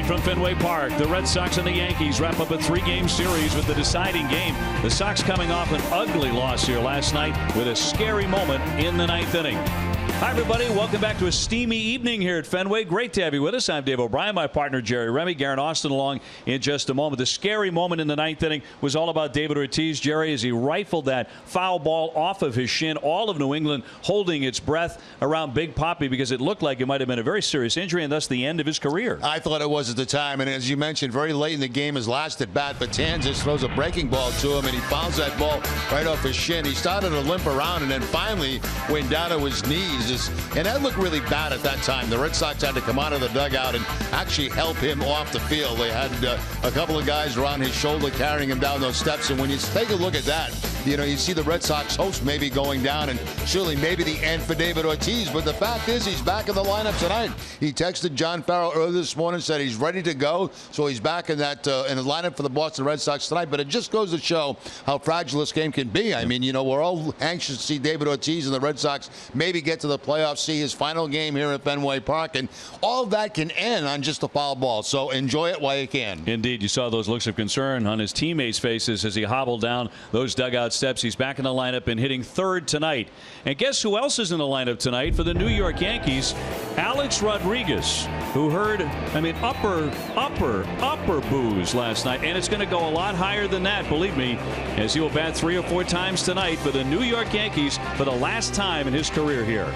tonight from Fenway Park. The Red Sox and the Yankees wrap up a 3-game series with the deciding game. The Sox coming off an ugly loss here last night with a scary moment in the 9th inning. Hi, everybody. Welcome back to a steamy evening here at Fenway. Great to have you with us. I'm Dave O'Brien, my partner Jerry Remy. Garen Austin along in just a moment. The scary moment in the 9th inning was all about David Ortiz. Jerry, as he rifled that foul ball off of his shin, all of New England holding its breath around Big Papi because it looked like it might have been a very serious injury and thus the end of his career. I thought it was at the time, and as you mentioned, very late in the game, his last at bat, Batanzas throws a breaking ball to him, and he fouls that ball right off his shin. He started to limp around and then finally went down to his knees. And that looked really bad at that time. The Red Sox had to come out of the dugout and actually help him off the field. They had a couple of guys around his shoulder carrying him down those steps. And when you take a look at that, you know, you see the Red Sox host maybe going down and surely maybe the end for David Ortiz. But the fact is he's back in the lineup tonight. He texted John Farrell earlier this morning, said he's ready to go. So he's back in that in the lineup for the Boston Red Sox tonight. But it just goes to show how fragile this game can be. I mean, you know, we're all anxious to see David Ortiz and the Red Sox maybe get to the playoffs, see his final game here at Fenway Park, and all of that can end on just a foul ball. So enjoy it while you can. Indeed, you saw those looks of concern on his teammates' faces as he hobbled down those dugout steps. He's back in the lineup and hitting third tonight. And guess who else is in the lineup tonight for the New York Yankees? Alex Rodriguez, who heard, I mean, upper boos last night, and it's going to go a lot higher than that, believe me, as he will bat 3 or 4 times tonight for the New York Yankees for the last time in his career here.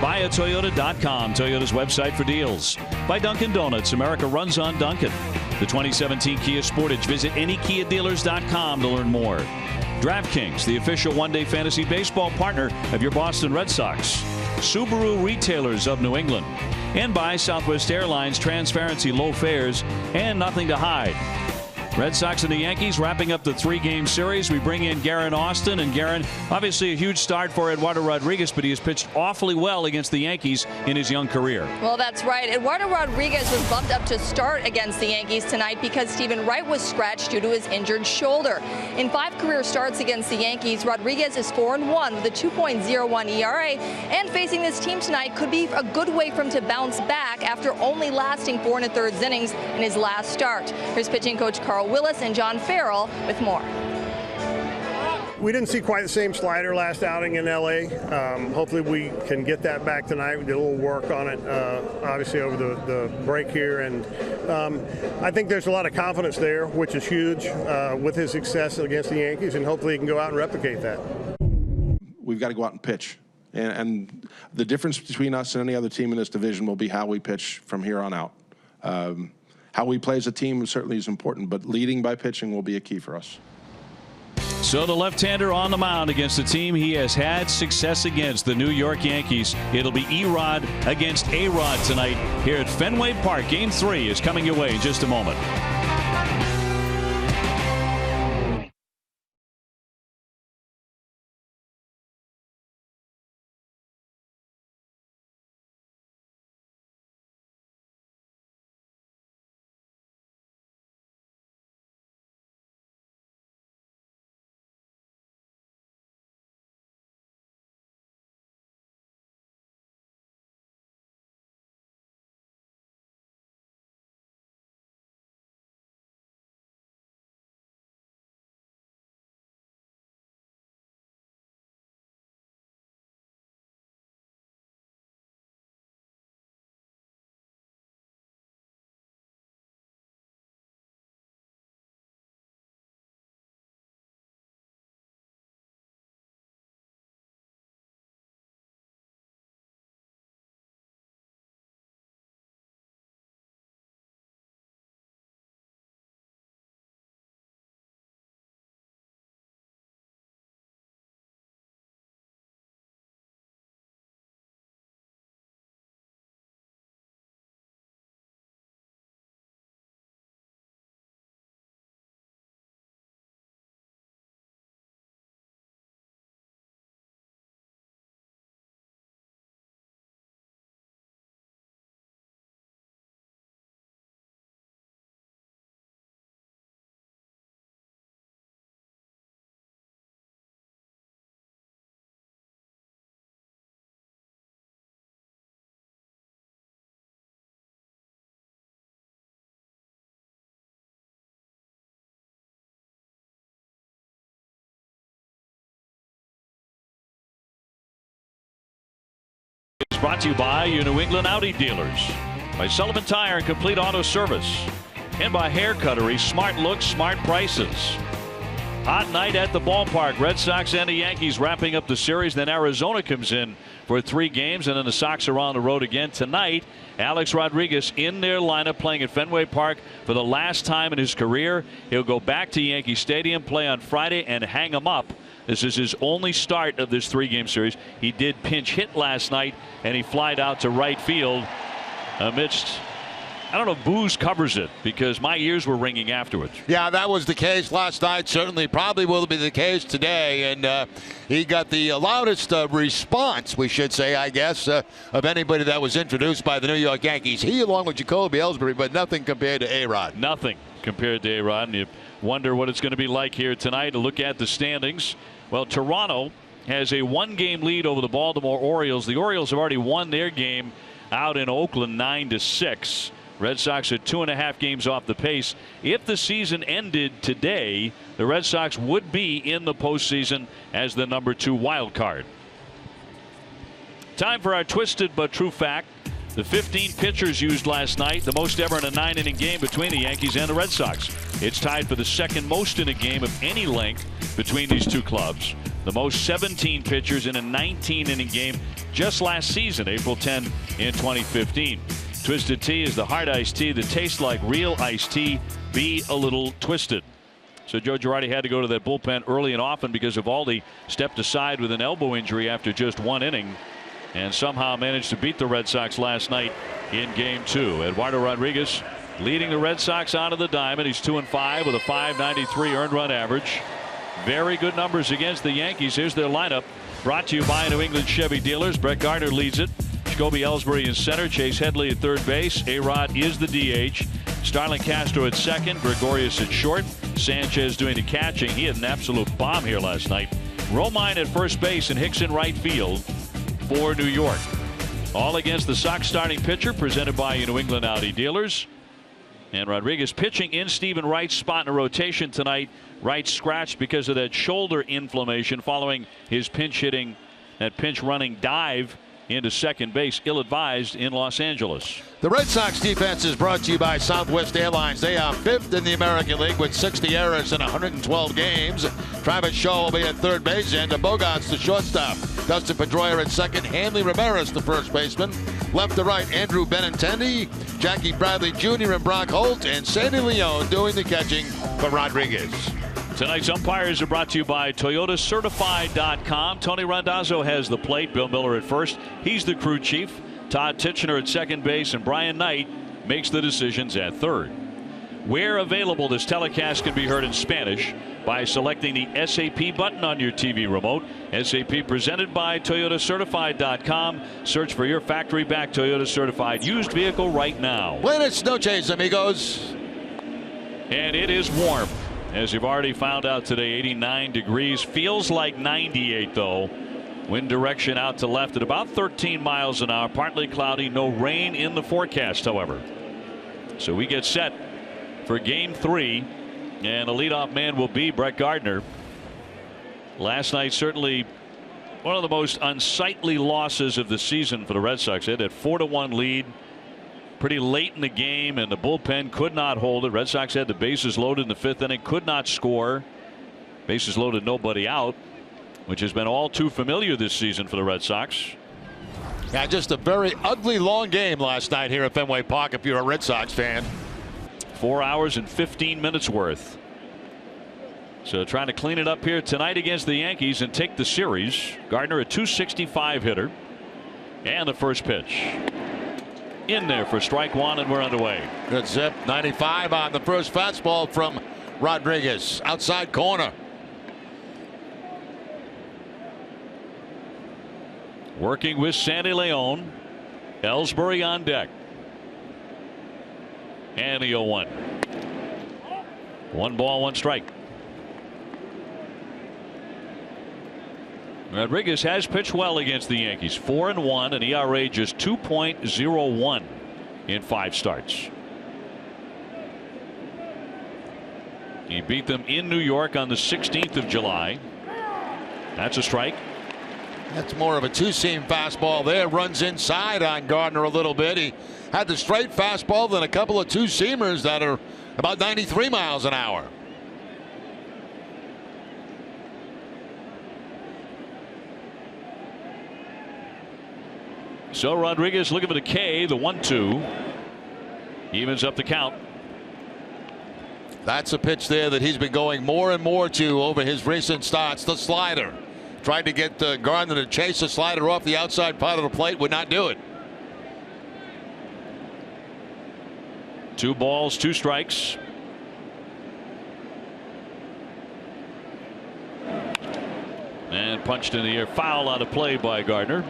BuyAToyota.com, Toyota's website for deals. By Dunkin' Donuts, America runs on Dunkin'. The 2017 Kia Sportage. Visit anykiadealers.com to learn more. DraftKings, the official one-day fantasy baseball partner of your Boston Red Sox. Subaru Retailers of New England. And by Southwest Airlines, transparency, low fares, and nothing to hide. Red Sox and the Yankees wrapping up the 3-game series. We bring in Garen Austin. And Garen, obviously a huge start for Eduardo Rodriguez, but he has pitched awfully well against the Yankees in his young career. Well, that's right. Eduardo Rodriguez was bumped up to start against the Yankees tonight because Stephen Wright was scratched due to his injured shoulder. In 5 career starts against the Yankees, Rodriguez is 4-1 with a 2.01 ERA, and facing this team tonight could be a good way for him to bounce back after only lasting 4 1/3 innings in his last start. Here's pitching coach Carl Willis and John Farrell with more. We didn't see quite the same slider last outing in L.A. Hopefully we can get that back tonight. We did a little work on it, obviously, over the break here. And I think there's a lot of confidence there, which is huge with his success against the Yankees, and hopefully he can go out and replicate that. We've got to go out and pitch. And the difference between us and any other team in this division will be how we pitch from here on out. How we play as a team certainly is important, but leading by pitching will be a key for us. So the left-hander on the mound against a team he has had success against, the New York Yankees. It'll be Erod against A-Rod tonight here at Fenway Park. Game 3 is coming your way in just a moment. brought to you by your New England Audi dealers, by Sullivan Tire and Complete Auto Service, and by Hair Cuttery, smart looks, smart prices. Hot night at the ballpark. Red Sox and the Yankees wrapping up the series. Then Arizona comes in for 3 games, and then the Sox are on the road again tonight. Alex Rodriguez in their lineup, playing at Fenway Park for the last time in his career. He'll go back to Yankee Stadium, play on Friday, and hang him up. This is his only start of this 3-game series. He did pinch hit last night, and he flied out to right field amidst, I don't know if booze covers it, because my ears were ringing afterwards. Yeah, that was the case last night. Certainly probably will be the case today. And he got the loudest response, we should say, I guess, of anybody that was introduced by the New York Yankees. He along with Jacoby Ellsbury, but nothing compared to A-Rod. Nothing compared to A-Rod. And you wonder what it's going to be like here tonight. To look at the standings. Well, Toronto has a 1-game lead over the Baltimore Orioles. The Orioles have already won their game out in Oakland 9-6. Red Sox are 2.5 games off the pace. If the season ended today, the Red Sox would be in the postseason as the number 2 wild card. Time for our twisted but true fact. The 15 pitchers used last night, the most ever in a 9-inning game between the Yankees and the Red Sox. It's tied for the second most in a game of any length between these two clubs. The most 17 pitchers in a 19-inning game just last season, April 10 in 2015. Twisted Tea is the hard iced tea that tastes like real iced tea. Be a little twisted. So Joe Girardi had to go to that bullpen early and often because Eovaldi stepped aside with an elbow injury after just 1 inning, and somehow managed to beat the Red Sox last night in Game 2. Eduardo Rodriguez leading the Red Sox out of the diamond. He's 2-5 with a .593 earned run average. Very good numbers against the Yankees. Here's their lineup, brought to you by New England Chevy dealers. Brett Gardner leads it. Jacoby Ellsbury in center. Chase Headley at third base. A-Rod is the DH. Starlin Castro at second. Gregorius at short. Sanchez doing the catching. He had an absolute bomb here last night. Romine at first base and Hicks in right field for New York. All against the Sox starting pitcher, presented by New England Audi dealers. And Rodriguez pitching in Stephen Wright's spot in a rotation tonight. Wright scratched because of that shoulder inflammation following his pinch running dive into second base, ill-advised in Los Angeles. The Red Sox defense is brought to you by Southwest Airlines. They are 5th in the American League with 60 errors in 112 games. Travis Shaw will be at third base, and Bogarts the shortstop. Dustin Pedroia at second. Hanley Ramirez the first baseman. Left to right, Andrew Benintendi, Jackie Bradley Jr. and Brock Holt, and Sandy Leone doing the catching for Rodriguez. Tonight's umpires are brought to you by ToyotaCertified.com. Tony Randazzo has the plate. Bill Miller at first. He's the crew chief. Todd Titchener at second base, and Brian Knight makes the decisions at third. Where available, this telecast can be heard in Spanish by selecting the SAP button on your TV remote. SAP presented by ToyotaCertified.com. Search for your factory-backed Toyota Certified used vehicle right now. Buenas noches, amigos. And it is warm, as you've already found out today. 89 degrees. Feels like 98, though. Wind direction out to left at about 13 miles an hour. Partly cloudy. No rain in the forecast, however. So we get set for Game 3. And the leadoff man will be Brett Gardner. Last night, certainly one of the most unsightly losses of the season for the Red Sox. They had that 4-1 lead pretty late in the game, and the bullpen could not hold it. Red Sox had the bases loaded in the 5th inning, could not score. Bases loaded, nobody out, which has been all too familiar this season for the Red Sox. Yeah, just a very ugly long game last night here at Fenway Park if you're a Red Sox fan. 4 hours and 15 minutes worth. So trying to clean it up here tonight against the Yankees and take the series. Gardner, a .265 hitter. And the first pitch in there for strike one, and we're underway. Good zip. 95 on the first fastball from Rodriguez. Outside corner. Working with Sandy Leone. Ellsbury on deck. And the 0-1. 1 ball, 1 strike. Rodriguez has pitched well against the Yankees. 4-1, an ERA just 2.01 in 5 starts. He beat them in New York on the 16th of July. That's a strike. That's more of a two-seam fastball there. Runs inside on Gardner a little bit. He had the straight fastball, then a couple of two-seamers that are about 93 miles an hour. So Rodriguez looking for the K, the 1-2. Evens up the count. That's a pitch there that he's been going more and more to over his recent starts. The slider. Tried to get Gardner to chase the slider off the outside part of the plate. Would not do it. 2 balls, 2 strikes. And punched in the air. Foul out of play by Gardner.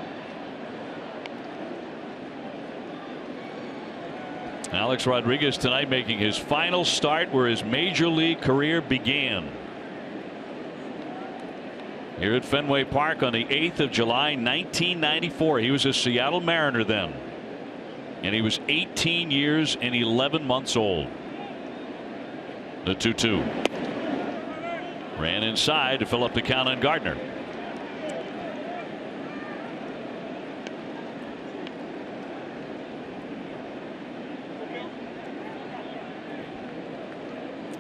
Alex Rodriguez tonight making his final start where his major league career began. Here at Fenway Park on the 8th of July 1994. He was a Seattle Mariner then. And he was 18 years and 11 months old. The 2-2. Ran inside to fill up the count on Gardner.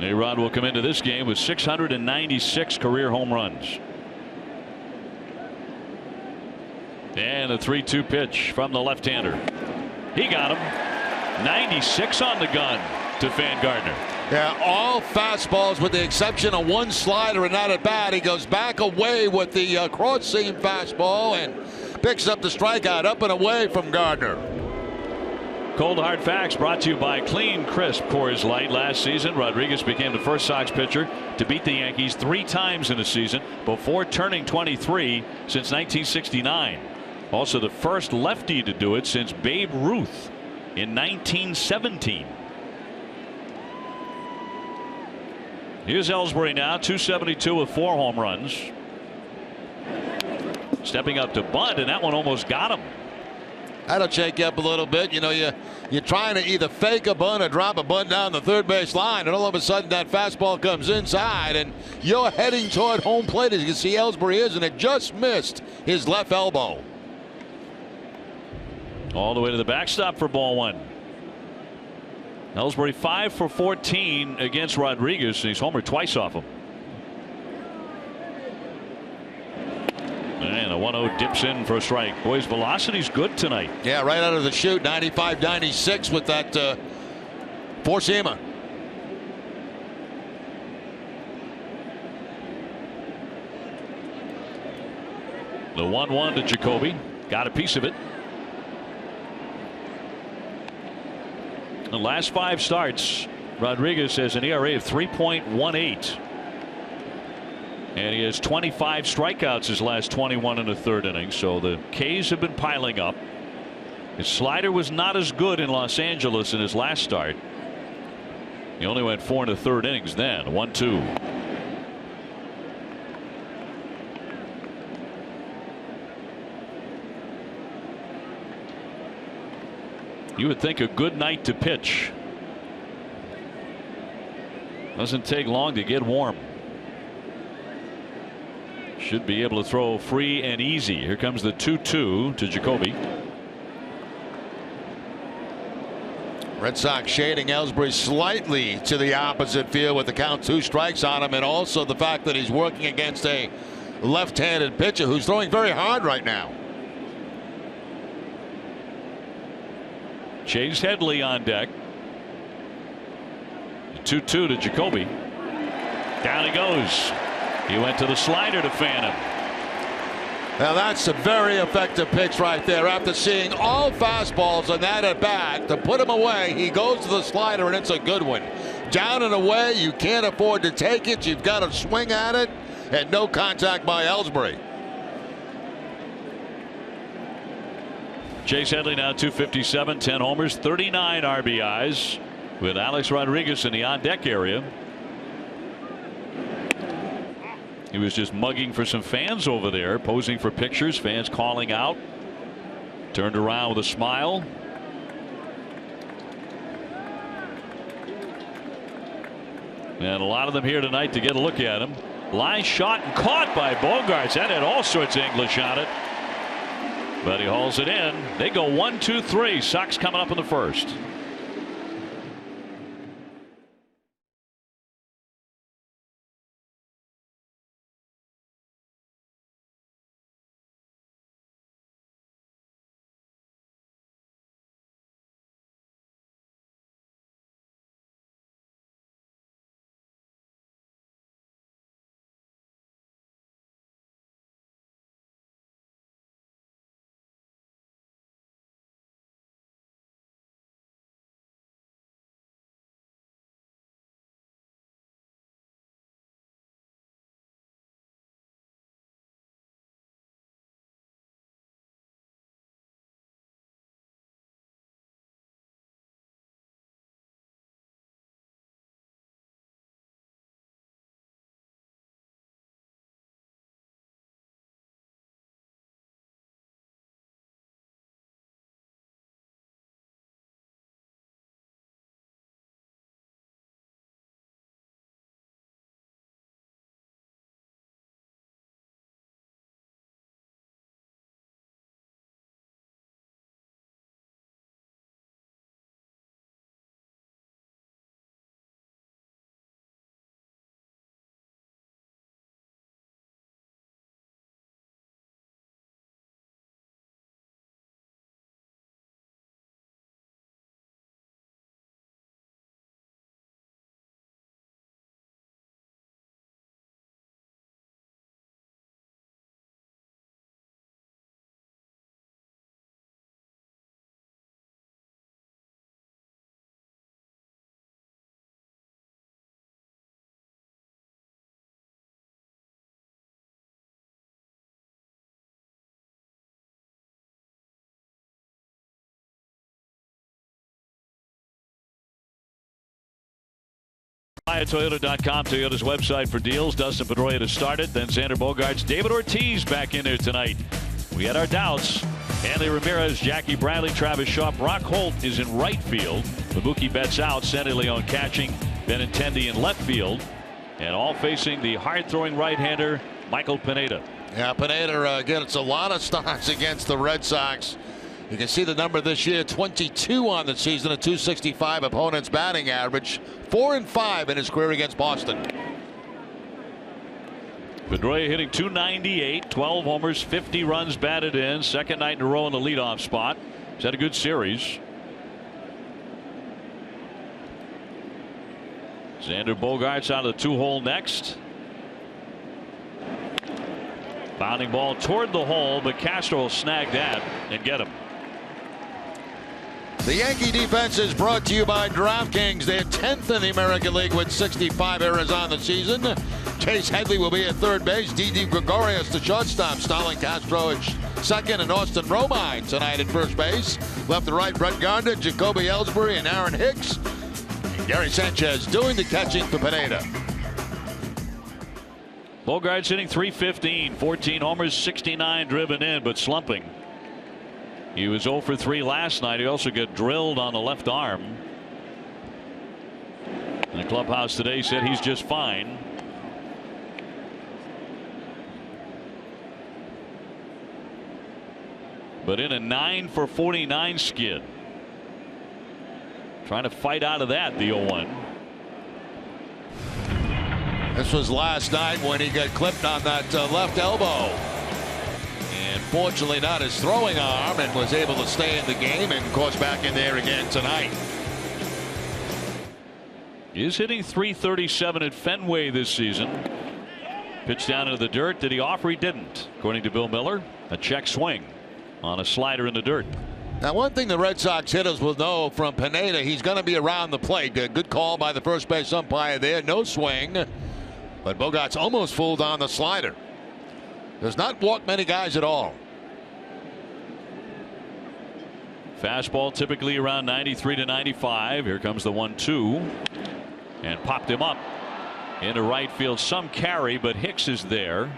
A-Rod will come into this game with 696 career home runs. And a 3-2 pitch from the left-hander. He got him. 96 on the gun to Van Gardner. Yeah, all fastballs with the exception of one slider and not at bat. He goes back away with the cross-seam fastball and picks up the strikeout up and away from Gardner. Cold Hard Facts brought to you by Clean Crisp Coors Light. Last season, Rodriguez became the first Sox pitcher to beat the Yankees 3 times in a season before turning 23 since 1969. Also the first lefty to do it since Babe Ruth in 1917. Here's Ellsbury now, 272 with 4 home runs. Stepping up to bunt, and that one almost got him. That'll shake you up a little bit. You know, you're trying to either fake a bunt or drop a bunt down the third base line, and all of a sudden that fastball comes inside, and you're heading toward home plate as you can see Ellsbury is, and it just missed his left elbow. All the way to the backstop for ball 1. Ellsbury 5 for 14 against Rodriguez, and he's homered twice off him. And a 1-0 dips in for a strike. Boys, velocity's good tonight. Yeah, right out of the chute, 95-96 with that four-seamer. The 1-1 to Jacoby. Got a piece of it. The last 5 starts, Rodriguez has an ERA of 3.18. And he has 25 strikeouts his last 21 in the 3rd inning. So the K's have been piling up. His slider was not as good in Los Angeles in his last start. He only went 4 in the 3rd innings then. 1-2. You would think a good night to pitch. Doesn't take long to get warm. Should be able to throw free and easy. Here comes the 2-2 to Jacoby. Red Sox shading Ellsbury slightly to the opposite field with the count 2 strikes on him, and also the fact that he's working against a left-handed pitcher who's throwing very hard right now. Chase Headley on deck. 2-2 to Jacoby. Down he goes. He went to the slider to fan him. Now that's a very effective pitch right there. After seeing all fastballs on that at bat, to put him away, he goes to the slider, and it's a good one. Down and away, you can't afford to take it. You've got to swing at it, and no contact by Ellsbury. Chase Headley now 257, 10 homers, 39 RBIs with Alex Rodriguez in the on-deck area. He was just mugging for some fans over there, posing for pictures, fans calling out. Turned around with a smile. And a lot of them here tonight to get a look at him. Line shot and caught by Bogarts. That had all sorts of English on it. But he hauls it in. They go 1, 2, 3. Sox coming up in the first. Toyota.com, Toyota's website for deals. Dustin Pedroia to start it, then Xander Bogaerts. David Ortiz back in there tonight. We had our doubts. Hanley Ramirez, Jackie Bradley, Travis Shaw. Brock Holt is in right field. Ibuki Betts out. Sandy Leon catching. Benintendi in left field. And all facing the hard-throwing right-hander, Michael Pineda. Yeah, Pineda gets a lot of starts against the Red Sox. You can see the number this year, 22 on the season, a .265 opponent's batting average, 4-5 in his career against Boston. Pedroia hitting .298, 12 homers, 50 runs batted in. Second night in a row in the leadoff spot. He's had a good series. Xander Bogaerts out of the 2-hole next. Bounding ball toward the hole, but Castro will snag that and get him. The Yankee defense is brought to you by DraftKings. They're 10th in the American League with 65 errors on the season. Chase Headley will be at third base. Didi Gregorius the shortstop. Stalin Castro at second, and Austin Romine tonight at first base. Left to right, Brett Gardner, Jacoby Ellsbury, and Aaron Hicks. And Gary Sanchez doing the catching for Pineda. Bogaerts hitting .315, 14 homers, 69 driven in, but slumping. He was 0 for 3 last night. He also got drilled on the left arm. And the clubhouse today said he's just fine. But in a 9 for 49 skid. Trying to fight out of that, the 0-1. This was last night when he got clipped on that left elbow. And fortunately not his throwing arm, and was able to stay in the game, and of course back in there again tonight. Is hitting .337 at Fenway this season. Pitched down into the dirt. Did he offer? He didn't. According to Bill Miller, a check swing on a slider in the dirt. Now, one thing the Red Sox hitters will know from Pineda, he's going to be around the plate. A good call by the first base umpire there. No swing. But Bogaerts almost fooled on the slider. Does not walk many guys at all. Fastball typically around 93 to 95. Here comes the 1-2. And popped him up into right field. Some carry, but Hicks is there.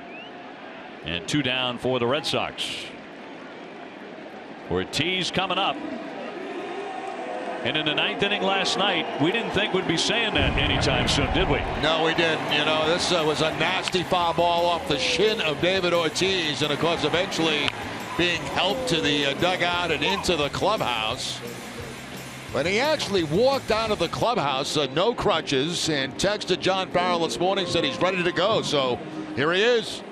And 2 down for the Red Sox. Ortiz coming up. And in the 9th inning last night, we didn't think we'd be saying that anytime soon, did we? No, we didn't. You know, this was a nasty foul ball off the shin of David Ortiz. And of course, eventually being helped to the dugout and into the clubhouse. But he actually walked out of the clubhouse, no crutches, and texted John Farrell this morning, said he's ready to go. So here he is.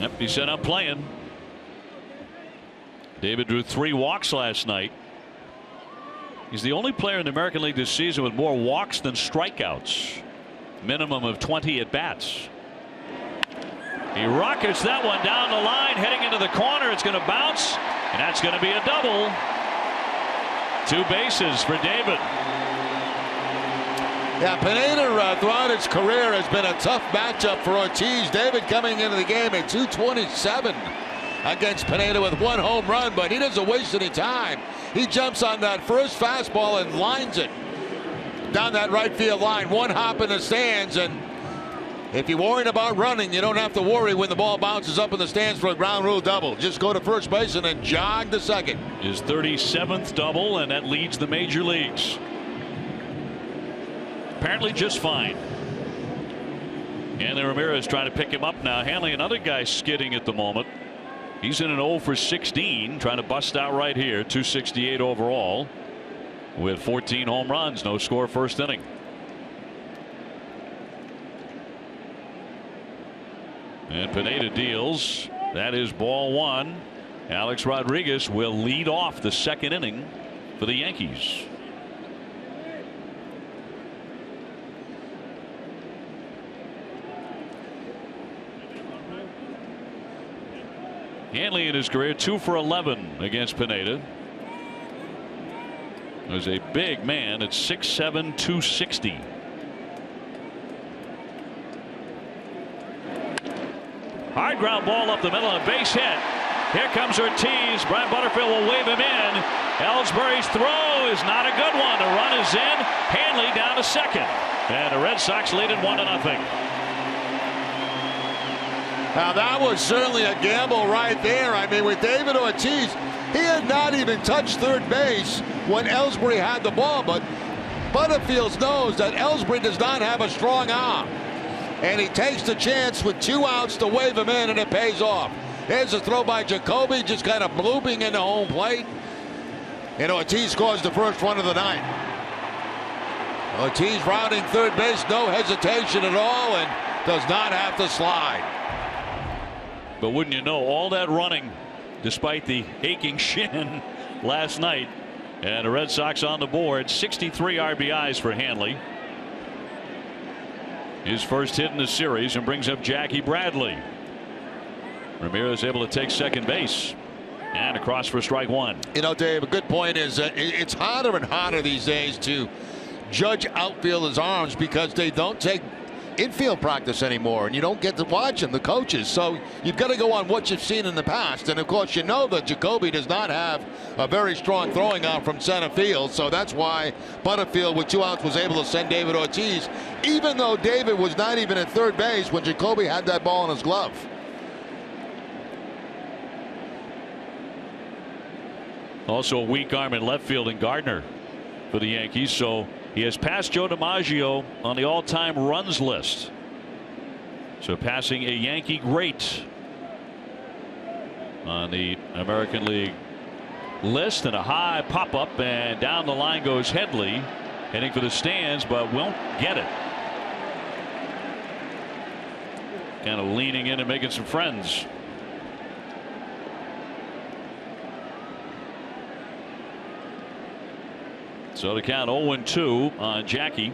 Yep, he said, I'm playing. David drew 3 walks last night. He's the only player in the American League this season with more walks than strikeouts. Minimum of 20 at bats. He rockets that one down the line, heading into the corner. It's going to bounce, and that's going to be a double. 2 bases for David. Yeah, Pineda throughout his career has been a tough matchup for Ortiz. David coming into the game at 227 against Pineda with 1 home run, but he doesn't waste any time. He jumps on that first fastball and lines it down that right field line. 1 hop in the stands, and if you're worrying about running, you don't have to worry when the ball bounces up in the stands for a ground rule double. Just go to first base and then jog to second. His 37th double, and that leads the major leagues. Apparently just fine. And Ramirez trying to pick him up now. Hanley, another guy skidding at the moment. He's in an 0 for 16, trying to bust out right here. 268 overall with 14 home runs. No score first inning. And Pineda deals. That is ball 1. Alex Rodriguez will lead off the second inning for the Yankees. Hanley in his career 2 for 11 against Pineda. There's a big man at 6'7", 260. Hard ground ball up the middle, and a base hit. Here comes Ortiz. Brian Butterfield will wave him in. Ellsbury's throw is not a good one. The run is in. Hanley down to second. And the Red Sox lead it 1-0. Now that was certainly a gamble right there. I mean, with David Ortiz, he had not even touched third base when Ellsbury had the ball, but Butterfield knows that Ellsbury does not have a strong arm. And he takes the chance with 2 outs to wave him in, and it pays off. Here's a throw by Jacoby, just kind of blooping into home plate. And Ortiz scores the first run of the night. Ortiz rounding third base, no hesitation at all, and does not have to slide. But wouldn't you know, all that running despite the aching shin last night, and the Red Sox on the board. 63 RBIs for Hanley. His first hit in the series, and brings up Jackie Bradley. Ramirez able to take second base, and across for strike 1. You know, Dave, a good point is that it's harder and harder these days to judge outfielders' arms because they don't take infield practice anymore, and you don't get to watch them, the coaches. So you've got to go on what you've seen in the past. And of course, you know that Jacoby does not have a very strong throwing arm from center field. So that's why Butterfield with 2 outs was able to send David Ortiz, even though David was not even at third base when Jacoby had that ball in his glove. Also a weak arm in left field in Gardner for the Yankees. So he has passed Joe DiMaggio on the all-time runs list. So passing a Yankee great on the American League list. And a high pop-up, and down the line goes Headley, heading for the stands, but won't get it. Kind of leaning in and making some friends. So to count 0-2 on Jackie,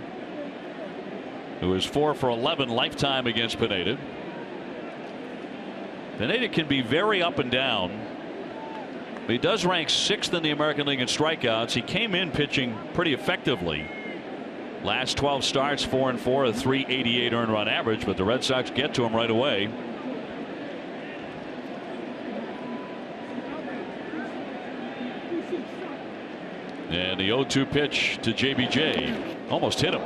who is 4 for 11 lifetime against Pineda. Pineda can be very up and down, but he does rank 6th in the American League in strikeouts. He came in pitching pretty effectively. Last 12 starts, 4-4, a .388 earned run average, but the Red Sox get to him right away. And the 0-2 pitch to JBJ almost hit him.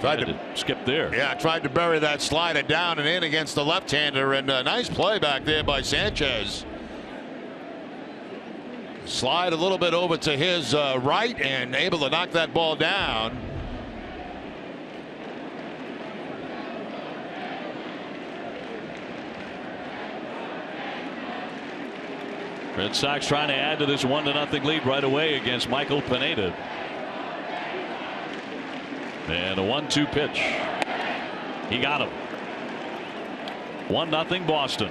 Tried to skip there. Yeah, tried to bury that slider down and in against the left-hander, and a nice play back there by Sanchez. Slide a little bit over to his right and able to knock that ball down. Red Sox trying to add to this 1-0 lead right away against Michael Pineda. And a 1-2 pitch. He got him. 1-0 Boston.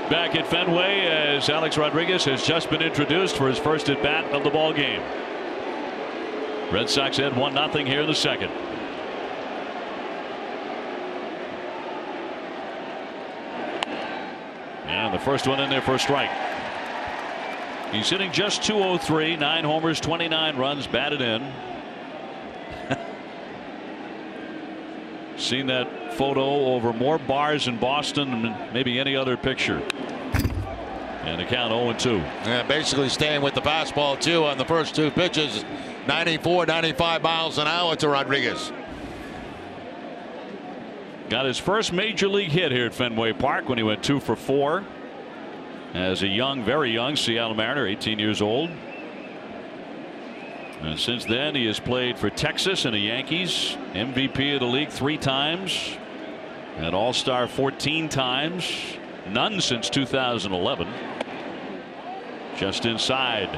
Back at Fenway as Alex Rodriguez has just been introduced for his first at bat of the ball game. Red Sox had 1-0 here in the second. And the first one in there for a strike. He's hitting just .203, 9 homers, 29 runs batted in. Seen that photo over more bars in Boston than maybe any other picture. And the count 0-2. Yeah, basically staying with the fastball too on the first 2 pitches. 94, 95 miles an hour to Rodriguez. Got his first major league hit here at Fenway Park when he went 2 for 4 as a young, very young Seattle Mariner, 18 years old. And since then he has played for Texas and the Yankees, MVP of the league 3 times, and All-Star 14 times, none since 2011. Just inside,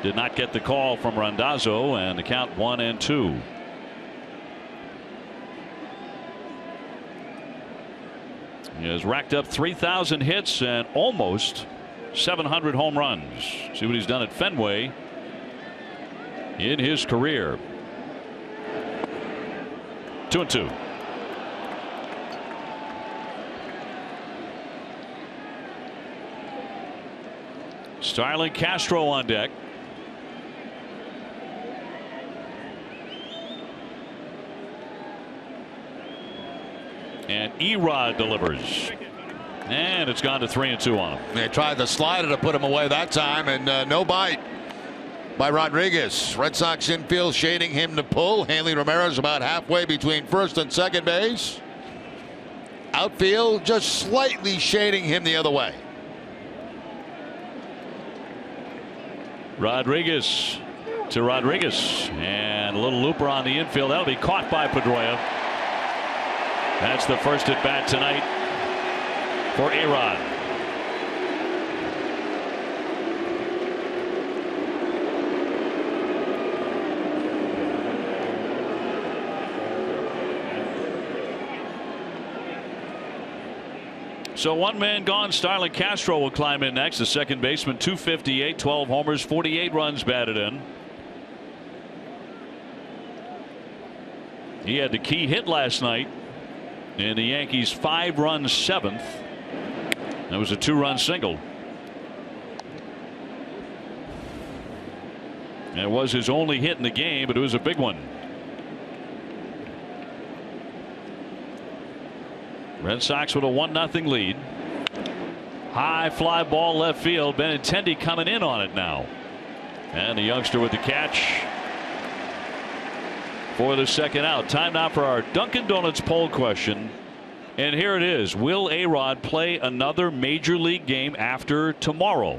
did not get the call from Randazzo, and the count 1-2. He has racked up 3,000 hits and almost 700 home runs. See what he's done at Fenway in his career. 2-2. Starlin Castro on deck. And Erod delivers. And it's gone to 3-2 on him. They tried the slider to put him away that time, and no bite by Rodriguez. Red Sox infield shading him to pull. Hanley Ramirez about halfway between first and second base. Outfield just slightly shading him the other way. Rodriguez to Rodriguez, and a little looper on the infield. That'll be caught by Pedroia. That's the first at bat tonight for Erod. So 1 man gone. Starlin Castro will climb in next. The second baseman, 258, 12 homers, 48 runs batted in. He had the key hit last night in the Yankees' 5-run 7th. That was a 2-run single. And it was his only hit in the game, but it was a big one. Red Sox with a 1-0 lead. High fly ball left field. Benintendi coming in on it now. And the youngster with the catch for the second out. Time now for our Dunkin' Donuts poll question. And here it is. Will A-Rod play another major league game after tomorrow?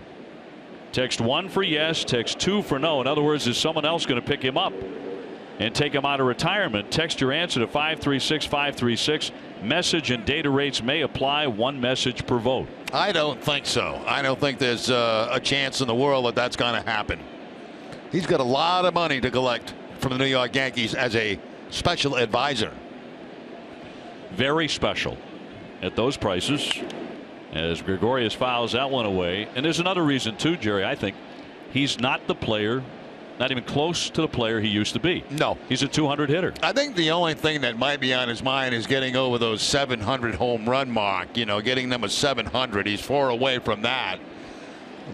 Text 1 for yes, text 2 for no. In other words, is someone else going to pick him up and take him out of retirement? Text your answer to 536-536. Message and data rates may apply. 1 message per vote. I don't think so. I don't think there's a chance in the world that that's going to happen. He's got a lot of money to collect from the New York Yankees as a special advisor. Very special at those prices, as Gregorius fouls that one away. And there's another reason too, Jerry. I think he's not the player, not even close to the player he used to be. No. He's a 200 hitter. I think the only thing that might be on his mind is getting over those 700 home run mark, you know, getting them a 700. He's 4 away from that.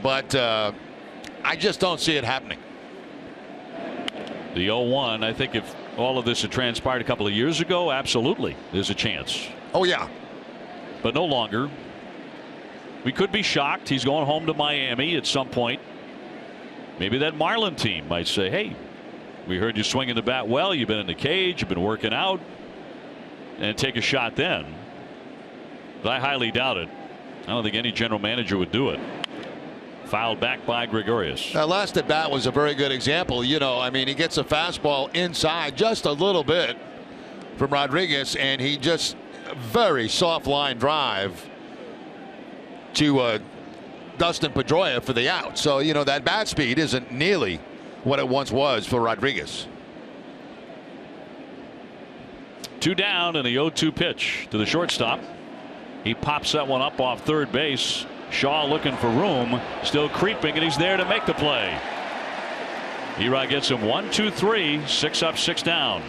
But I just don't see it happening. The 0-1, I think if all of this had transpired a couple of years ago, absolutely there's a chance. Oh, yeah. But no longer. We could be shocked. He's going home to Miami at some point. Maybe that Marlin team might say, hey, we heard you swinging the bat well. You've been in the cage. You've been working out. And take a shot then. But I highly doubt it. I don't think any general manager would do it. Fouled back by Gregorius. Last at bat was a very good example. You know, I mean, he gets a fastball inside just a little bit from Rodriguez, and he just very soft line drive to Dustin Pedroia for the out. So, you know, that bat speed isn't nearly what it once was for Rodriguez. 2 down and the 0-2 pitch to the shortstop. He pops that one up off third base. Shaw looking for room, still creeping, and he's there to make the play. E-Rod gets him 1, 2, 3, 6 up, 6 down.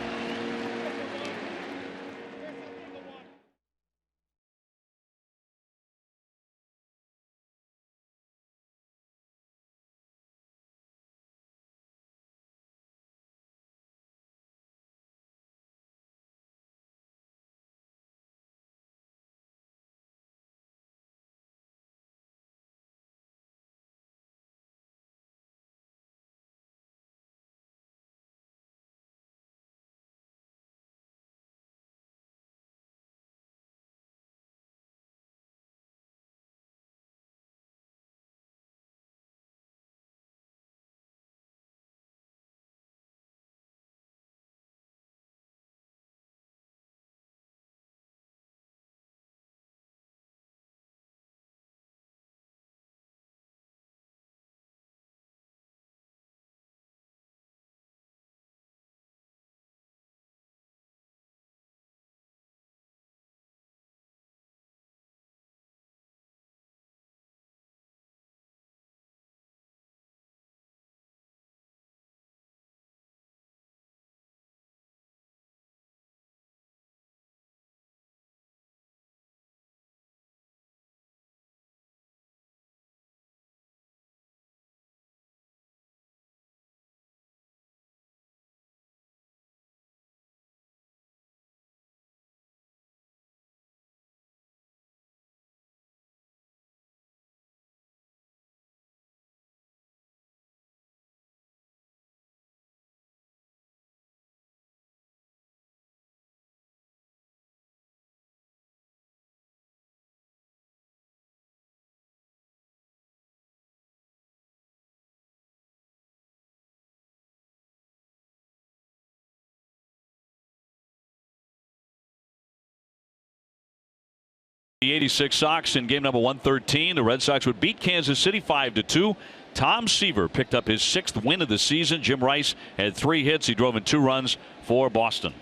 The 86 Sox in game number 113. The Red Sox would beat Kansas City 5-2. Tom Seaver picked up his 6th win of the season. Jim Rice had 3 hits. He drove in 2 runs for Boston.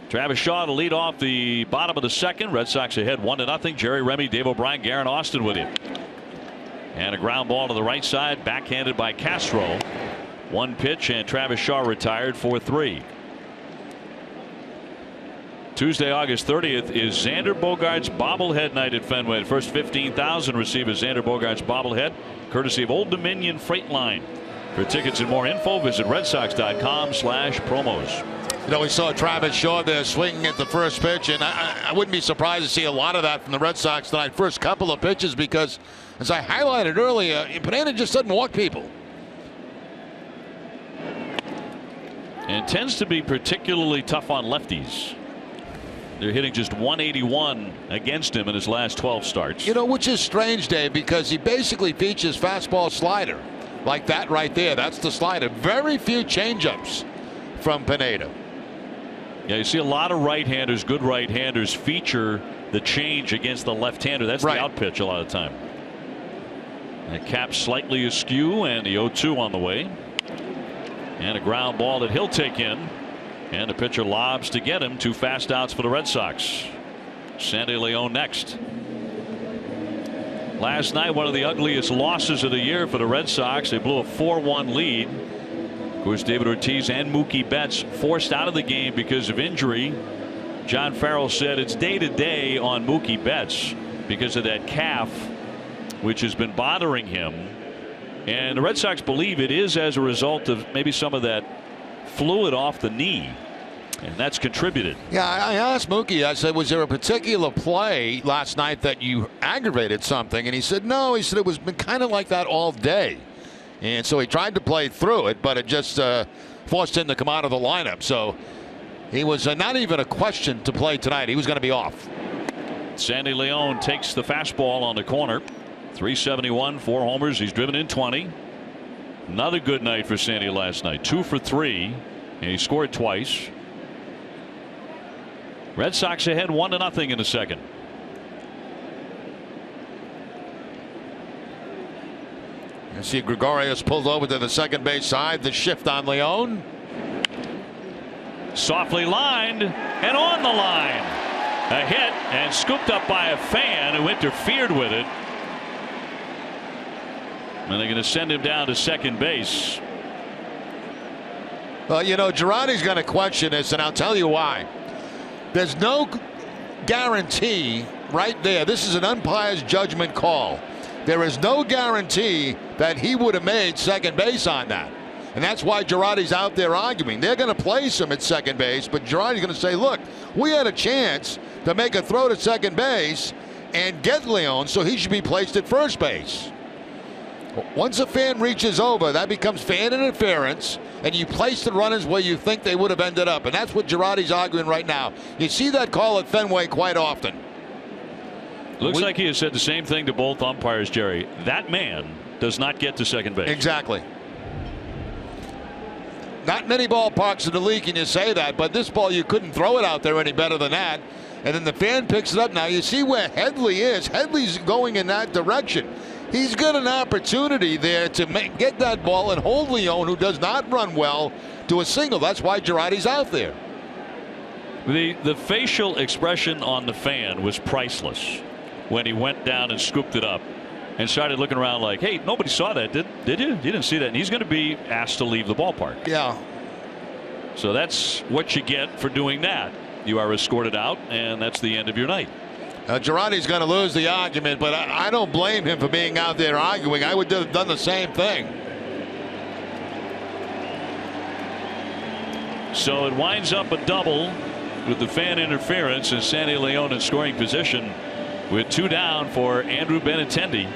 Travis Shaw to lead off the bottom of the second. Red Sox ahead 1-0. Jerry Remy, Dave O'Brien, Garen Austin with him. And a ground ball to the right side, backhanded by Castro. 1 pitch, and Travis Shaw retired for 3. Tuesday, August 30th is Xander Bogaerts bobblehead night at Fenway. The first 15,000 receive a Xander Bogaerts bobblehead, courtesy of Old Dominion Freight Line. For tickets and more info, visit redsox.com/promos. You know, we saw Travis Shaw there swinging at the first pitch, and I wouldn't be surprised to see a lot of that from the Red Sox tonight. First couple of pitches, because, as I highlighted earlier, Pineda just doesn't walk people. And tends to be particularly tough on lefties. They're hitting just 181 against him in his last 12 starts. You know, which is strange, Dave, because he basically features fastball slider like that right there. That's the slider. Very few changeups from Pineda. Yeah, you see a lot of right-handers, good right-handers, feature the change against the left-hander. That's right. The out pitch a lot of the time. The cap slightly askew, and the 0-2 on the way. And a ground ball that he'll take in. And the pitcher lobs to get him. 2 fast outs for the Red Sox. Sandy León next. Last night, one of the ugliest losses of the year for the Red Sox. They blew a 4-1 lead. Of course, David Ortiz and Mookie Betts forced out of the game because of injury. John Farrell said it's day-to-day on Mookie Betts because of that calf, which has been bothering him. And the Red Sox believe it is as a result of maybe some of that fluid off the knee, and that's contributed. Yeah, I asked Mookie, I said, was there a particular play last night that you aggravated something? And he said, no. He said it was been kind of like that all day. And so he tried to play through it, but it just forced him to come out of the lineup. So he was not even a question to play tonight. He was going to be off. Sandy León takes the fastball on the corner. 371, 4 homers. He's driven in 20. Another good night for Sandy last night. 2 for 3, and he scored twice. Red Sox ahead 1-0 in the second. You see Gregorius pulled over to the second base side. The shift on León. Softly lined and on the line. A hit and scooped up by a fan who interfered with it. And they're going to send him down to second base. Well, you know, Girardi's going to question this, and I'll tell you why. There's no guarantee right there. This is an umpire's judgment call. There is no guarantee that he would have made second base on that. And that's why Girardi's out there arguing. They're going to place him at second base, but Girardi's going to say, look, we had a chance to make a throw to second base and get León, so he should be placed at first base. Once a fan reaches over, that becomes fan interference, and you place the runners where you think they would have ended up. And that's what Girardi's arguing right now. You see that call at Fenway quite often. Looks like he has said the same thing to both umpires, Jerry. That man does not get to second base. Exactly. Not many ballparks in the league can you say that, but this ball you couldn't throw it out there any better than that. And then the fan picks it up. Now you see where Headley is. Headley's going in that direction. He's got an opportunity there to get that ball and hold León, who does not run well, to a single. That's why Girardi's out there. The facial expression on the fan was priceless when he went down and scooped it up and started looking around like, hey, nobody saw that, did you? You didn't see that. And he's going to be asked to leave the ballpark. Yeah. So that's what you get for doing that. You are escorted out, and that's the end of your night. Girardi's going to lose the argument, but I don't blame him for being out there arguing. I would have done the same thing. So it winds up a double with the fan interference, and Sandy León in scoring position with 2 down for Andrew Benintendi.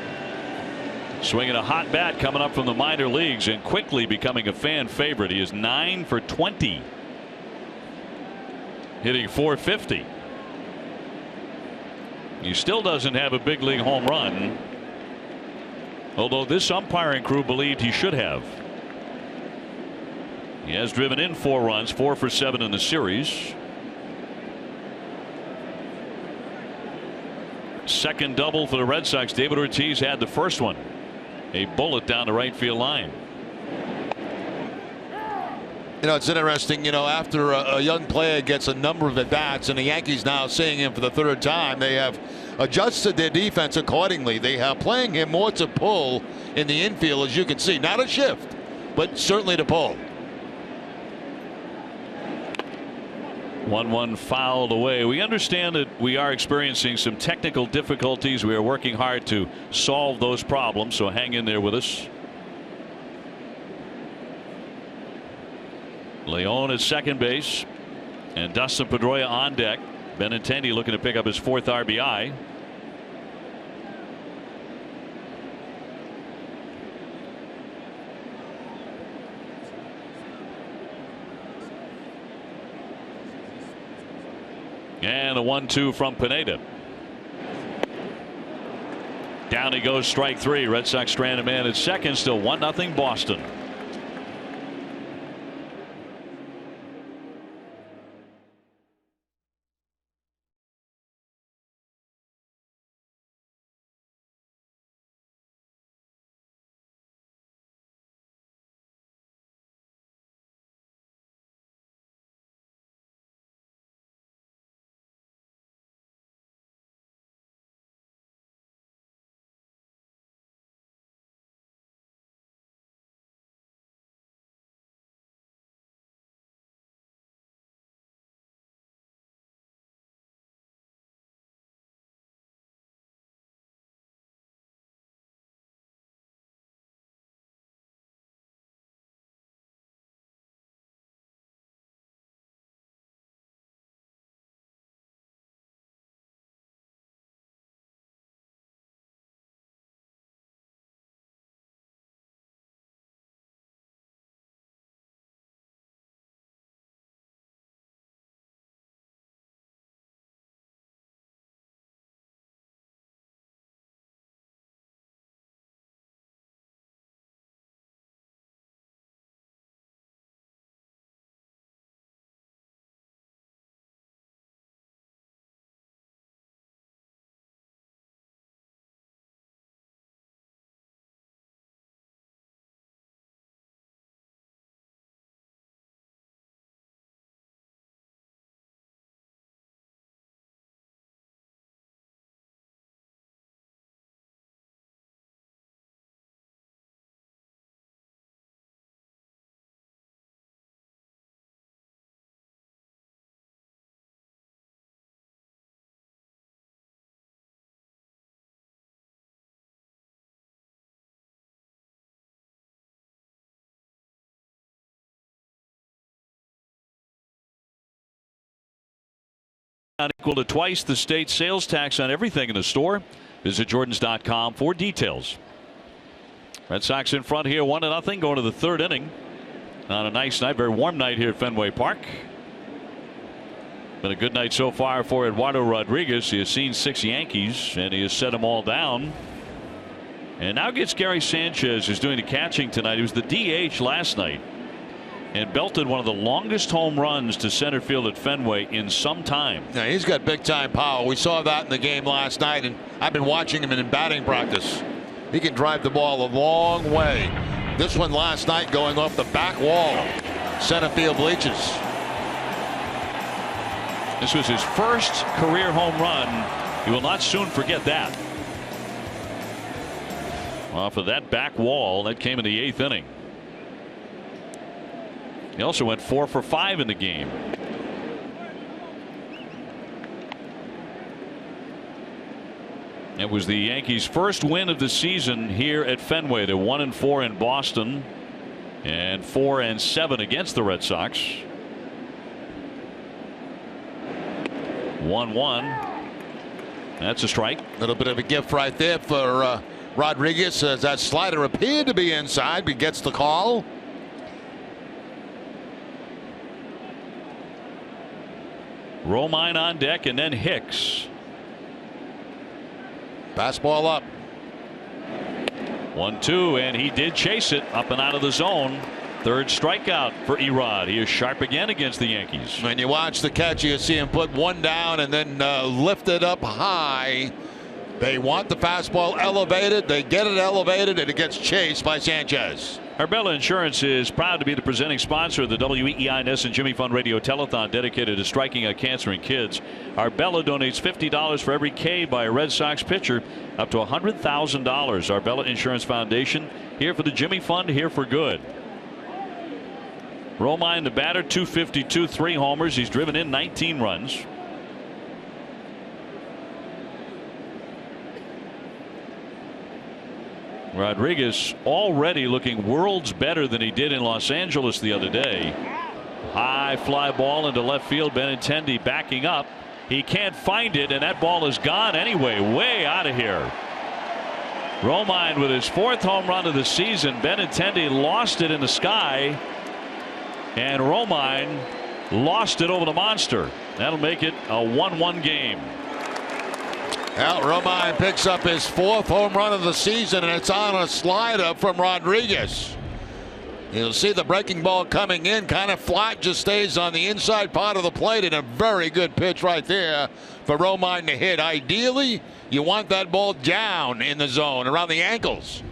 Swinging a hot bat coming up from the minor leagues and quickly becoming a fan favorite. He is 9 for 20. Hitting .450. He still doesn't have a big league home run, although this umpiring crew believed he should have. He has driven in 4 runs, 4 for 7 in the series. Second double for the Red Sox. David Ortiz had the first one. A bullet down the right field line. You know, it's interesting, you know, after a young player gets a number of at-bats, and the Yankees now seeing him for the 3rd time, they have adjusted their defense accordingly. They are playing him more to pull in the infield, as you can see. Not a shift, but certainly to pull. 1-1 fouled away. We understand that we are experiencing some technical difficulties. We are working hard to solve those problems, so hang in there with us. Leon at second base, and Dustin Pedroia on deck. Benintendi looking to pick up his 4th RBI. And a 1-2 from Pineda. Down he goes, strike 3. Red Sox stranded man at second. Still 1-0 Boston. Equal to twice the state sales tax on everything in the store. Visit Jordans.com for details. Red Sox in front here, 1-0, going to the 3rd inning. On a nice night, very warm night here at Fenway Park. Been a good night so far for Eduardo Rodriguez. He has seen 6 Yankees, and he has set them all down. And now gets Gary Sanchez, who's doing the catching tonight. He was the DH last night and belted one of the longest home runs to center field at Fenway in some time. Yeah, he's got big time power. We saw that in the game last night, and I've been watching him in batting practice. He can drive the ball a long way. This one last night going off the back wall, center field bleachers. This was his first career home run. He will not soon forget that. Off of that back wall, that came in the 8th inning. He also went 4 for 5 in the game. It was the Yankees' first win of the season here at Fenway. They're 1-4 in Boston and 4-7 against the Red Sox. 1-1. That's a strike. A little bit of a gift right there for Rodriguez, as that slider appeared to be inside, but gets the call. Romine on deck, and then Hicks. Fastball up. 1-2, and he did chase it up and out of the zone. 3rd strikeout for Erod. He is sharp again against the Yankees. When you watch the catch, you see him put one down and then lift it up high. They want the fastball elevated. They get it elevated, and it gets chased by Sanchez. Arbella Insurance is proud to be the presenting sponsor of the WEEI and Jimmy Fund Radio Telethon dedicated to striking out cancer in kids. Arbella donates $50 for every K by a Red Sox pitcher, up to $100,000. Arbella Insurance Foundation, here for the Jimmy Fund, here for good. Romine, the batter, 252, 3 homers. He's driven in 19 runs. Rodriguez already looking worlds better than he did in Los Angeles the other day. High fly ball into left field. Benintendi backing up. He can't find it, and that ball is gone anyway. Way out of here. Romine with his 4th home run of the season. Benintendi lost it in the sky, and Romine lost it over the monster. That'll make it a 1-1 game. Well, Romine picks up his 4th home run of the season, and it's on a slider from Rodriguez. You'll see the breaking ball coming in kind of flat, just stays on the inside part of the plate, and a very good pitch right there for Romine to hit. Ideally, you want that ball down in the zone around the ankles.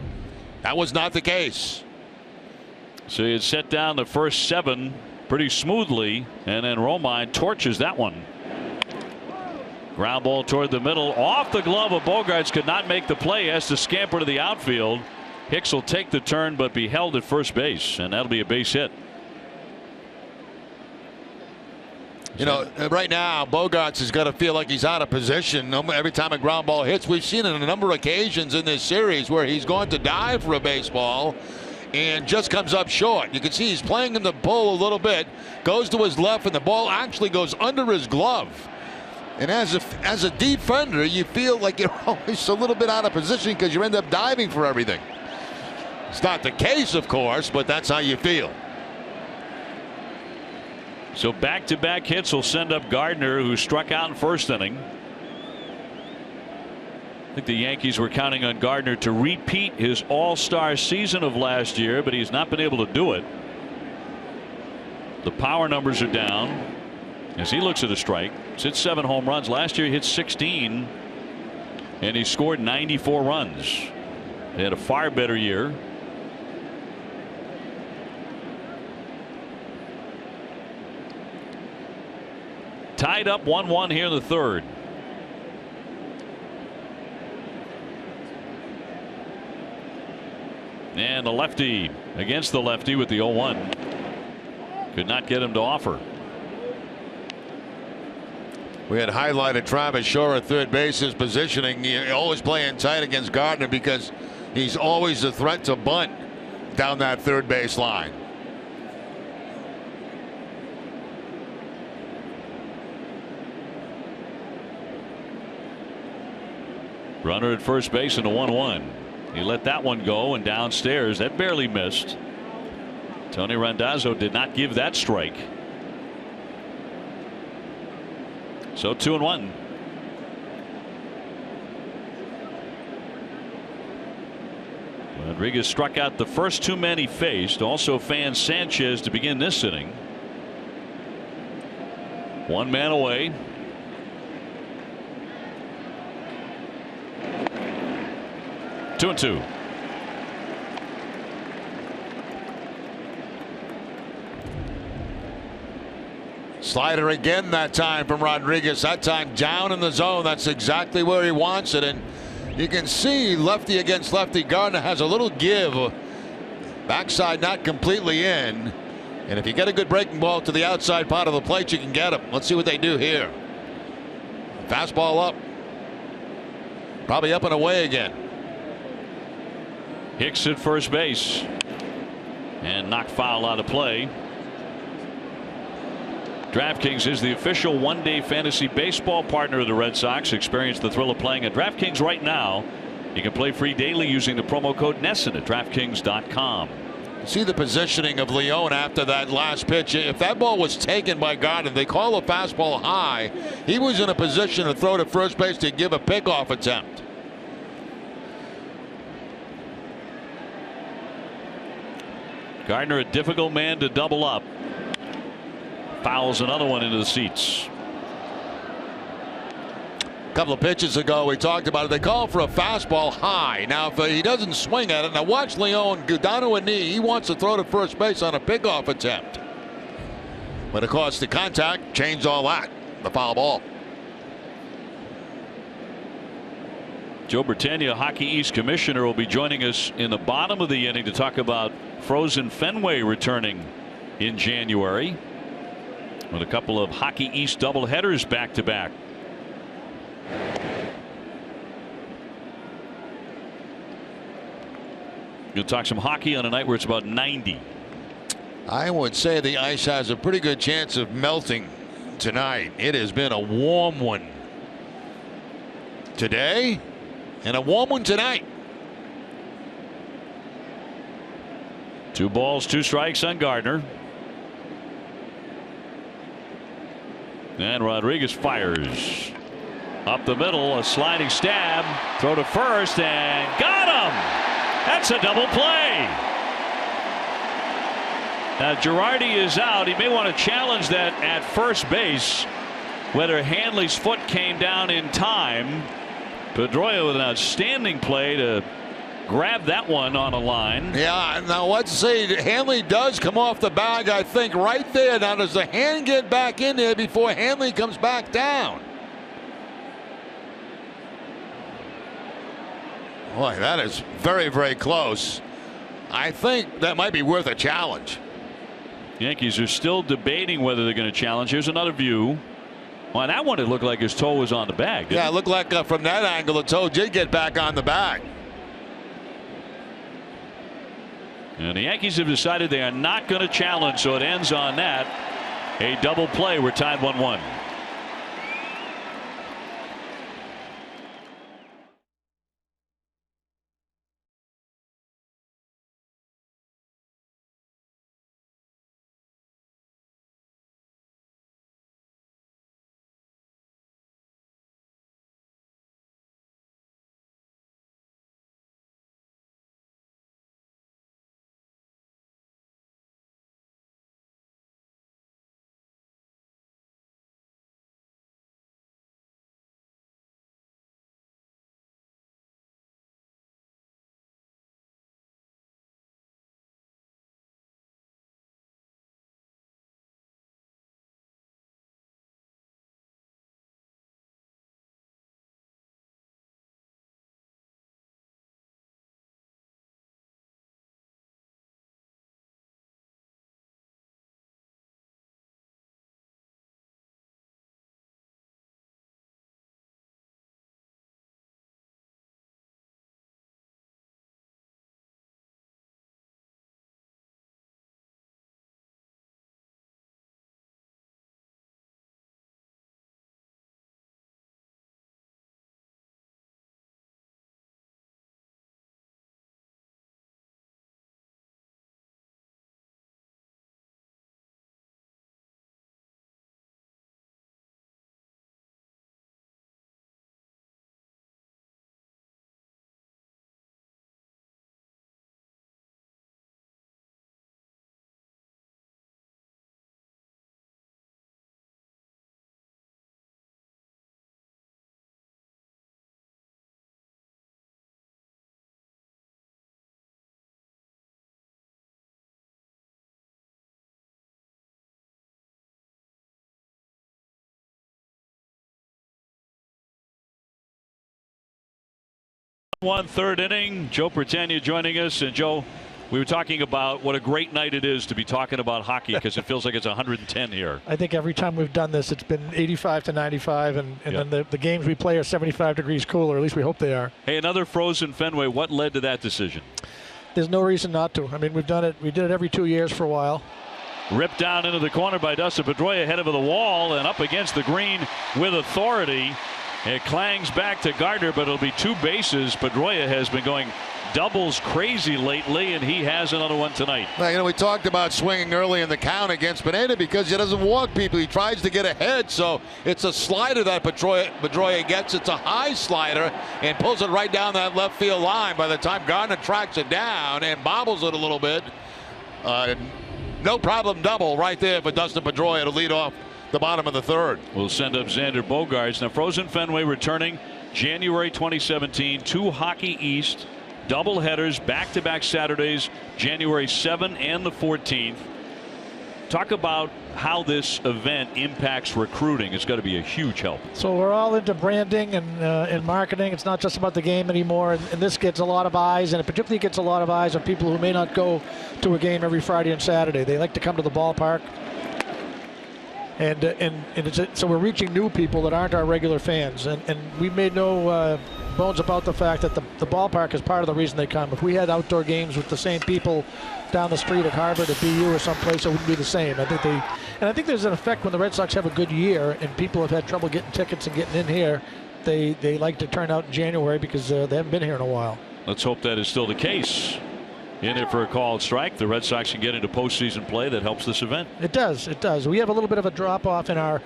That was not the case. So he had set down the first 7 pretty smoothly, and then Romine torches that one. Ground ball toward the middle, off the glove of Bogaerts, could not make the play, has to scamper to the outfield. Hicks will take the turn but be held at first base, and that'll be a base hit. You know, right now Bogaerts has got to feel like he's out of position every time a ground ball hits. We've seen it on a number of occasions in this series where he's going to dive for a baseball and just comes up short. You can see he's playing in the pull a little bit, goes to his left, and the ball actually goes under his glove. And as a defender, you feel like you're always a little bit out of position because you end up diving for everything. It's not the case, of course, but that's how you feel. So back-to-back hits will send up Gardner, who struck out in first inning. I think the Yankees were counting on Gardner to repeat his all-star season of last year, but he's not been able to do it. The power numbers are down as he looks at a strike. He's hit 7 home runs. Last year he hit 16, and he scored 94 runs. They had a far better year. Tied up 1-1 here in the 3rd. And the lefty against the lefty with the 0-1. Could not get him to offer. We had highlighted Travis Shaw at third base. His positioning, always playing tight against Gardner because he's always a threat to bunt down that third base line. Runner at first base in a 1-1. He let that one go, and downstairs that barely missed. Tony Randazzo did not give that strike. So 2-1. Rodriguez struck out the first 2 men he faced. Also fanned Sanchez to begin this inning. 1 man away. Two and 2. Slider again that time from Rodriguez. That time down in the zone. That's exactly where he wants it. And you can see lefty against lefty. Gardner has a little give. Backside not completely in. And if you get a good breaking ball to the outside part of the plate, you can get him. Let's see what they do here. Fastball up. Probably up and away again. Hicks at first base. And knocked foul out of play. DraftKings is the official one-day fantasy baseball partner of the Red Sox. Experience the thrill of playing at DraftKings right now. You can play free daily using the promo code NESSON at DraftKings.com. See the positioning of Leone after that last pitch. If that ball was taken by Gardner, they call a fastball high. He was in a position to throw to first base to give a pickoff attempt. Gardner, a difficult man to double up. Fouls another one into the seats. A couple of pitches ago we talked about it. They call for a fastball high. Now if he doesn't swing at it, now watch Leone go down to a knee. He wants to throw to first base on a pickoff attempt. But of course the contact changed all that. The foul ball. Joe Britannia, Hockey East Commissioner, will be joining us in the bottom of the inning to talk about frozen Fenway returning in January, with a couple of Hockey East doubleheaders back to back. You'll talk some hockey on a night where it's about 90. I would say the ice has a pretty good chance of melting tonight. It has been a warm one today and a warm one tonight. 2 balls, 2 strikes on Gardner. And Rodriguez fires up the middle, a sliding stab, throw to first, and got him. That's a double play. Now Girardi is out. He may want to challenge that at first base, whether Hanley's foot came down in time. Pedroia with an outstanding play to grab that one on a line. Yeah, now let's see. Hanley does come off the bag, I think, right there. Now, does the hand get back in there before Hanley comes back down? Boy, that is very, very close. I think that might be worth a challenge. Yankees are still debating whether they're going to challenge. Here's another view. On that one, it looked like his toe was on the bag. Yeah, it looked like from that angle, the toe did get back on the bag. And the Yankees have decided they are not going to challenge, so it ends on that. A double play. We're tied 1-1. One third inning. Joe Britannia joining us. And Joe, we were talking about what a great night it is to be talking about hockey because it feels like it's 110 here. I think every time we've done this, it's been 85 to 95, and then the games we play are 75 degrees cooler. At least we hope they are. Hey, another frozen Fenway. What led to that decision? There's no reason not to. I mean, we've done it. We did it every 2 years for a while. Ripped down into the corner by Dustin Pedroia, head over the wall and up against the green with authority. It clangs back to Gardner, but it'll be 2 bases. Pedroia has been going doubles crazy lately, and he has another one tonight. Well, you know, we talked about swinging early in the count against Pineda because he doesn't walk people. He tries to get ahead, so it's a slider that Pedroia gets. It's a high slider and pulls it right down that left field line. By the time Gardner tracks it down and bobbles it a little bit, no problem double right there for Dustin Pedroia to lead off the bottom of the third. We'll send up Xander Bogaerts. Now, frozen Fenway returning January 2017. 2 Hockey East doubleheaders, back-to-back Saturdays, January 7 and the 14th. Talk about how this event impacts recruiting. It's got to be a huge help. So we're all into branding and marketing. It's not just about the game anymore. And this gets a lot of eyes, and it particularly gets a lot of eyes on people who may not go to a game every Friday and Saturday. They like to come to the ballpark. So we're reaching new people that aren't our regular fans. And we've made no bones about the fact that the ballpark is part of the reason they come. If we had outdoor games with the same people down the street at Harvard, at BU, or someplace, it wouldn't be the same. I think there's an effect when the Red Sox have a good year and people have had trouble getting tickets and getting in here. They like to turn out in January because they haven't been here in a while. Let's hope that is still the case. In it for a called strike. The Red Sox can get into postseason play. That helps this event. It does. It does. We have a little bit of a drop off in our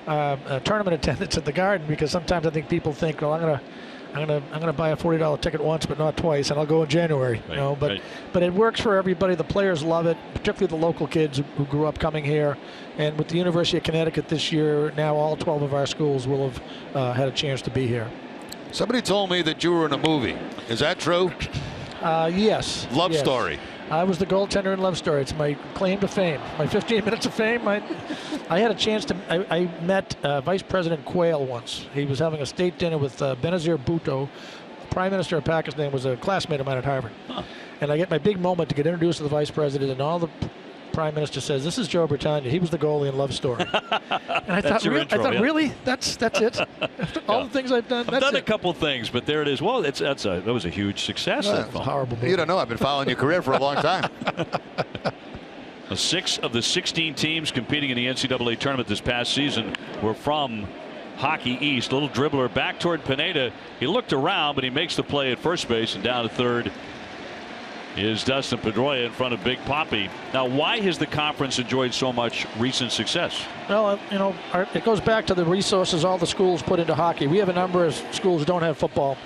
tournament attendance at the Garden because sometimes I think people think, well, I'm gonna buy a $40 ticket once, but not twice, and I'll go in January. Right, but it works for everybody. The players love it, particularly the local kids who grew up coming here. And with the University of Connecticut this year, now all 12 of our schools will have had a chance to be here. Somebody told me that you were in a movie. Is that true? Yes. Love Story. I was the goaltender in Love Story. It's my claim to fame. My 15 minutes of fame. I had a chance to. I met Vice President Quayle once. He was having a state dinner with Benazir Bhutto. The Prime Minister of Pakistan was a classmate of mine at Harvard. Huh. And I get my big moment to get introduced to the Vice President, and all the Prime Minister says, "This is Joe Britannia. He was the goalie in Love Story." And I thought, really? That's it? All the things I've done? I've done a couple things, but there it is. Well, that was a huge success. That was horrible. You don't know. I've been following your career for a long time. 6 of the 16 teams competing in the NCAA tournament this past season were from Hockey East. Little dribbler back toward Pineda. He looked around, but he makes the play at first base, and down to third is Dustin Pedroia in front of Big Papi. Now, why has the conference enjoyed so much recent success? Well, it goes back to the resources all the schools put into hockey. We have a number of schools that don't have football,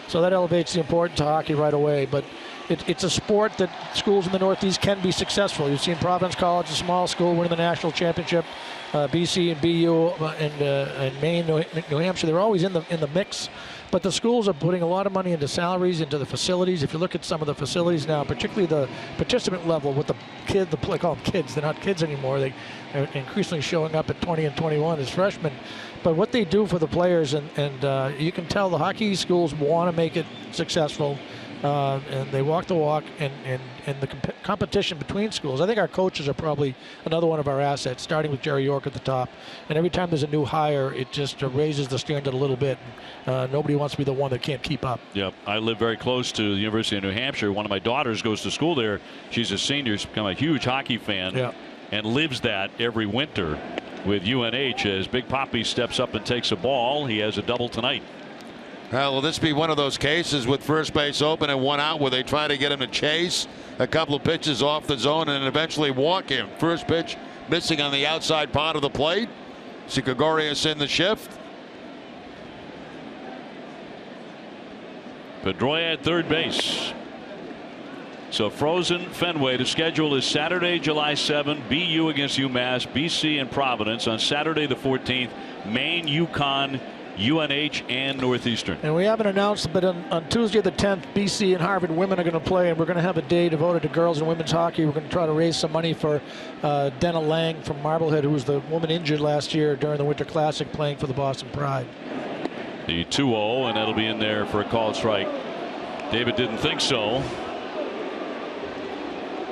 so that elevates the importance of hockey right away. But it's a sport that schools in the Northeast can be successful. You've seen Providence College, a small school, winning the national championship. BC and BU and Maine, New Hampshire, they're always in the mix. But the schools are putting a lot of money into salaries, into the facilities. If you look at some of the facilities now, particularly the participant level with I call them kids. They're not kids anymore. They are increasingly showing up at 20 and 21 as freshmen. But what they do for the players, and you can tell the hockey schools want to make it successful. And they walk the walk, and the competition between schools. I think our coaches are probably another one of our assets, starting with Jerry York at the top. And every time there's a new hire, it just raises the standard a little bit. Nobody wants to be the one that can't keep up. Yep. I live very close to the University of New Hampshire. One of my daughters goes to school there. She's a senior. She's become a huge hockey fan and lives that every winter with UNH as Big Papi steps up and takes a ball. He has a double tonight. Well, will this be one of those cases with first base open and one out where they try to get him to chase a couple of pitches off the zone and eventually walk him? First pitch missing on the outside part of the plate. Sikagorius in the shift. Pedroia at third base. So frozen Fenway. The schedule is Saturday, July 7, BU against UMass, BC and Providence. On Saturday the 14th, Maine, UConn, UNH and Northeastern. And we haven't announced, but on Tuesday the 10th, BC and Harvard women are going to play, and we're going to have a day devoted to girls and women's hockey. We're going to try to raise some money for Denna Lang from Marblehead, who was the woman injured last year during the Winter Classic playing for the Boston Pride. The 2-0, and that'll be in there for a called strike. David didn't think so.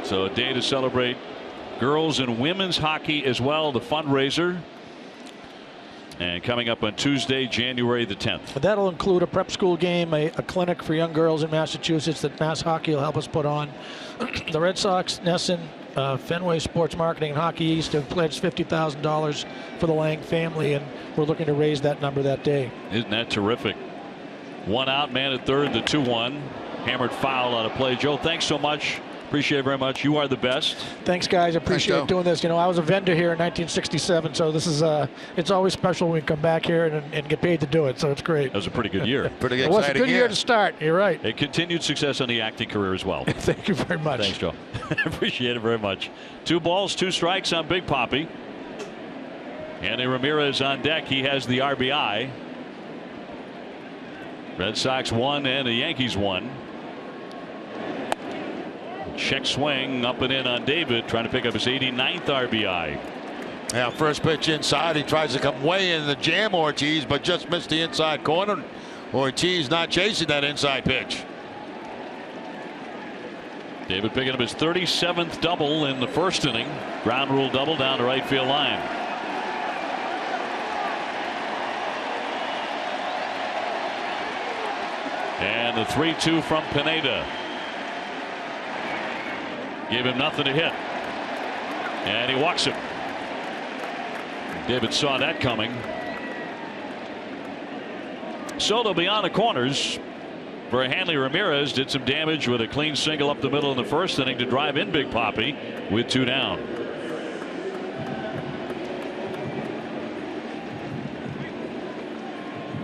So a day to celebrate girls and women's hockey as well, the fundraiser. And coming up on Tuesday, January the 10th. That'll include a prep school game, a clinic for young girls in Massachusetts that Mass Hockey will help us put on. The Red Sox, Nesson, Fenway Sports Marketing, and Hockey East have pledged $50,000 for the Lang family, and we're looking to raise that number that day. Isn't that terrific? One out, man at third, the 2-1. Hammered foul on a play. Joe, thanks so much. Appreciate it very much. You are the best. Thanks, guys. I appreciate doing this. I was a vendor here in 1967, so this is it's always special when we come back here and get paid to do it. So it's great. That was a pretty good year. Pretty exciting. It was a good year to start. You're right. A continued success on the acting career as well. Thank you very much. Thanks, Joe. Appreciate it very much. 2 balls, 2 strikes on Big Papi. Andy Ramirez on deck. He has the RBI. Red Sox won and the Yankees won. Check swing up and in on David, trying to pick up his 89th RBI. Yeah, first pitch inside. He tries to come way in the jam Ortiz, but just missed the inside corner. Ortiz not chasing that inside pitch. David picking up his 37th double in the first inning. Ground rule double down the right field line. And the 3-2 from Pineda. Gave him nothing to hit. And he walks him. David saw that coming. So they'll be on the corners. For Hanley Ramirez did some damage with a clean single up the middle in the first inning to drive in Big Papi with 2 down.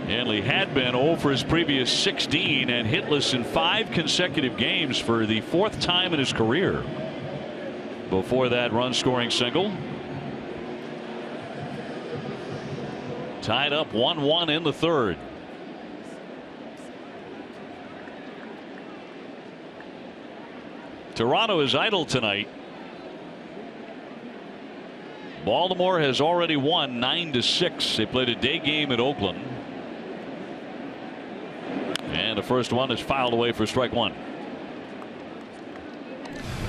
Hanley had been 0 for his previous 16 and hitless in 5 consecutive games for the 4th time in his career. Before that run scoring single. Tied up 1-1 in the 3rd. Toronto is idle tonight. Baltimore has already won 9-6. They played a day game at Oakland. And the first one is fouled away for strike 1.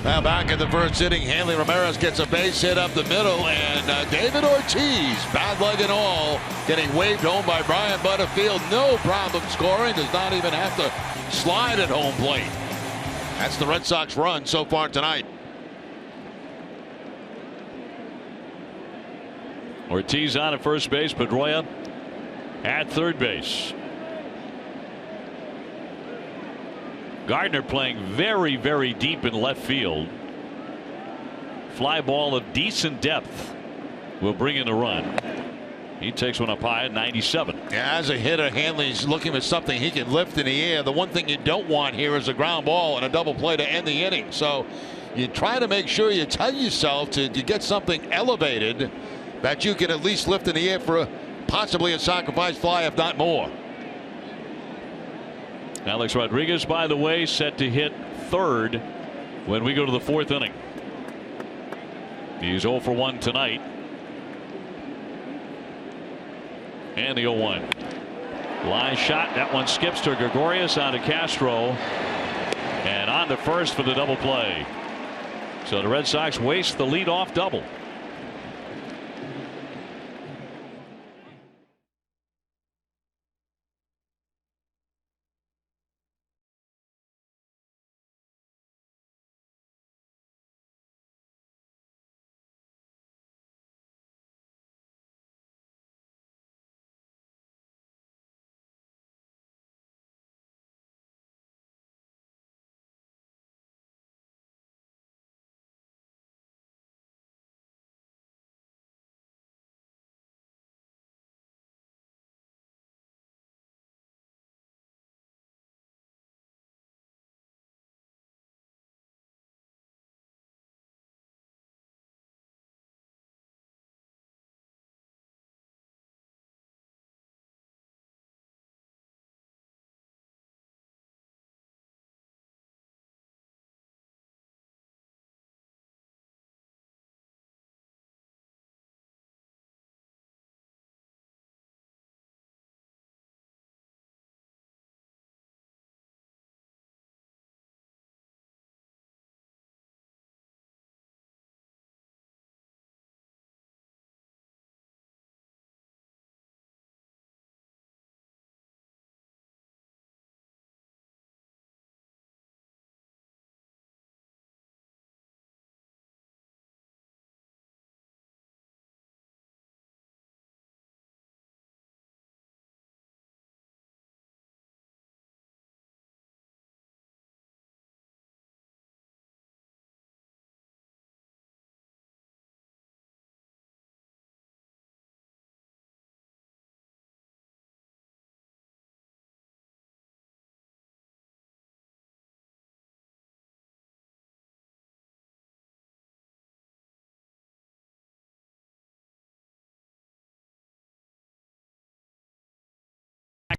Now back in the first inning, Hanley Ramirez gets a base hit up the middle, and David Ortiz, bad leg and all, getting waved home by Brian Butterfield. No problem scoring. Does not even have to slide at home plate. That's the Red Sox run so far tonight. Ortiz on at first base. Pedroia at third base. Gardner playing very, very deep in left field. Fly ball of decent depth will bring in the run. He takes one up high at 97. Yeah, as a hitter, Hanley's looking for something he can lift in the air. The one thing you don't want here is a ground ball and a double play to end the inning. So you try to make sure you tell yourself to get something elevated that you can at least lift in the air for possibly a sacrifice fly, if not more. Alex Rodriguez, by the way, set to hit 3rd when we go to the 4th inning. He's 0 for 1 tonight. And the 0-1. Line shot. That one skips to Gregorius on to Castro. And on to first for the double play. So the Red Sox waste the leadoff double.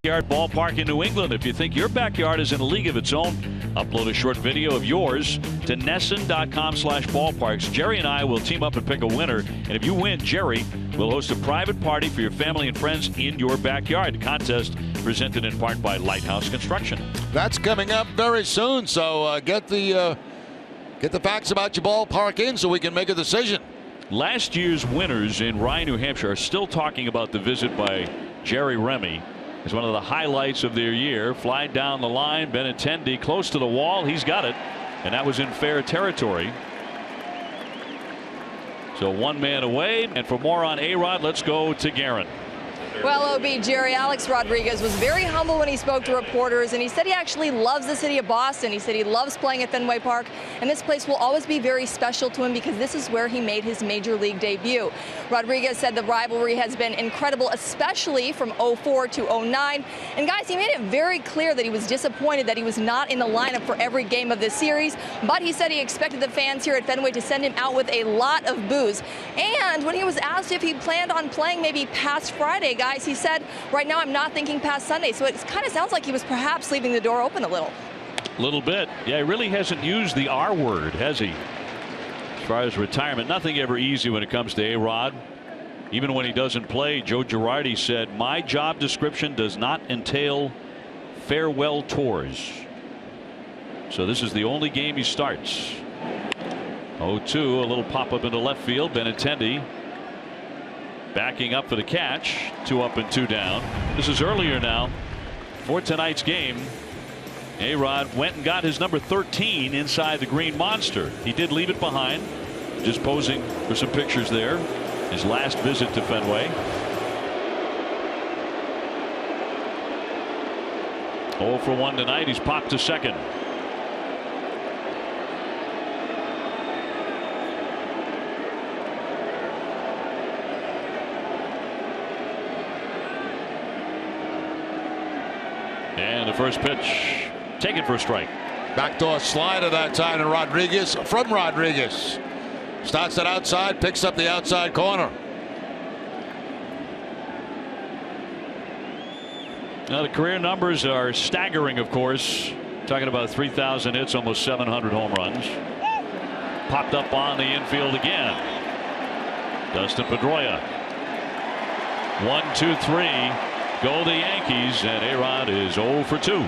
Backyard ballpark in New England. If you think your backyard is in a league of its own, upload a short video of yours to NESN.com/ballparks. Jerry and I will team up and pick a winner. And if you win, Jerry will host a private party for your family and friends in your backyard. The contest presented in part by Lighthouse Construction. That's coming up very soon. So get the facts about your ballpark in so we can make a decision. Last year's winners in Rye, New Hampshire are still talking about the visit by Jerry Remy as one of the highlights of their year. Fly down the line, Benintendi close to the wall. He's got it, and that was in fair territory. So one man away, and for more on A-Rod, let's go to Guerin. Well, OB, Jerry, Alex Rodriguez was very humble when he spoke to reporters, and he said he actually loves the city of Boston. He said he loves playing at Fenway Park, and this place will always be very special to him because this is where he made his major league debut. Rodriguez said the rivalry has been incredible, especially from 04 to 09. And guys, he made it very clear that he was disappointed that he was not in the lineup for every game of this series, but he said he expected the fans here at Fenway to send him out with a lot of boos. And when he was asked if he planned on playing maybe past Friday, guys, he said, right now I'm not thinking past Sunday. So it kind of sounds like he was perhaps leaving the door open a little. Little bit. Yeah, he really hasn't used the R word, has he? As far as retirement, nothing ever easy when it comes to A-Rod. Even when he doesn't play, Joe Girardi said, my job description does not entail farewell tours. So this is the only game he starts. 0-2, a little pop-up into left field. Benintendi backing up for the catch. 2 up and 2 down. This is earlier now for tonight's game. A-Rod went and got his number 13 inside the green monster. He did leave it behind. Just posing for some pictures there. His last visit to Fenway. 0 for 1 tonight. He's popped to second. And the first pitch taken for a strike. Backdoor slider that time to Rodriguez. From Rodriguez. Starts it outside, picks up the outside corner. Now the career numbers are staggering, of course. Talking about 3,000 hits, almost 700 home runs. Popped up on the infield again. Dustin Pedroia. 1, 2, 3. Go the Yankees, and A-Rod is 0 for 2.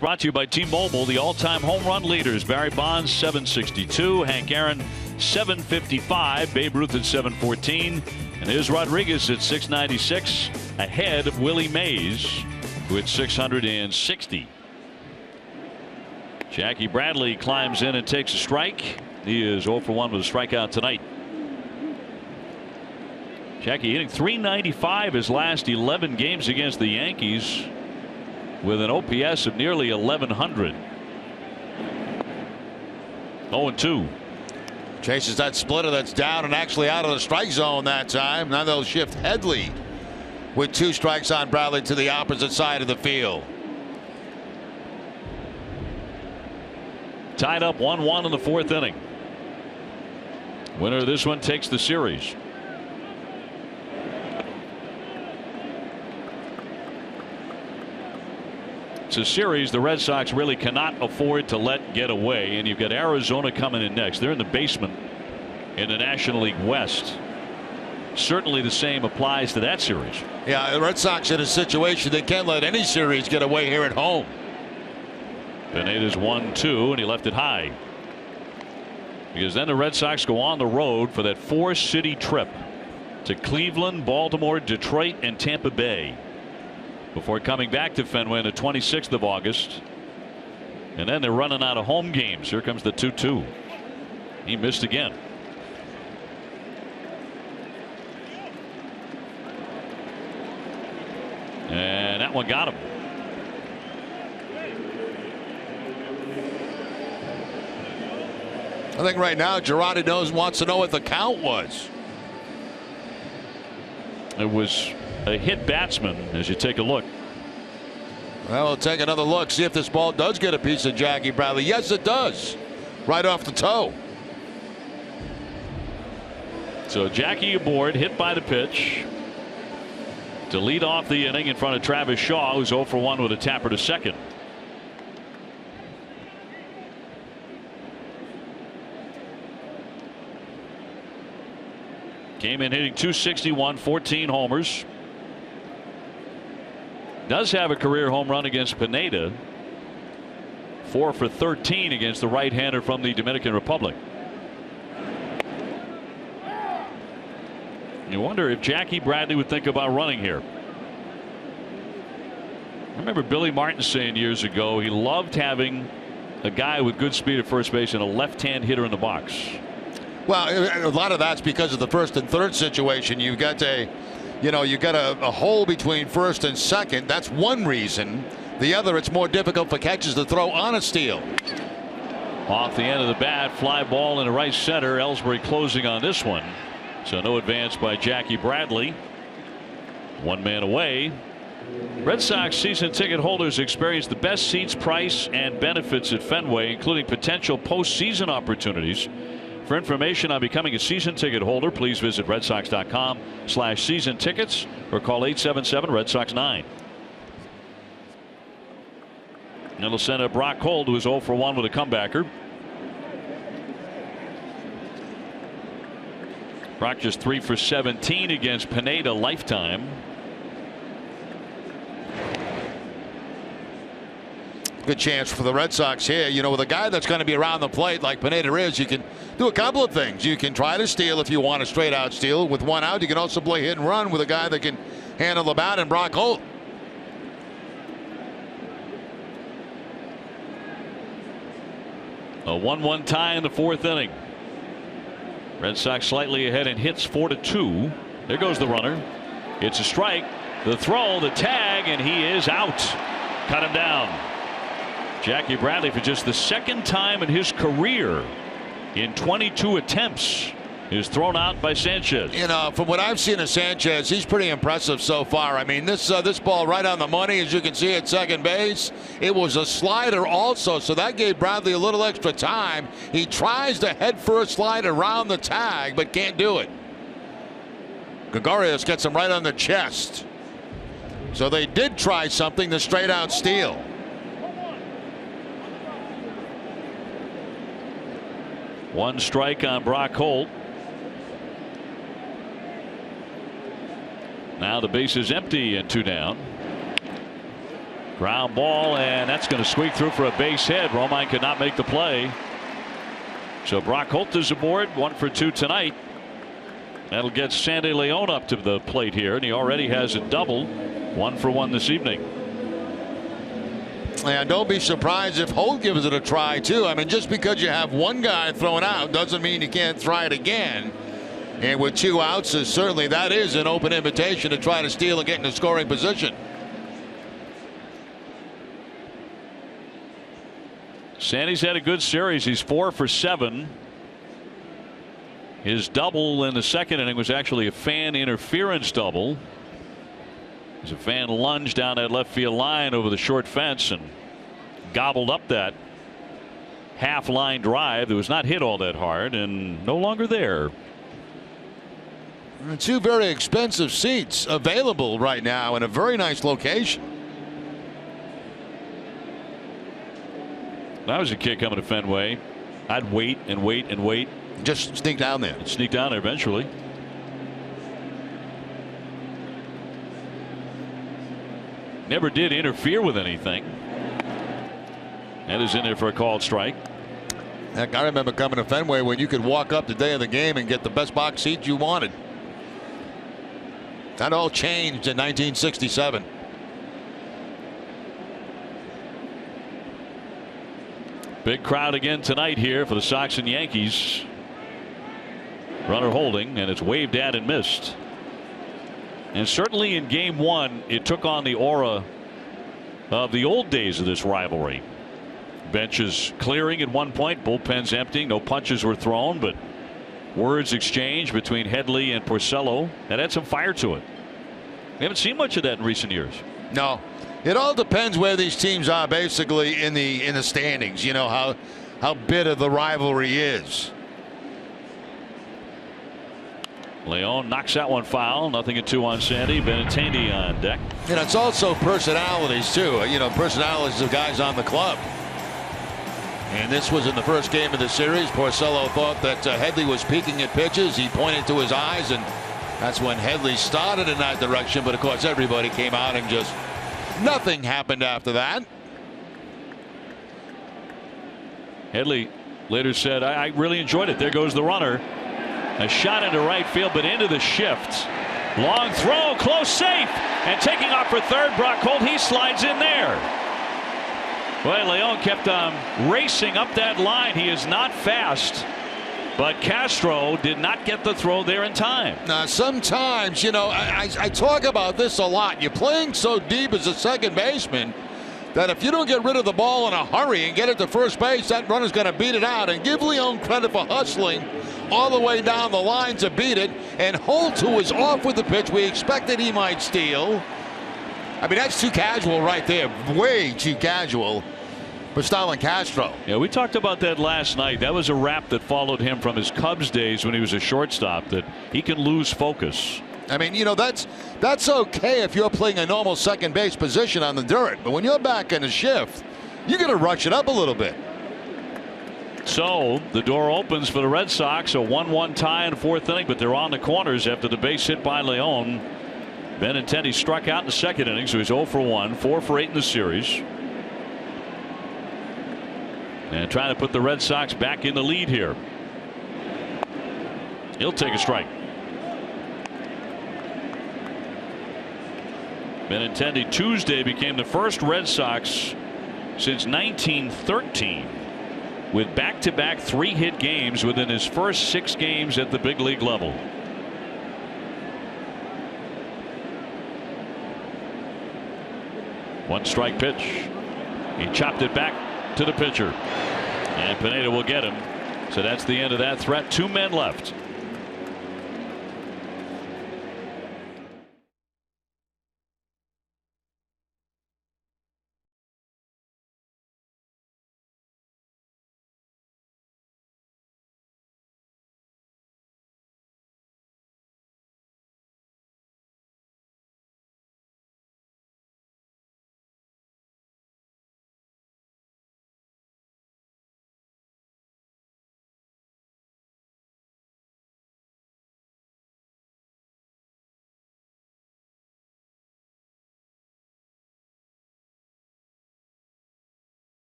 Brought to you by T-Mobile, the all-time home run leaders. Barry Bonds, 762. Hank Aaron, 755. Babe Ruth at 714. And here's Rodriguez at 696, ahead of Willie Mays, who hit 660. Jackie Bradley climbs in and takes a strike. He is 0 for 1 with a strikeout tonight. Jackie hitting .395 his last 11 games against the Yankees, with an OPS of nearly 1100. 0-2. Chases that splitter that's down and actually out of the strike zone that time. Now they'll shift Headley with 2 strikes on Bradley to the opposite side of the field. Tied up 1-1 in the 4th inning. Winner of this one takes the series. It's a series the Red Sox really cannot afford to let get away, and you've got Arizona coming in next. They're in the basement in the National League West. Certainly the same applies to that series. Yeah, the Red Sox in a situation they can't let any series get away here at home. Pineda's 1-2, and he left it high. Because then the Red Sox go on the road for that 4-city trip to Cleveland, Baltimore, Detroit, and Tampa Bay, before coming back to Fenway on the 26th of August. And then they're running out of home games. Here comes the 2-2. He missed again. And that one got him. I think right now Girardi wants to know what the count was. It was a hit batsman as you take a look. Well, we'll take another look, see if this ball does get a piece of Jackie Bradley. Yes, it does. Right off the toe. So Jackie aboard, hit by the pitch to lead off the inning in front of Travis Shaw, who's 0 for 1 with a tapper to second. Came in hitting .261, 14 homers. Does have a career home run against Pineda. 4 for 13 against the right-hander from the Dominican Republic. You wonder if Jackie Bradley would think about running here. I remember Billy Martin saying years ago he loved having a guy with good speed at first base and a left-hand hitter in the box. Well, a lot of that's because of the first and third situation. You've got a hole between first and second. That's one reason. The other, it's more difficult for catchers to throw on a steal. Off the end of the bat, fly ball into right center. Ellsbury closing on this one. So no advance by Jackie Bradley. 1 man away. Red Sox season ticket holders experience the best seats, price, and benefits at Fenway, including potential postseason opportunities. For information on becoming a season ticket holder, please visit redsox.com/season tickets or call 877-Red Sox 9. And it'll send up Brock Holt, who is 0 for 1 with a comebacker. Brock just 3 for 17 against Pineda lifetime. Good chance for the Red Sox here. You know, with a guy that's going to be around the plate like Pineda is, you can do a couple of things. You can try to steal if you want a straight out steal. With one out, you can also play hit and run with a guy that can handle the bat, and Brock Holt. A 1-1 tie in the 4th inning. Red Sox slightly ahead in hits 4-2. There goes the runner. It's a strike. The throw, the tag, and he is out. Cut him down. Jackie Bradley, for just the second time in his career in 22 attempts, is thrown out by Sanchez. You know, from what I've seen of Sanchez, he's pretty impressive so far. I mean, this ball right on the money, as you can see at second base. It was a slider also, so that gave Bradley a little extra time. He tries to head first slide around the tag, but can't do it. Gregorius gets him right on the chest. So they did try something, the straight out steal. One strike on Brock Holt. Now the base is empty and 2 down. Ground ball, and that's going to squeak through for a base hit. Romine could not make the play. So Brock Holt is aboard, 1 for 2 tonight. That'll get Sandy Leon up to the plate here, and he already has a double, 1 for 1 this evening. And don't be surprised if Holt gives it a try too. I mean, just because you have one guy thrown out doesn't mean you can't try it again. And with 2 outs, certainly that is an open invitation to try to steal and get in a scoring position. Sandy's had a good series. He's 4 for 7. His double in the second inning was actually a fan interference double. As a fan lunged down that left field line over the short fence and gobbled up that half line drive that was not hit all that hard and no longer there. 2 very expensive seats available right now in a very nice location. When I was a kid coming to Fenway, I'd wait and wait and wait. Just sneak down there. Sneak down there eventually. Never did interfere with anything. That is in there for a called strike. Heck, I remember coming to Fenway when you could walk up the day of the game and get the best box seat you wanted. That all changed in 1967. Big crowd again tonight here for the Sox and Yankees. Runner holding, and it's waved at and missed. And certainly in game 1, it took on the aura of the old days of this rivalry. Benches clearing at one point, bullpens emptying, no punches were thrown, but words exchanged between Headley and Porcello that had some fire to it. We haven't seen much of that in recent years. No, it all depends where these teams are basically in the standings. You know how bitter the rivalry is. Leon knocks that one foul. Nothing at 2 on Sandy. Benintendi on deck. You know, it's also personalities too. You know, personalities of guys on the club. And this was in the first game of the series. Porcello thought that Headley was peeking at pitches. He pointed to his eyes, and that's when Headley started in that direction. But of course, everybody came out and just nothing happened after that. Headley later said, I really enjoyed it. There goes the runner. A shot into right field, but into the shift. Long throw, close, safe, and taking off for third. Brock Holt, he slides in there. Well, Leon kept racing up that line. He is not fast, but Castro did not get the throw there in time. Now, sometimes, you know, I talk about this a lot. You're playing so deep as a second baseman that if you don't get rid of the ball in a hurry and get it to first base, that runner's going to beat it out. And give Leon credit for hustling all the way down the line to beat it. And Holt, who was off with the pitch, we expected he might steal. I mean, that's too casual right there. Way too casual for Starlin Castro. Yeah, we talked about that last night. That was a rap that followed him from his Cubs days when he was a shortstop, that he can lose focus. I mean, you know, that's okay if you're playing a normal second base position on the dirt. But when you're back in a shift, you got to rush it up a little bit. So the door opens for the Red Sox. A 1-1 tie in the 4th inning, but they're on the corners after the base hit by Leon. Benintendi struck out in the 2nd inning, so he's 0 for 1, 4 for 8 in the series. And trying to put the Red Sox back in the lead here. He'll take a strike. Benintendi Tuesday became the first Red Sox since 1913 with back-to-back 3-hit games within his first 6 games at the big league level. One strike pitch. He chopped it back to the pitcher, and Pineda will get him. So that's the end of that threat. 2 men left.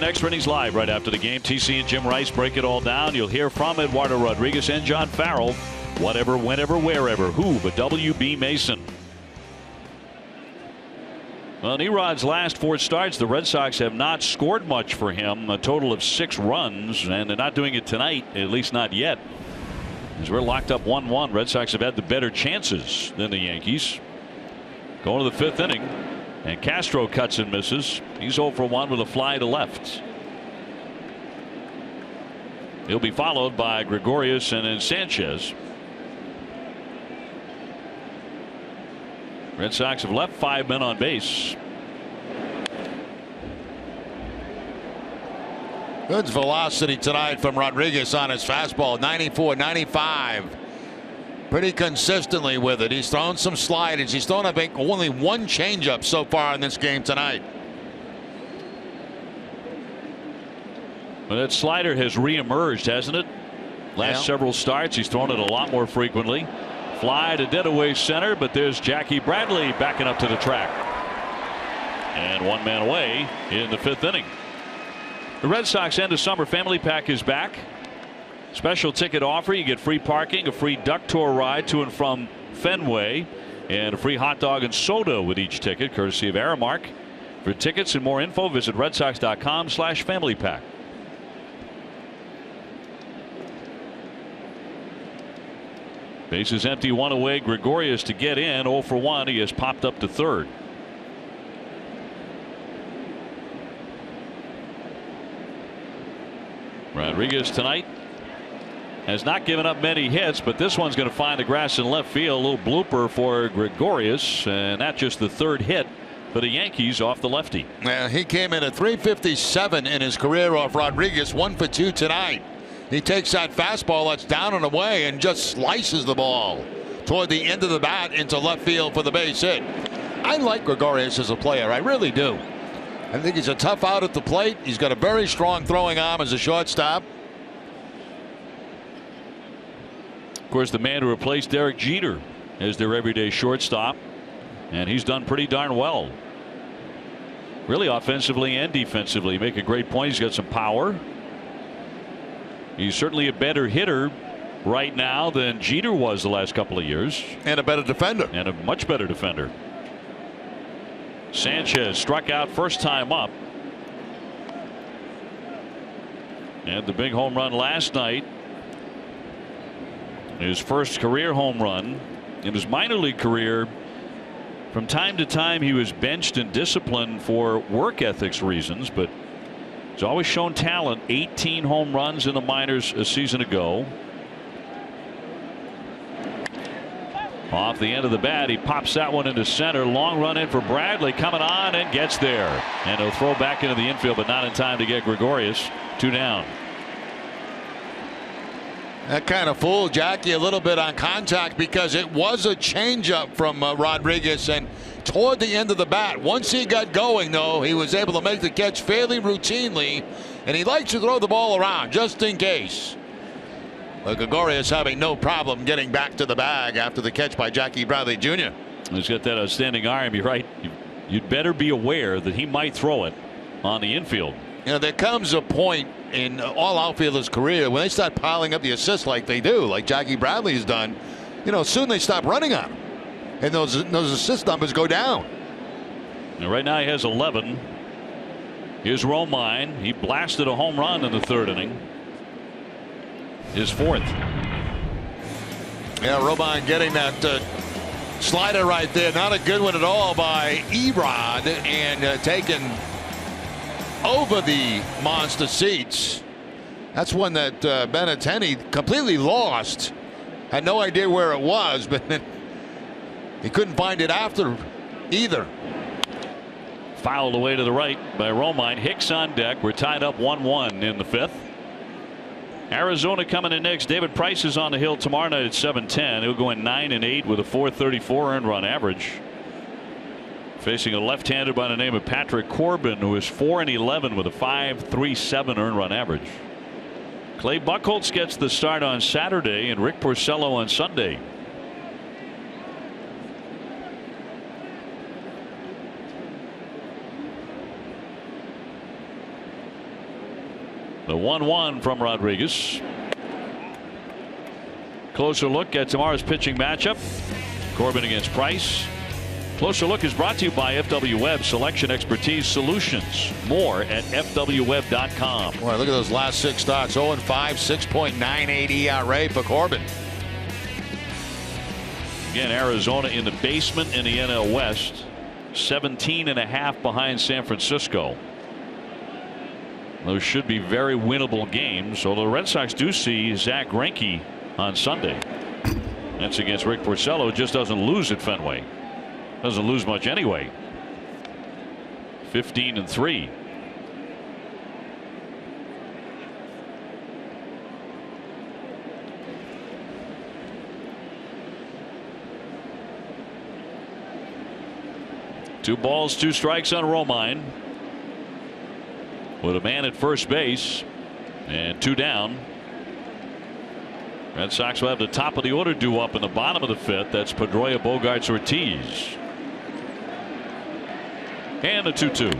Next innings live right after the game. TC and Jim Rice break it all down. You'll hear from Eduardo Rodriguez and John Farrell. Whatever, whenever, wherever. Who but W.B. Mason? Well, in Erod's last 4 starts, the Red Sox have not scored much for him, a total of 6 runs, and they're not doing it tonight, at least not yet. As we're locked up 1-1, Red Sox have had the better chances than the Yankees. Going to the 5th inning, and Castro cuts and misses. He's 0 for 1 with a fly to left. He'll be followed by Gregorius and then Sanchez. Red Sox have left 5 men on base. Good velocity tonight from Rodriguez on his fastball. 94, 95. Pretty consistently with it. He's thrown some sliders. He's thrown, I think, only 1 changeup so far in this game tonight. Well, that slider has reemerged, hasn't it? Last several starts, he's thrown it a lot more frequently. Fly to dead away center, but there's Jackie Bradley backing up to the track. And 1 man away in the 5th inning. The Red Sox end of summer family pack is back. Special ticket offer. You get free parking, a free duck tour ride to and from Fenway, and a free hot dog and soda with each ticket, courtesy of Aramark. For tickets and more info, visit redsox.com/familypack. Bases empty, 1 away. Gregorius to get in. 0 for 1. He has popped up to 3rd. Rodriguez tonight has not given up many hits, but this one's going to find the grass in left field. A little blooper for Gregorius, and that's just the 3rd hit for the Yankees off the lefty. He came in at 357 in his career off Rodriguez. 1 for 2 tonight. He takes that fastball that's down and away and just slices the ball toward the end of the bat into left field for the base hit. I like Gregorius as a player. I really do. I think he's a tough out at the plate. He's got a very strong throwing arm as a shortstop. Of course, the man who replaced Derek Jeter as their everyday shortstop, and he's done pretty darn well. Really offensively and defensively. Make a great point. He's got some power. He's certainly a better hitter right now than Jeter was the last couple of years. And a better defender. And a much better defender. Sanchez struck out first time up. And the big home run last night. His first career home run in his minor league career. From time to time he was benched and disciplined for work ethics reasons, but he's always shown talent. 18 home runs in the minors a season ago. Off the end of the bat, he pops that one into center. Long run in for Bradley, coming on and gets there. And he'll throw back into the infield, but not in time to get Gregorius. 2 down. That kind of fooled Jackie a little bit on contact, because it was a changeup from Rodriguez, and toward the end of the bat, once he got going, though, he was able to make the catch fairly routinely, and he likes to throw the ball around just in case. But Gregorius having no problem getting back to the bag after the catch by Jackie Bradley Jr. He's got that outstanding arm. You're right. You'd better be aware that he might throw it on the infield. You know, there comes a point in all outfielders' career when they start piling up the assists like they do, like Jackie Bradley has done. You know, soon they stop running on him, and those assist numbers go down. And right now he has 11. Here's Romine. He blasted a home run in the 3rd inning. His 4th. Yeah, Romine getting that slider right there. Not a good one at all by Erod, and taken over the monster seats. That's one that Benintendi completely lost. Had no idea where it was, but he couldn't find it after either. Fouled away to the right by Romine. Hicks on deck. We're tied up 1-1 in the 5th. Arizona coming in next. David Price is on the hill tomorrow night at 7:10. He'll go in 9-8 with a .434 earned run average. Facing a left-hander by the name of Patrick Corbin, who is 4-11 with a .537 earned run average. Clay Buchholz gets the start on Saturday, and Rick Porcello on Sunday. The 1-1 from Rodriguez. Closer look at tomorrow's pitching matchup. Corbin against Price. Closer look is brought to you by FW Webb Selection Expertise Solutions. More at fwweb.com. Boy, look at those last 6 starts. 0-5, 6.98 ERA for Corbin. Again, Arizona in the basement in the NL West. 17.5 behind San Francisco. Those should be very winnable games. Although the Red Sox do see Zach Greinke on Sunday. That's against Rick Porcello. Just doesn't lose at Fenway. Doesn't lose much anyway. 15-3. Two balls, 2 strikes on Romine. With a man at first base and 2 down. Red Sox will have the top of the order due up in the bottom of the 5th. That's Pedroia, Bogaerts, Ortiz. And a 2-2.